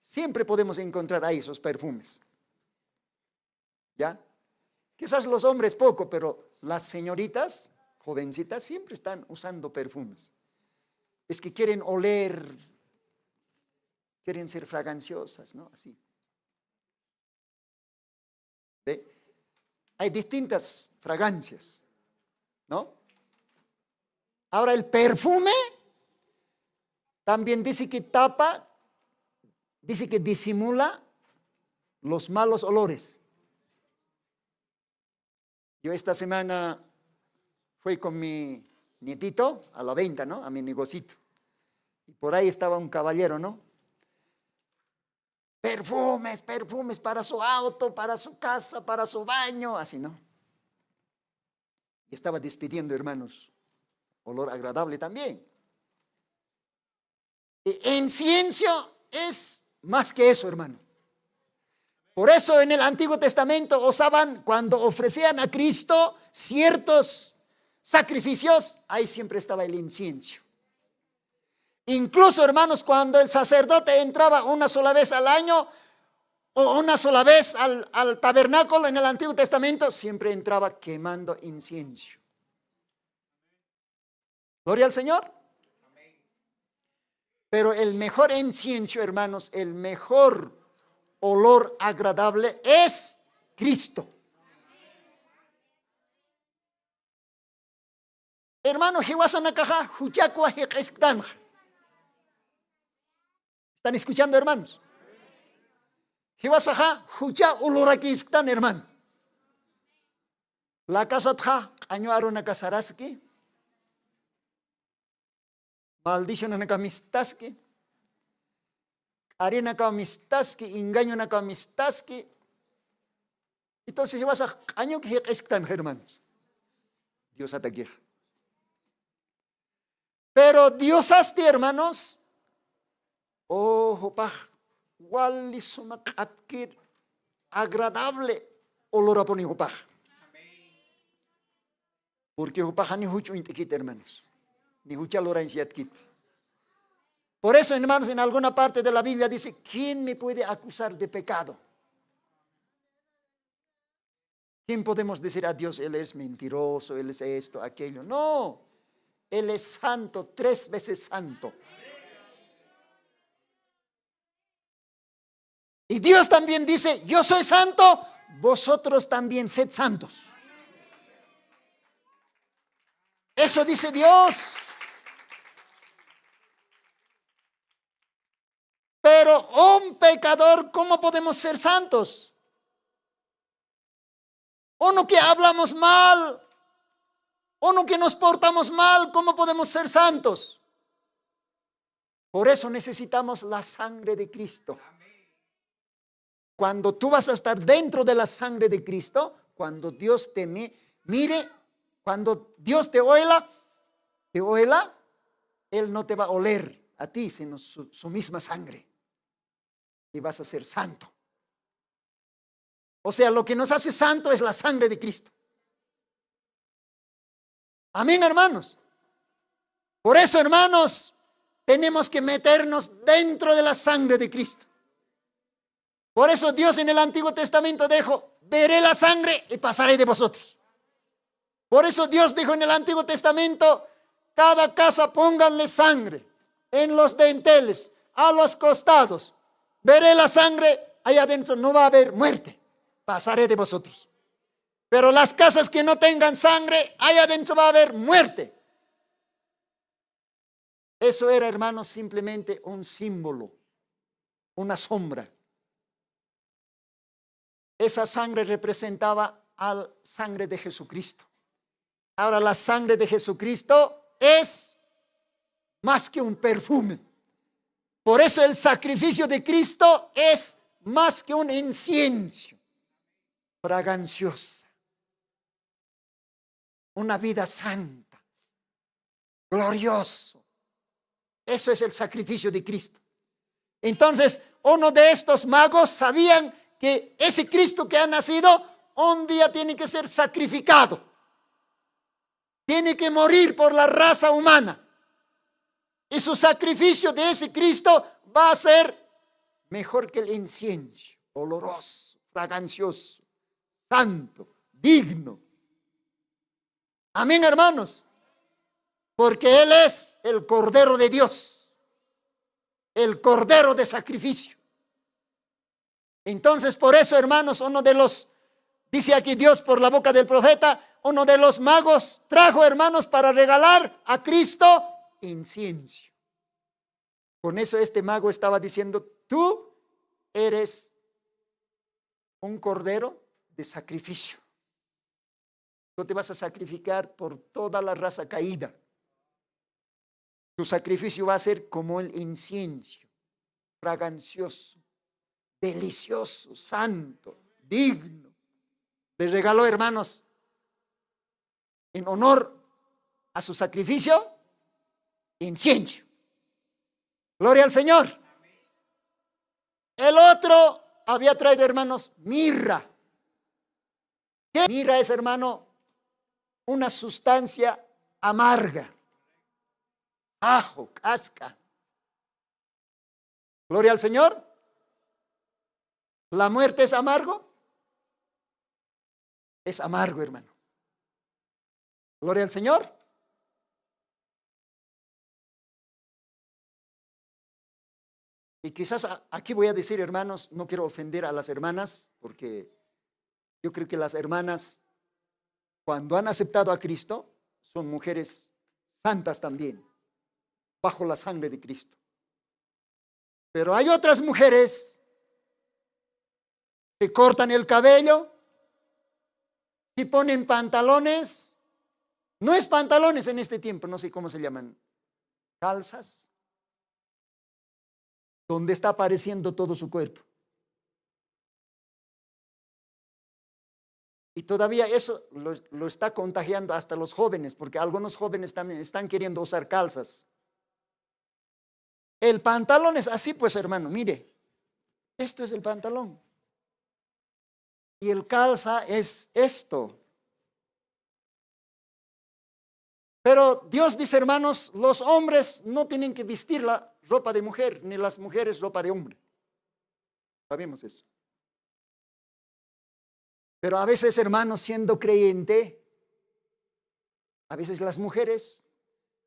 Speaker 3: siempre podemos encontrar ahí esos perfumes. ¿Ya? Quizás los hombres poco, pero las señoritas, jovencitas, siempre están usando perfumes. Es que quieren oler, quieren ser fraganciosas, ¿no? Así. ¿Ve? Hay distintas fragancias, ¿no? Ahora el perfume también dice que tapa, dice que disimula los malos olores. Yo esta semana fui con mi nietito a la venta, ¿no? A mi negocito. Y por ahí estaba un caballero, ¿no? Perfumes, perfumes para su auto, para su casa, para su baño, así, ¿no? Y estaba despidiendo, hermanos, olor agradable también. E incienso es más que eso, hermano. Por eso en el Antiguo Testamento usaban, cuando ofrecían a Cristo ciertos sacrificios, ahí siempre estaba el incienso. Incluso, hermanos, cuando el sacerdote entraba una sola vez al año o una sola vez al tabernáculo en el Antiguo Testamento, siempre entraba quemando incienso. Gloria al Señor. Pero el mejor incienso, hermanos, el mejor olor agradable es Cristo. Hermano, ¿están escuchando, hermanos? Hermano. La casa tja, año aruna casaraski. Maldición en la mistaski. Arena ka mistaski, engaño na ka mistaski. Entonces vas a año que están, hermanos. Dios ataque. Pero Dios haste, hermanos. Oh, paj, wali sumak apkir agradable olor aponi hopaj. Porque hopaj ni hucho intikit, hermanos. Ni hucha lora insiatkit. Por eso, hermanos, en alguna parte de la Biblia dice, ¿quién me puede acusar de pecado? ¿Quién podemos decir a Dios, Él es mentiroso, Él es esto, aquello? No, Él es santo, 3 veces santo. Y Dios también dice, yo soy santo, vosotros también sed santos. Eso dice Dios. Pero un pecador, ¿cómo podemos ser santos? Uno que hablamos mal, uno que nos portamos mal, ¿cómo podemos ser santos? Por eso necesitamos la sangre de Cristo. Cuando tú vas a estar dentro de la sangre de Cristo, cuando Dios te mire, cuando Dios te oela, Él no te va a oler a ti, sino su misma sangre. Y vas a ser santo. O sea, lo que nos hace santo es la sangre de Cristo. Amén, hermanos. Por eso, hermanos, tenemos que meternos dentro de la sangre de Cristo. Por eso Dios en el Antiguo Testamento veré la sangre y pasaré de vosotros. Por eso Dios dijo en el Antiguo Testamento, cada casa pónganle sangre en los dinteles, a los costados. Veré la sangre, allá adentro no va a haber muerte, pasaré de vosotros. Pero las casas que no tengan sangre, allá adentro va a haber muerte. Eso era, hermanos, simplemente un símbolo, una sombra. Esa sangre representaba a la sangre de Jesucristo. Ahora la sangre de Jesucristo es más que un perfume. Por eso el sacrificio de Cristo es más que un incienso fraganciosa. Una vida santa, glorioso. Eso es el sacrificio de Cristo. Entonces, uno de estos magos sabían que ese Cristo que ha nacido un día tiene que ser sacrificado. Tiene que morir por la raza humana. Y su sacrificio de ese Cristo va a ser mejor que el incienso, oloroso, fragancioso, santo, digno. Amén, hermanos. Porque Él es el Cordero de Dios, el Cordero de sacrificio. Entonces, por eso, hermanos, dice aquí Dios por la boca del profeta, uno de los magos trajo, hermanos, para regalar a Cristo incienso. Con eso este mago estaba diciendo, tú eres un cordero de sacrificio. Tú te vas a sacrificar por toda la raza caída. Tu sacrificio va a ser como el incienso, fragancioso, delicioso, santo, digno. Le regaló, hermanos, en honor a su sacrificio, incienso. Gloria al Señor. El otro había traído, hermanos, mirra. ¿Qué mirra es, hermano? Una sustancia amarga. Ajo, casca. Gloria al Señor. ¿La muerte es amargo? Es amargo, hermano. Gloria al Señor. Y quizás aquí voy a decir, hermanos, no quiero ofender a las hermanas, porque yo creo que las hermanas, cuando han aceptado a Cristo, son mujeres santas también, bajo la sangre de Cristo. Pero hay otras mujeres que cortan el cabello, si ponen pantalones, no es pantalones en este tiempo, no sé cómo se llaman, calzas, donde está apareciendo todo su cuerpo. Y todavía eso lo está contagiando hasta los jóvenes, porque algunos jóvenes también están queriendo usar calzas. El pantalón es así, pues, hermano, mire, esto es el pantalón. Y el calza es esto. Pero Dios dice, hermanos, los hombres no tienen que vestir la ropa de mujer, ni las mujeres ropa de hombre. Sabemos eso. Pero a veces, hermanos, siendo creyente, a veces las mujeres,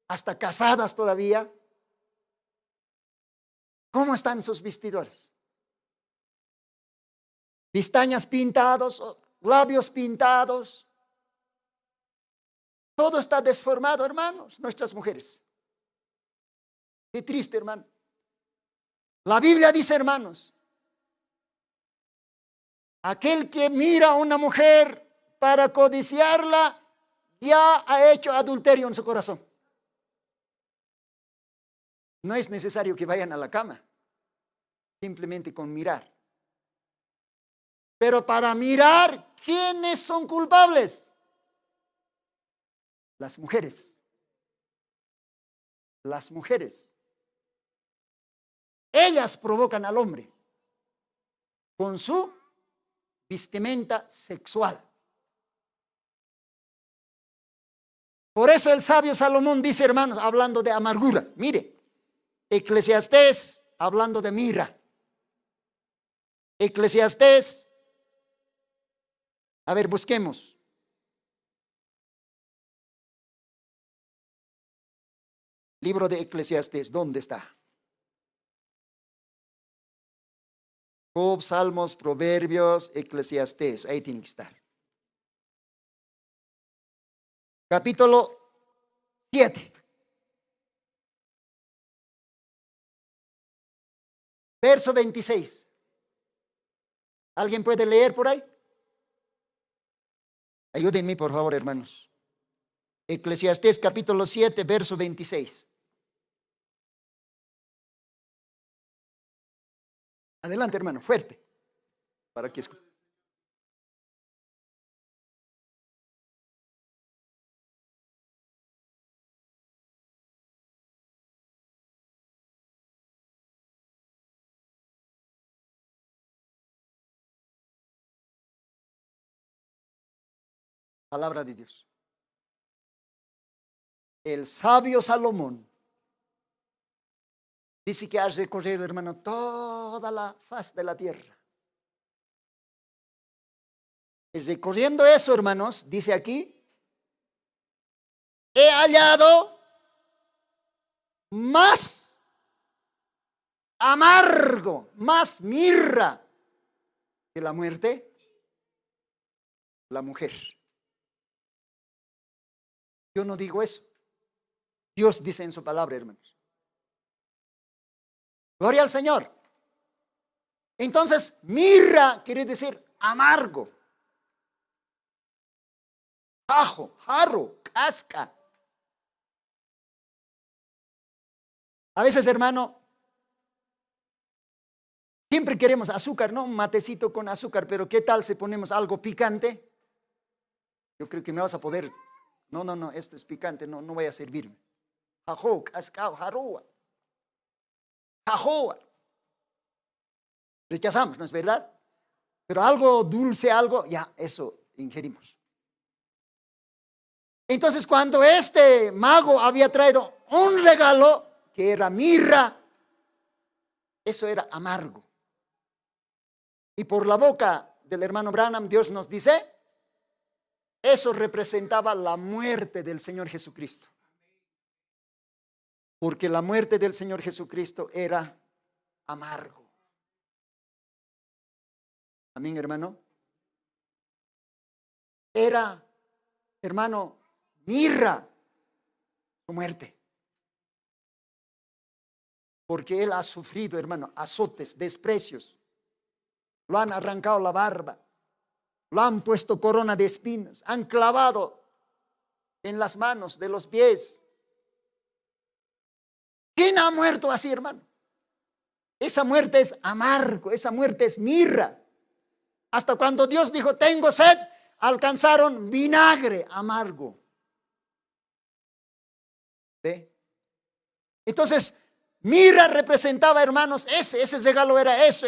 Speaker 3: hasta casadas todavía, ¿cómo están sus vestiduras? Pestañas pintados, labios pintados. Todo está desformado, hermanos, nuestras mujeres. Qué triste, hermano. La Biblia dice, hermanos, aquel que mira a una mujer para codiciarla, ya ha hecho adulterio en su corazón. No es necesario que vayan a la cama, simplemente con mirar. Pero para mirar, ¿quiénes son culpables? Las mujeres. Las mujeres. Ellas provocan al hombre con su vestimenta sexual. Por eso el sabio Salomón dice, hermanos, hablando de amargura, mire, Eclesiastés hablando de mirra, Eclesiastés A ver, busquemos. Libro de Eclesiastés, ¿dónde está? Job, Salmos, Proverbios, Eclesiastés, ahí tiene que estar. Capítulo 7. Verso 26. ¿Alguien puede leer por ahí? Ayúdenme, por favor, hermanos. Eclesiastés capítulo 7, verso 26. Adelante, hermano, fuerte. Para que escuchen. Palabra de Dios. El sabio Salomón dice que ha recorrido, hermano, toda la faz de la tierra. Y recorriendo eso, hermanos, dice aquí, he hallado más amargo, más mirra que la muerte, la mujer. Yo no digo eso. Dios dice en su palabra, hermanos. Gloria al Señor. Entonces, mirra quiere decir amargo. Ajo, jarro, casca. A veces, hermano, siempre queremos azúcar, ¿no? Un matecito con azúcar, pero ¿qué tal si ponemos algo picante? Yo creo que me vas a poder. No, esto es picante, no voy a servirme. Ajo, cascao, jarroa. Ajoa. Rechazamos, ¿no es verdad? Pero algo dulce, algo, ya, eso ingerimos. Entonces, cuando este mago había traído un regalo, que era mirra, eso era amargo. Y por la boca del hermano Branham, Dios nos dice, eso representaba la muerte del Señor Jesucristo. Porque la muerte del Señor Jesucristo era amargo. Amén, hermano. Era, hermano, mirra su muerte. Porque él ha sufrido, hermano, azotes, desprecios. Lo han arrancado la barba. Lo han puesto corona de espinas. Han clavado en las manos, de los pies. ¿Quién ha muerto así, hermano? Esa muerte es amargo, esa muerte es mirra. Hasta cuando Dios dijo, tengo sed, alcanzaron vinagre amargo. ¿Ve? Entonces, mirra representaba, hermanos, ese regalo era eso.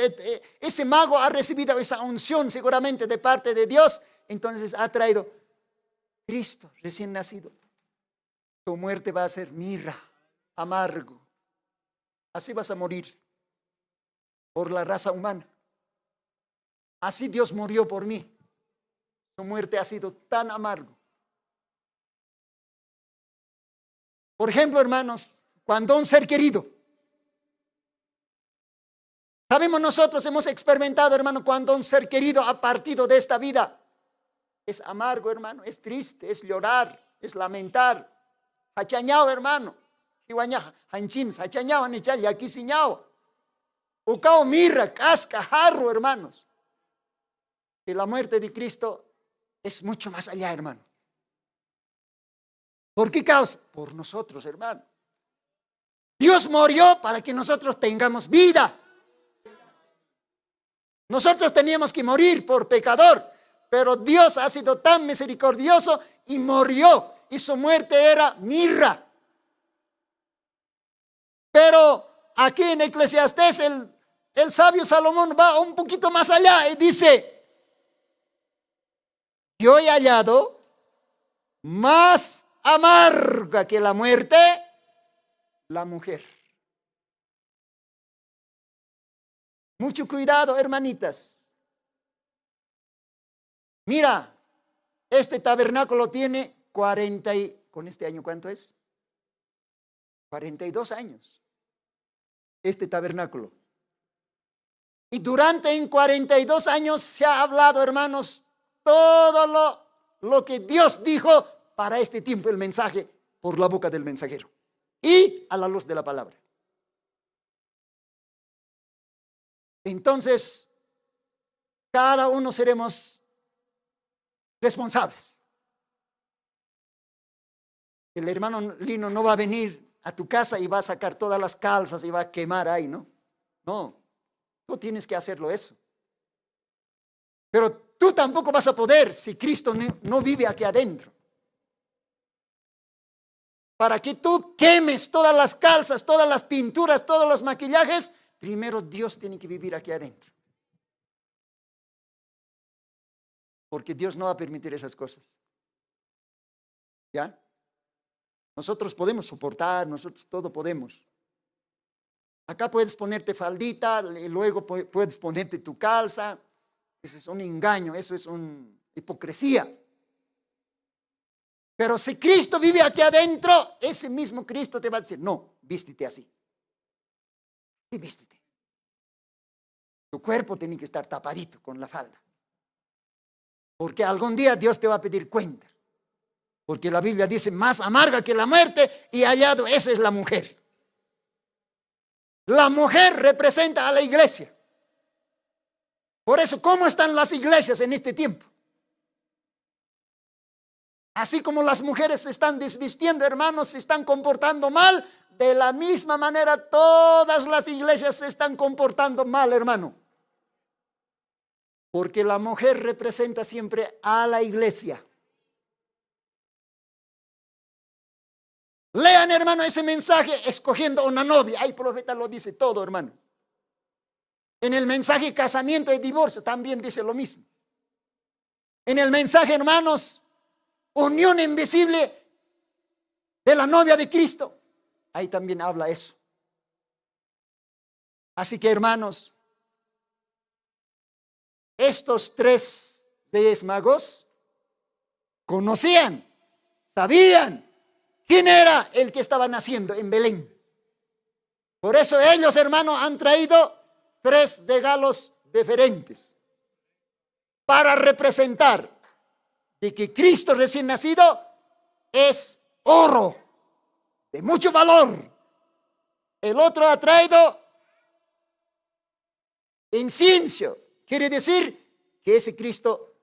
Speaker 3: Ese mago ha recibido esa unción seguramente de parte de Dios. Entonces ha traído Cristo recién nacido. Tu muerte va a ser mirra, amargo. Así vas a morir por la raza humana. Así Dios murió por mí. Su muerte ha sido tan amargo. Por ejemplo, hermanos, cuando un ser querido, sabemos nosotros, hemos experimentado, hermano, cuando un ser querido ha partido de esta vida, es amargo, hermano, es triste, es llorar, es lamentar. Hachañao, hermano. Iwaña, hanchins, hachañao, nichal, yaqui siñao. Ucao mirra, casca, jarro, hermanos. Y la muerte de Cristo es mucho más allá, hermano. ¿Por qué causa? Por nosotros, hermano. Dios murió para que nosotros tengamos vida. Nosotros teníamos que morir por pecador, pero Dios ha sido tan misericordioso y murió, y su muerte era mirra. Pero aquí en Eclesiastés el sabio Salomón va un poquito más allá y dice, yo he hallado más amarga que la muerte, la mujer. Mucho cuidado, hermanitas. Mira, este tabernáculo tiene 40 ¿con este año cuánto es? 42 años. Este tabernáculo. Y en 42 años se ha hablado, hermanos, todo lo que Dios dijo para este tiempo, el mensaje por la boca del mensajero y a la luz de la palabra. Entonces, cada uno seremos responsables. El hermano Lino no va a venir a tu casa y va a sacar todas las calzas y va a quemar ahí, ¿no? No, tú tienes que hacerlo eso. Pero tú tampoco vas a poder si Cristo no vive aquí adentro. Para que tú quemes todas las calzas, todas las pinturas, todos los maquillajes, primero Dios tiene que vivir aquí adentro. Porque Dios no va a permitir esas cosas. ¿Ya? Nosotros podemos soportar, nosotros todo podemos. Acá puedes ponerte faldita, y luego puedes ponerte tu calza. Eso es un engaño, eso es una hipocresía. Pero si Cristo vive aquí adentro, ese mismo Cristo te va a decir, no, vístete así. Sí, vístete. Tu cuerpo tiene que estar tapadito con la falda. Porque algún día Dios te va a pedir cuenta. Porque la Biblia dice, más amarga que la muerte y hallado, esa es la mujer. La mujer representa a la iglesia. Por eso, ¿cómo están las iglesias en este tiempo? Así como las mujeres se están desvistiendo, hermanos, se están comportando mal, de la misma manera todas las iglesias se están comportando mal, hermano. Porque la mujer representa siempre a la iglesia. Lean, hermano, ese mensaje escogiendo una novia. Ahí el profeta lo dice todo, hermano. En el mensaje casamiento y divorcio también dice lo mismo. En el mensaje, hermanos, unión invisible de la novia de Cristo, ahí también habla eso. Así que, hermanos, estos 3 reyes magos conocían, sabían quién era el que estaba naciendo en Belén. Por eso ellos, hermanos, han traído 3 regalos diferentes para representar de que Cristo recién nacido es oro de mucho valor. El otro ha traído incienso. Quiere decir que ese Cristo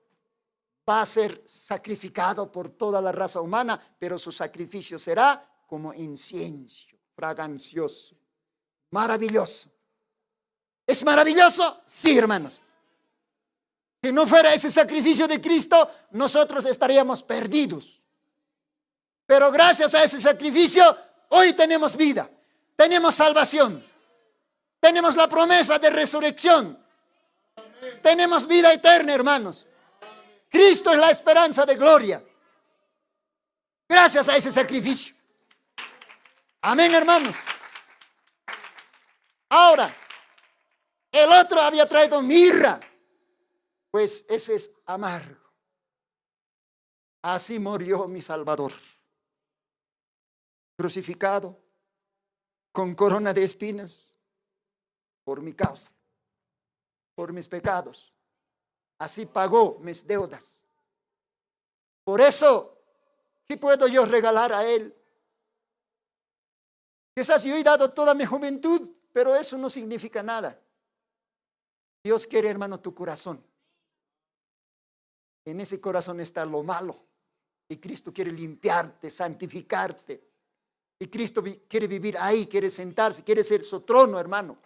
Speaker 3: va a ser sacrificado por toda la raza humana, pero su sacrificio será como incienso, fragancioso, maravilloso. ¿Es maravilloso? Sí, hermanos. Si no fuera ese sacrificio de Cristo, nosotros estaríamos perdidos. Pero gracias a ese sacrificio, hoy tenemos vida, tenemos salvación, tenemos la promesa de resurrección, tenemos vida eterna, hermanos. Cristo es la esperanza de gloria. Gracias a ese sacrificio. Amén, hermanos. Ahora, el otro había traído mirra, pues ese es amargo. Así murió mi Salvador, crucificado con corona de espinas por mi causa, por mis pecados. Así pagó mis deudas. Por eso, ¿qué puedo yo regalar a Él? Quizás yo he dado toda mi juventud, pero eso no significa nada. Dios quiere, hermano, tu corazón. En ese corazón está lo malo. Y Cristo quiere limpiarte, santificarte. Y Cristo quiere vivir ahí, quiere sentarse, quiere ser su trono, hermano.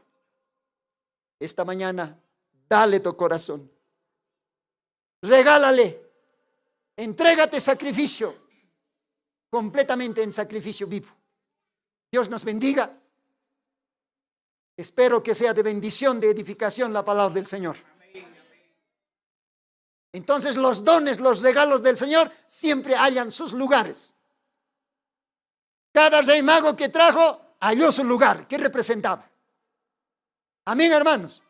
Speaker 3: Esta mañana, dale tu corazón. Regálale. Entrégate sacrificio. Completamente en sacrificio vivo. Dios nos bendiga. Espero que sea de bendición, de edificación la palabra del Señor. Entonces los dones, los regalos del Señor siempre hallan sus lugares. Cada rey mago que trajo halló su lugar. ¿Qué representaba? Amén, hermanos.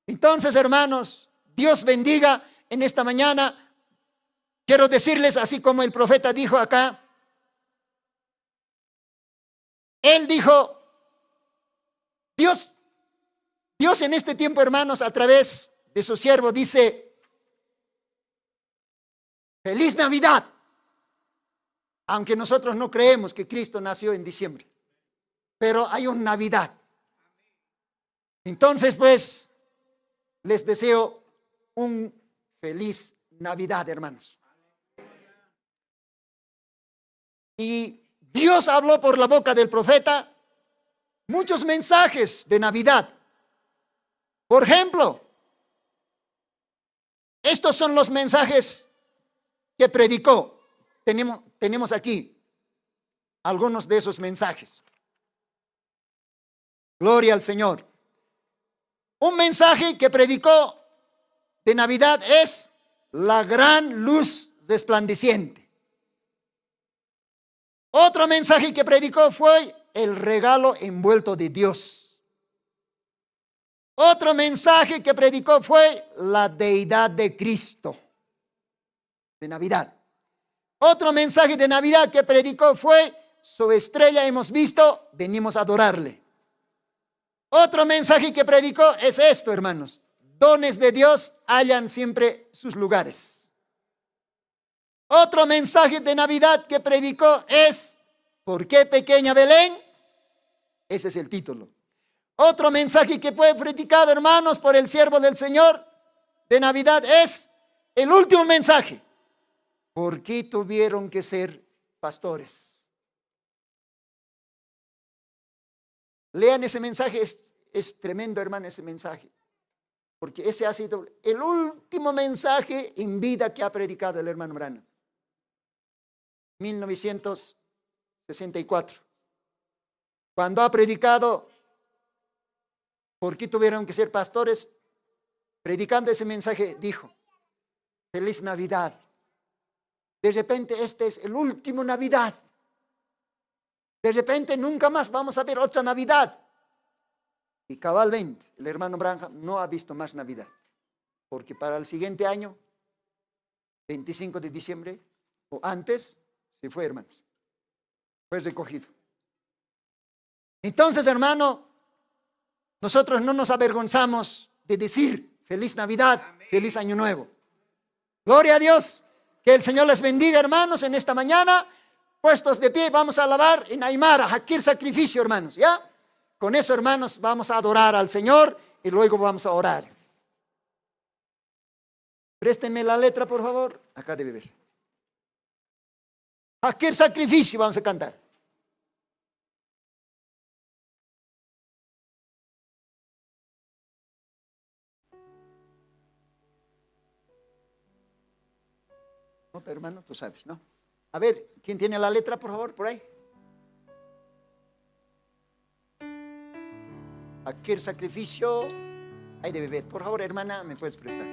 Speaker 3: Entonces, hermanos, Dios bendiga en esta mañana quiero decirles, así como el profeta dijo acá, él dijo, Dios en este tiempo, hermanos, a través de su siervo dice, feliz Navidad, aunque nosotros no creemos que Cristo nació en diciembre, pero hay una Navidad. Entonces, pues, les deseo un feliz Navidad, hermanos. Y Dios habló por la boca del profeta muchos mensajes de Navidad. Por ejemplo, estos son los mensajes que predicó. Tenemos aquí algunos de esos mensajes. Gloria al Señor. Un mensaje que predicó de Navidad es la gran luz resplandeciente. Otro mensaje que predicó fue el regalo envuelto de Dios. Otro mensaje que predicó fue la deidad de Cristo de Navidad. Otro mensaje de Navidad que predicó fue su estrella hemos visto, venimos a adorarle. Otro mensaje que predicó es esto, hermanos. Dones de Dios hallan siempre sus lugares. Otro mensaje de Navidad que predicó es ¿por qué pequeña Belén? Ese es el título. Otro mensaje que fue predicado, hermanos, por el siervo del Señor de Navidad es el último mensaje. ¿Por qué tuvieron que ser pastores? Lean ese mensaje, es tremendo, hermano, ese mensaje. Porque ese ha sido el último mensaje en vida que ha predicado el hermano Branham. 1964. Cuando ha predicado, ¿por qué tuvieron que ser pastores? Predicando ese mensaje dijo, feliz Navidad. De repente este es el último Navidad. De repente nunca más vamos a ver otra Navidad. Y cabalmente, el hermano Branham no ha visto más Navidad. Porque para el siguiente año, 25 de diciembre, o antes, se fue, hermanos. Fue recogido. Entonces, hermano, nosotros no nos avergonzamos de decir feliz Navidad, feliz Año Nuevo. Gloria a Dios. Que el Señor les bendiga, hermanos, en esta mañana. Puestos de pie, vamos a alabar en Aymara, Hakir sacrificio, hermanos, ¿ya? Con eso, hermanos, vamos a adorar al Señor y luego vamos a orar. Préstenme la letra, por favor. Acá debe ver. Hakir sacrificio, vamos a cantar. No, pero hermano, tú sabes, ¿no? A ver, ¿quién tiene la letra, por favor, por ahí? Aquí el sacrificio. Ahí debe ver. Por favor, hermana, ¿me puedes prestar?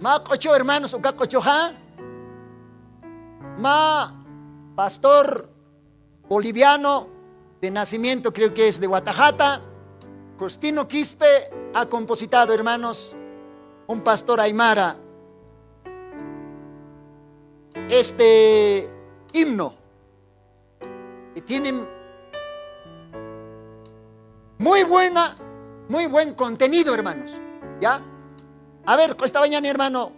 Speaker 3: Ma cocho, hermanos, uka cocho, ¿ja? Ma pastor boliviano de nacimiento, creo que es de Guatajata. Justino Quispe ha compositado, hermanos, un pastor aymara, este himno que tiene muy buen contenido, hermanos, ¿ya? A ver, esta mañana, hermano,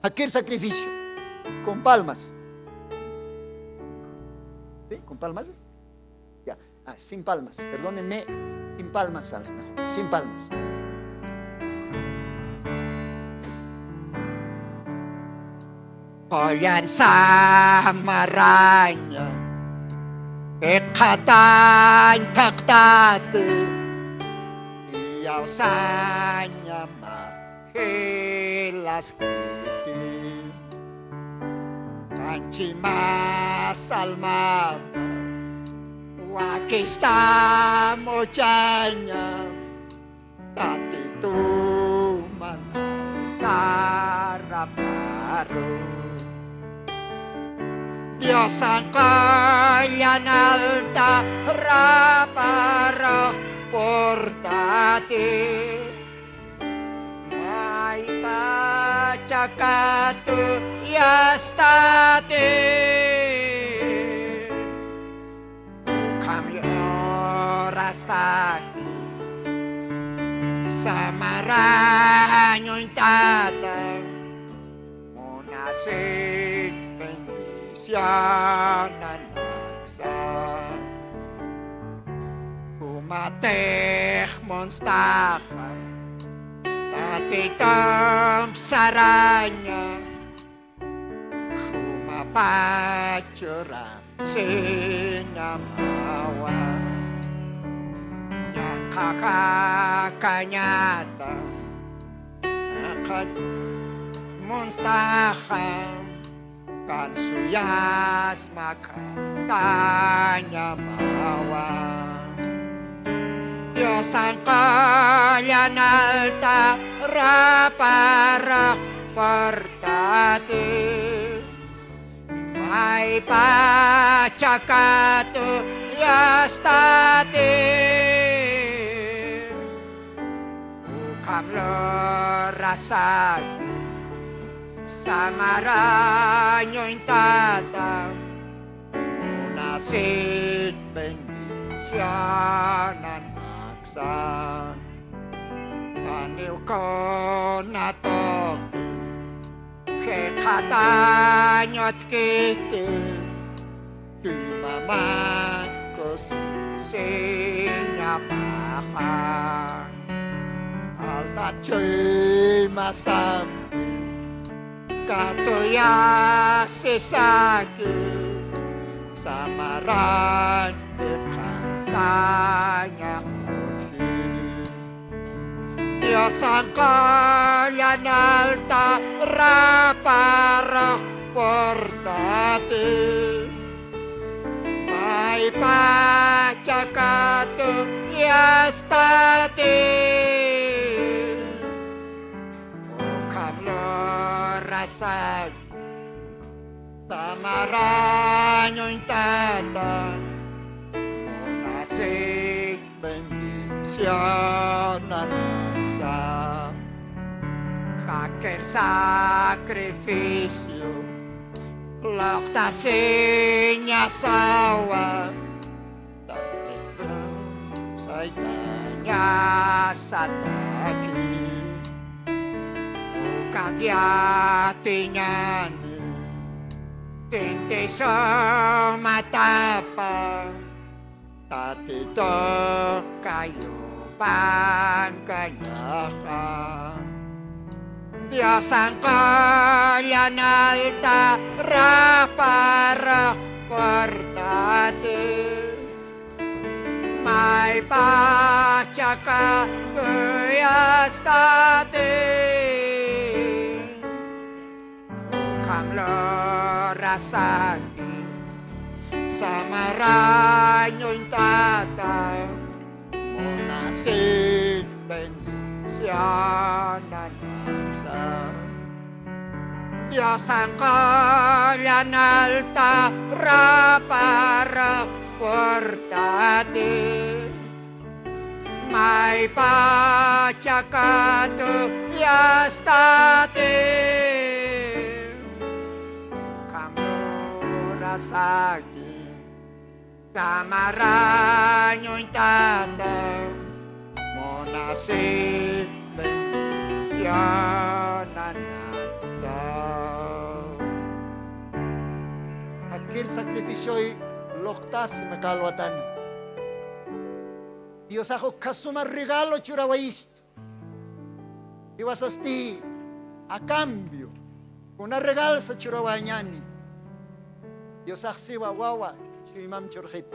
Speaker 3: aquí el sacrificio, con palmas. ¿Sí? ¿Con palmas? Ya, sin palmas, perdónenme, sin palmas sale mejor, sin palmas. Koyan samaranya ekatan kaktate iyaw sanya mahilas kiti kanchi masalma wakista mochanya tati tuman karaparo Dios ang kanya alta rapara porta portate. May pachakatu yastate. Kami orasaki samaranyo intata. Monasig bendisyonan maksa. Kumateh monstakan Tatitam saranya. Kumapacuran sinamawa. Yang kakakanyata akad monstakan kan suyas makatanya mawa. Diyos ang kalyan alta raparak portate. May pachakatu yastate. Ukam lorasagi samaranyo intata. Unasit bendisyonan maksa. Paniw ko na to kekatanyot kiti. Di maman ko sinyapakan. Alta choy masambi katuya sisaki. Samaran dekatanya uti. Diyos ang kalyan alta raparah portate. May pachakatu yastate. Ukam lorasag samaranyo intata. Monasig bendisyonan maksa. Kakir sakrifisyo loktasin niya sawa. Takit ko sa itanya sa taki. Ukagyati niya ni tinti sa matapa. Tatito kayo pangkanyakan. Diyos ang kalyan alta raparah portate. May pachakatu yastate. Ukam lorasagi samaranyo intata. Monasig bendisyonan maksa. Diyos ang kalyan alta raparah portate. May pachakatu yastate. Kamurasagi samaranyo intata. Monasig bendisyonan maksa. Aquel sacrificio'y loktas y makalwatan. Dios ako kasumar regalo churawaisto. Iwasasti a cambio una regal sa churawanyani. Dios aksiwa wawa chimam churjit.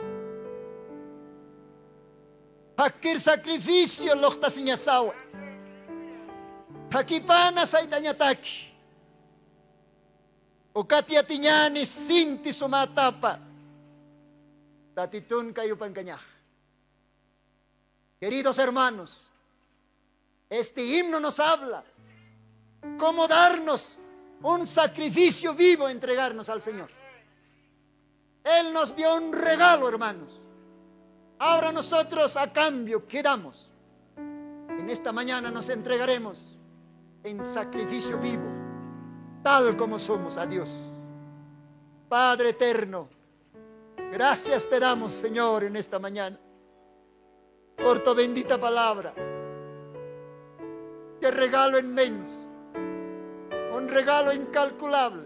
Speaker 3: Hakir sacrificio loktas niya sawa. Hakipana sa itanyataki. O katyatinyani sinti sumatapa. Tatitun kayo pang kanya. Queridos hermanos, este himno nos habla cómo darnos un sacrificio vivo, entregarnos al Señor. Él nos dio un regalo, hermanos. Ahora nosotros a cambio, ¿qué damos? En esta mañana nos entregaremos en sacrificio vivo, tal como somos a Dios. Padre eterno, gracias te damos, Señor, en esta mañana, por tu bendita palabra. Qué regalo inmenso, un regalo incalculable.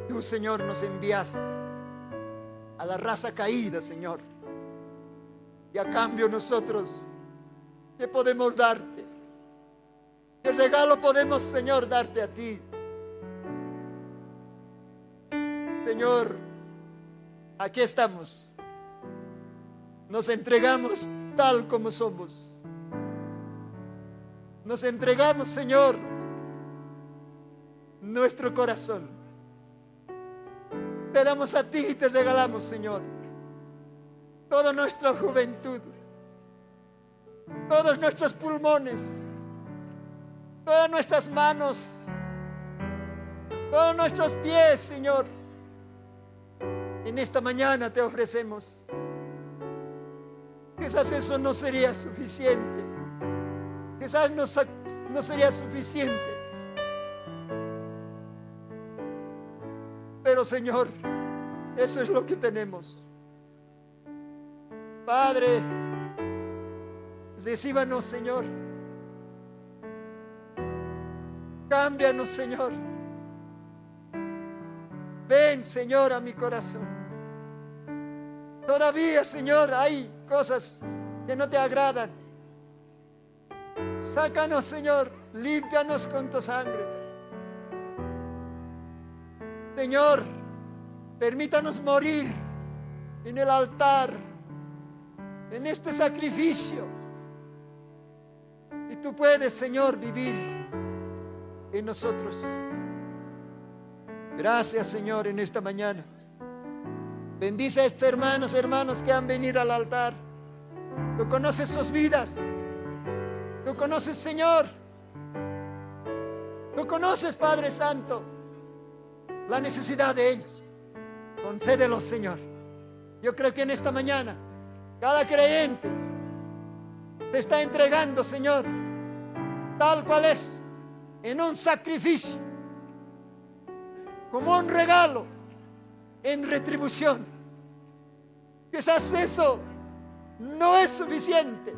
Speaker 3: Tú, Señor, nos enviaste a la raza caída, Señor. Y a cambio nosotros, ¿qué podemos darte? ¿Qué regalo podemos, Señor, darte a ti? Señor, aquí estamos. Nos entregamos tal como somos. Nos entregamos, Señor, nuestro corazón. Te damos a ti y te regalamos, Señor, toda nuestra juventud, todos nuestros pulmones, todas nuestras manos, todos nuestros pies, Señor. En esta mañana te ofrecemos. Quizás eso no sería suficiente. Quizás no sería suficiente. Pero, Señor, eso es lo que tenemos. Padre, recíbanos, Señor. Cámbianos, Señor. Ven, Señor, a mi corazón. Todavía, Señor, hay cosas que no te agradan. Sácanos, Señor. Límpianos con tu sangre. Señor, permítanos morir en el altar, en este sacrificio. Y tú puedes, Señor, vivir en nosotros. Gracias, Señor, en esta mañana. Bendice a estos hermanos que han venido al altar. Tú conoces sus vidas. Tú conoces, Señor. Tú conoces, Padre Santo, la necesidad de ellos. Concédelos, Señor. Yo creo que en esta mañana cada creyente te está entregando, Señor, tal cual es, en un sacrificio, como un regalo, en retribución. Quizás eso no es suficiente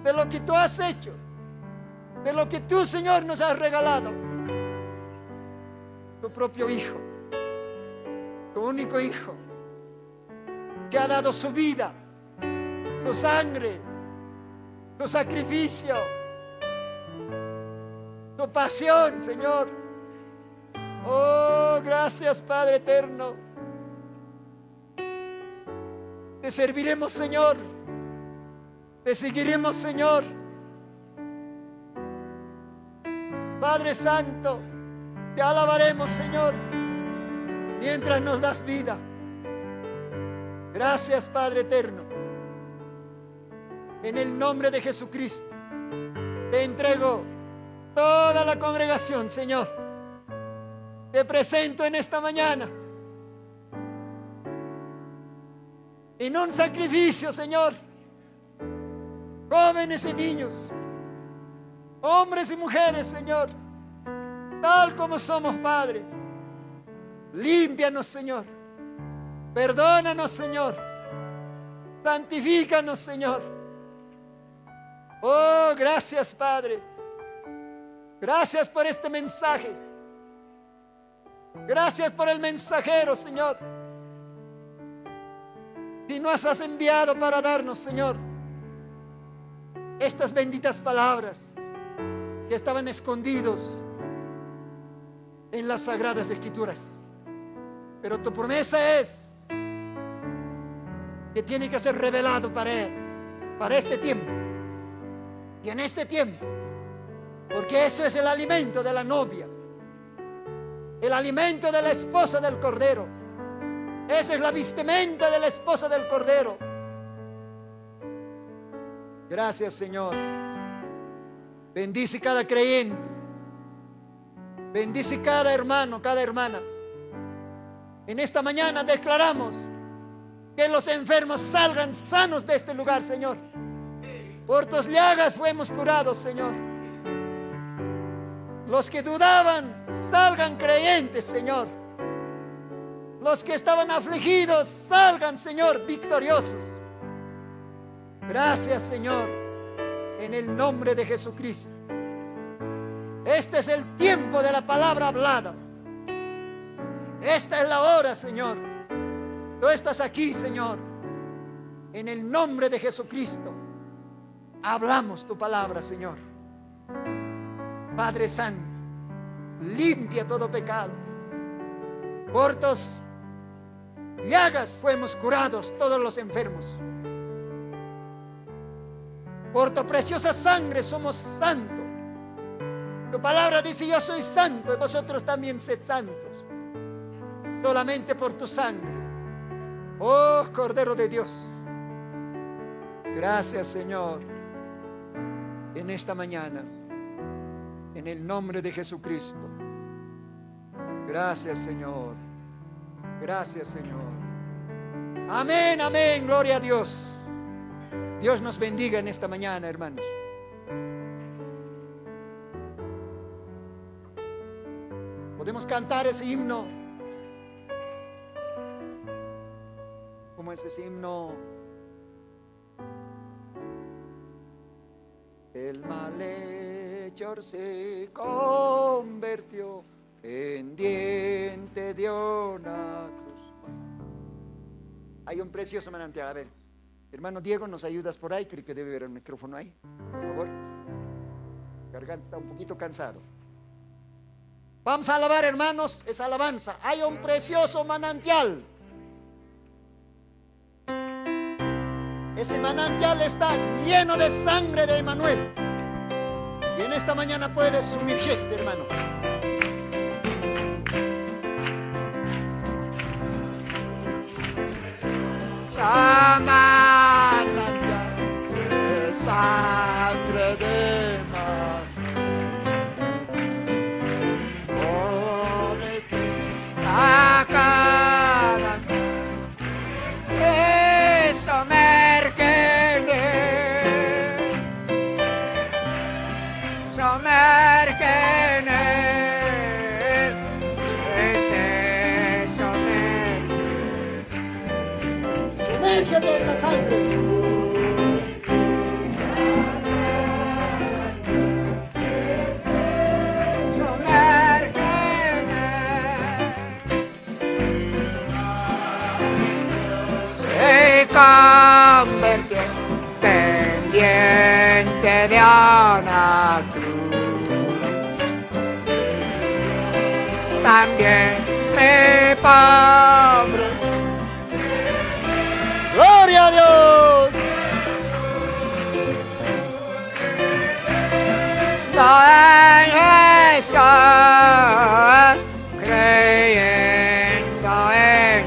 Speaker 3: de lo que tú has hecho, de lo que tú, Señor, nos has regalado. Tu propio Hijo, tu único Hijo, que ha dado su vida, su sangre, su sacrificio, tu pasión, Señor. Oh, gracias, Padre eterno. Te serviremos, Señor. Te seguiremos, Señor. Padre Santo, te alabaremos, Señor, mientras nos das vida. Gracias, Padre eterno. En el nombre de Jesucristo, te entrego toda la congregación, Señor. Te presento en esta mañana en un sacrificio, Señor. Jóvenes y niños, hombres y mujeres, Señor, tal como somos, Padre. Límpianos, Señor. Perdónanos, Señor. Santifícanos, Señor. Oh, gracias, Padre. Gracias por este mensaje. Gracias por el mensajero, Señor, y nos has enviado para darnos, Señor, estas benditas palabras que estaban escondidos en las sagradas escrituras. Pero tu promesa es que tiene que ser revelado para este tiempo y en este tiempo, porque eso es el alimento de la novia, el alimento de la esposa del Cordero. Esa es la vestimenta de la esposa del Cordero. Gracias, Señor. Bendice cada creyente. Bendice cada hermano, cada hermana. En esta mañana declaramos que los enfermos salgan sanos de este lugar, Señor. Por tus llagas fuimos curados, Señor. Los que dudaban, salgan creyentes, Señor. Los que estaban afligidos, salgan, Señor, victoriosos. Gracias, Señor, en el nombre de Jesucristo. Este es el tiempo de la palabra hablada. Esta es la hora, Señor. Tú estás aquí, Señor. En el nombre de Jesucristo hablamos tu palabra, Señor. Padre Santo, limpia todo pecado. Por tus llagas fuimos curados todos los enfermos. Por tu preciosa sangre somos santos. Tu palabra dice: yo soy santo y vosotros también sed santos. Solamente por tu sangre. Oh Cordero de Dios. Gracias, Señor, en esta mañana, en el nombre de Jesucristo. Gracias, Señor. Gracias, Señor. Amén, amén, gloria a Dios. Dios nos bendiga en esta mañana, hermanos. Podemos cantar ese himno. ¿Cómo es ese himno? El malhechor se convirtió en diente de una cruz. Hay un precioso manantial. A ver, hermano Diego, ¿nos ayudas por ahí? Creo que debe haber un micrófono ahí, por favor. La garganta está un poquito cansado. Vamos a alabar, hermanos, esa alabanza. Hay un precioso manantial. Ese manantial está lleno de sangre de Emmanuel. Y en esta mañana puedes sumergirte, hermano. Manantial de sangre de Emmanuel. Se sumerge en él, se sumerge. Sumérgete en la sangre. Convirtió pendiente de una cruz. También mi pobre. Gloria a Dios. No en Jesús, creyendo en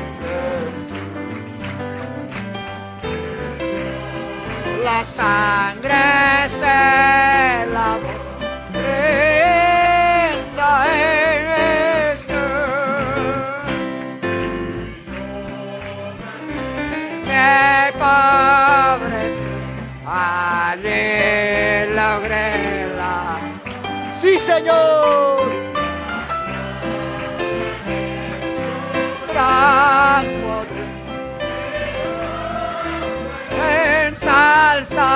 Speaker 3: la sangre se lavó, creyendo en Jesús. Mi pobreza, allí logré la... ¡Sí, Señor! Gran poder. Ensalzar,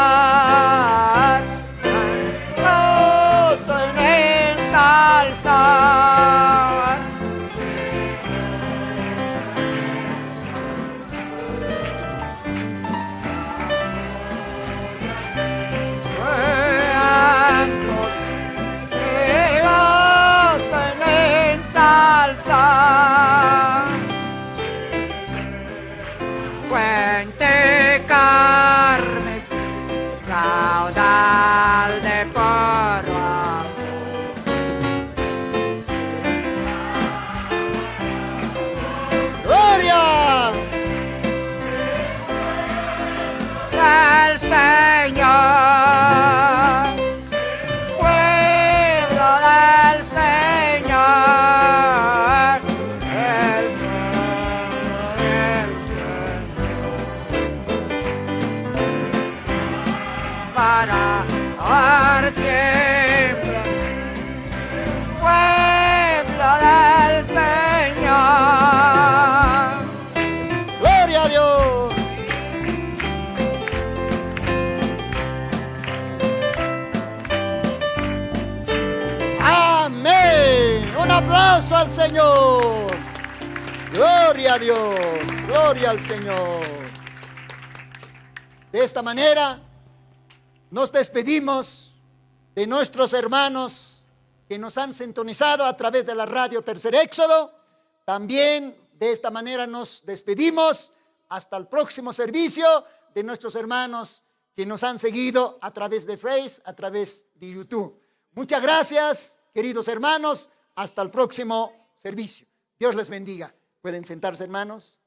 Speaker 3: gozo en ensalzar. Gozo en ensalzar. Fuente carnes, caudal de porro. aplauso al Señor. Gloria a Dios, gloria al Señor. De esta manera nos despedimos de nuestros hermanos que nos han sintonizado a través de la radio Tercer Éxodo. También de esta manera nos despedimos hasta el próximo servicio de nuestros hermanos que nos han seguido a través de Facebook, a través de YouTube. Muchas gracias, queridos hermanos. Hasta el próximo servicio. Dios les bendiga. Pueden sentarse, hermanos.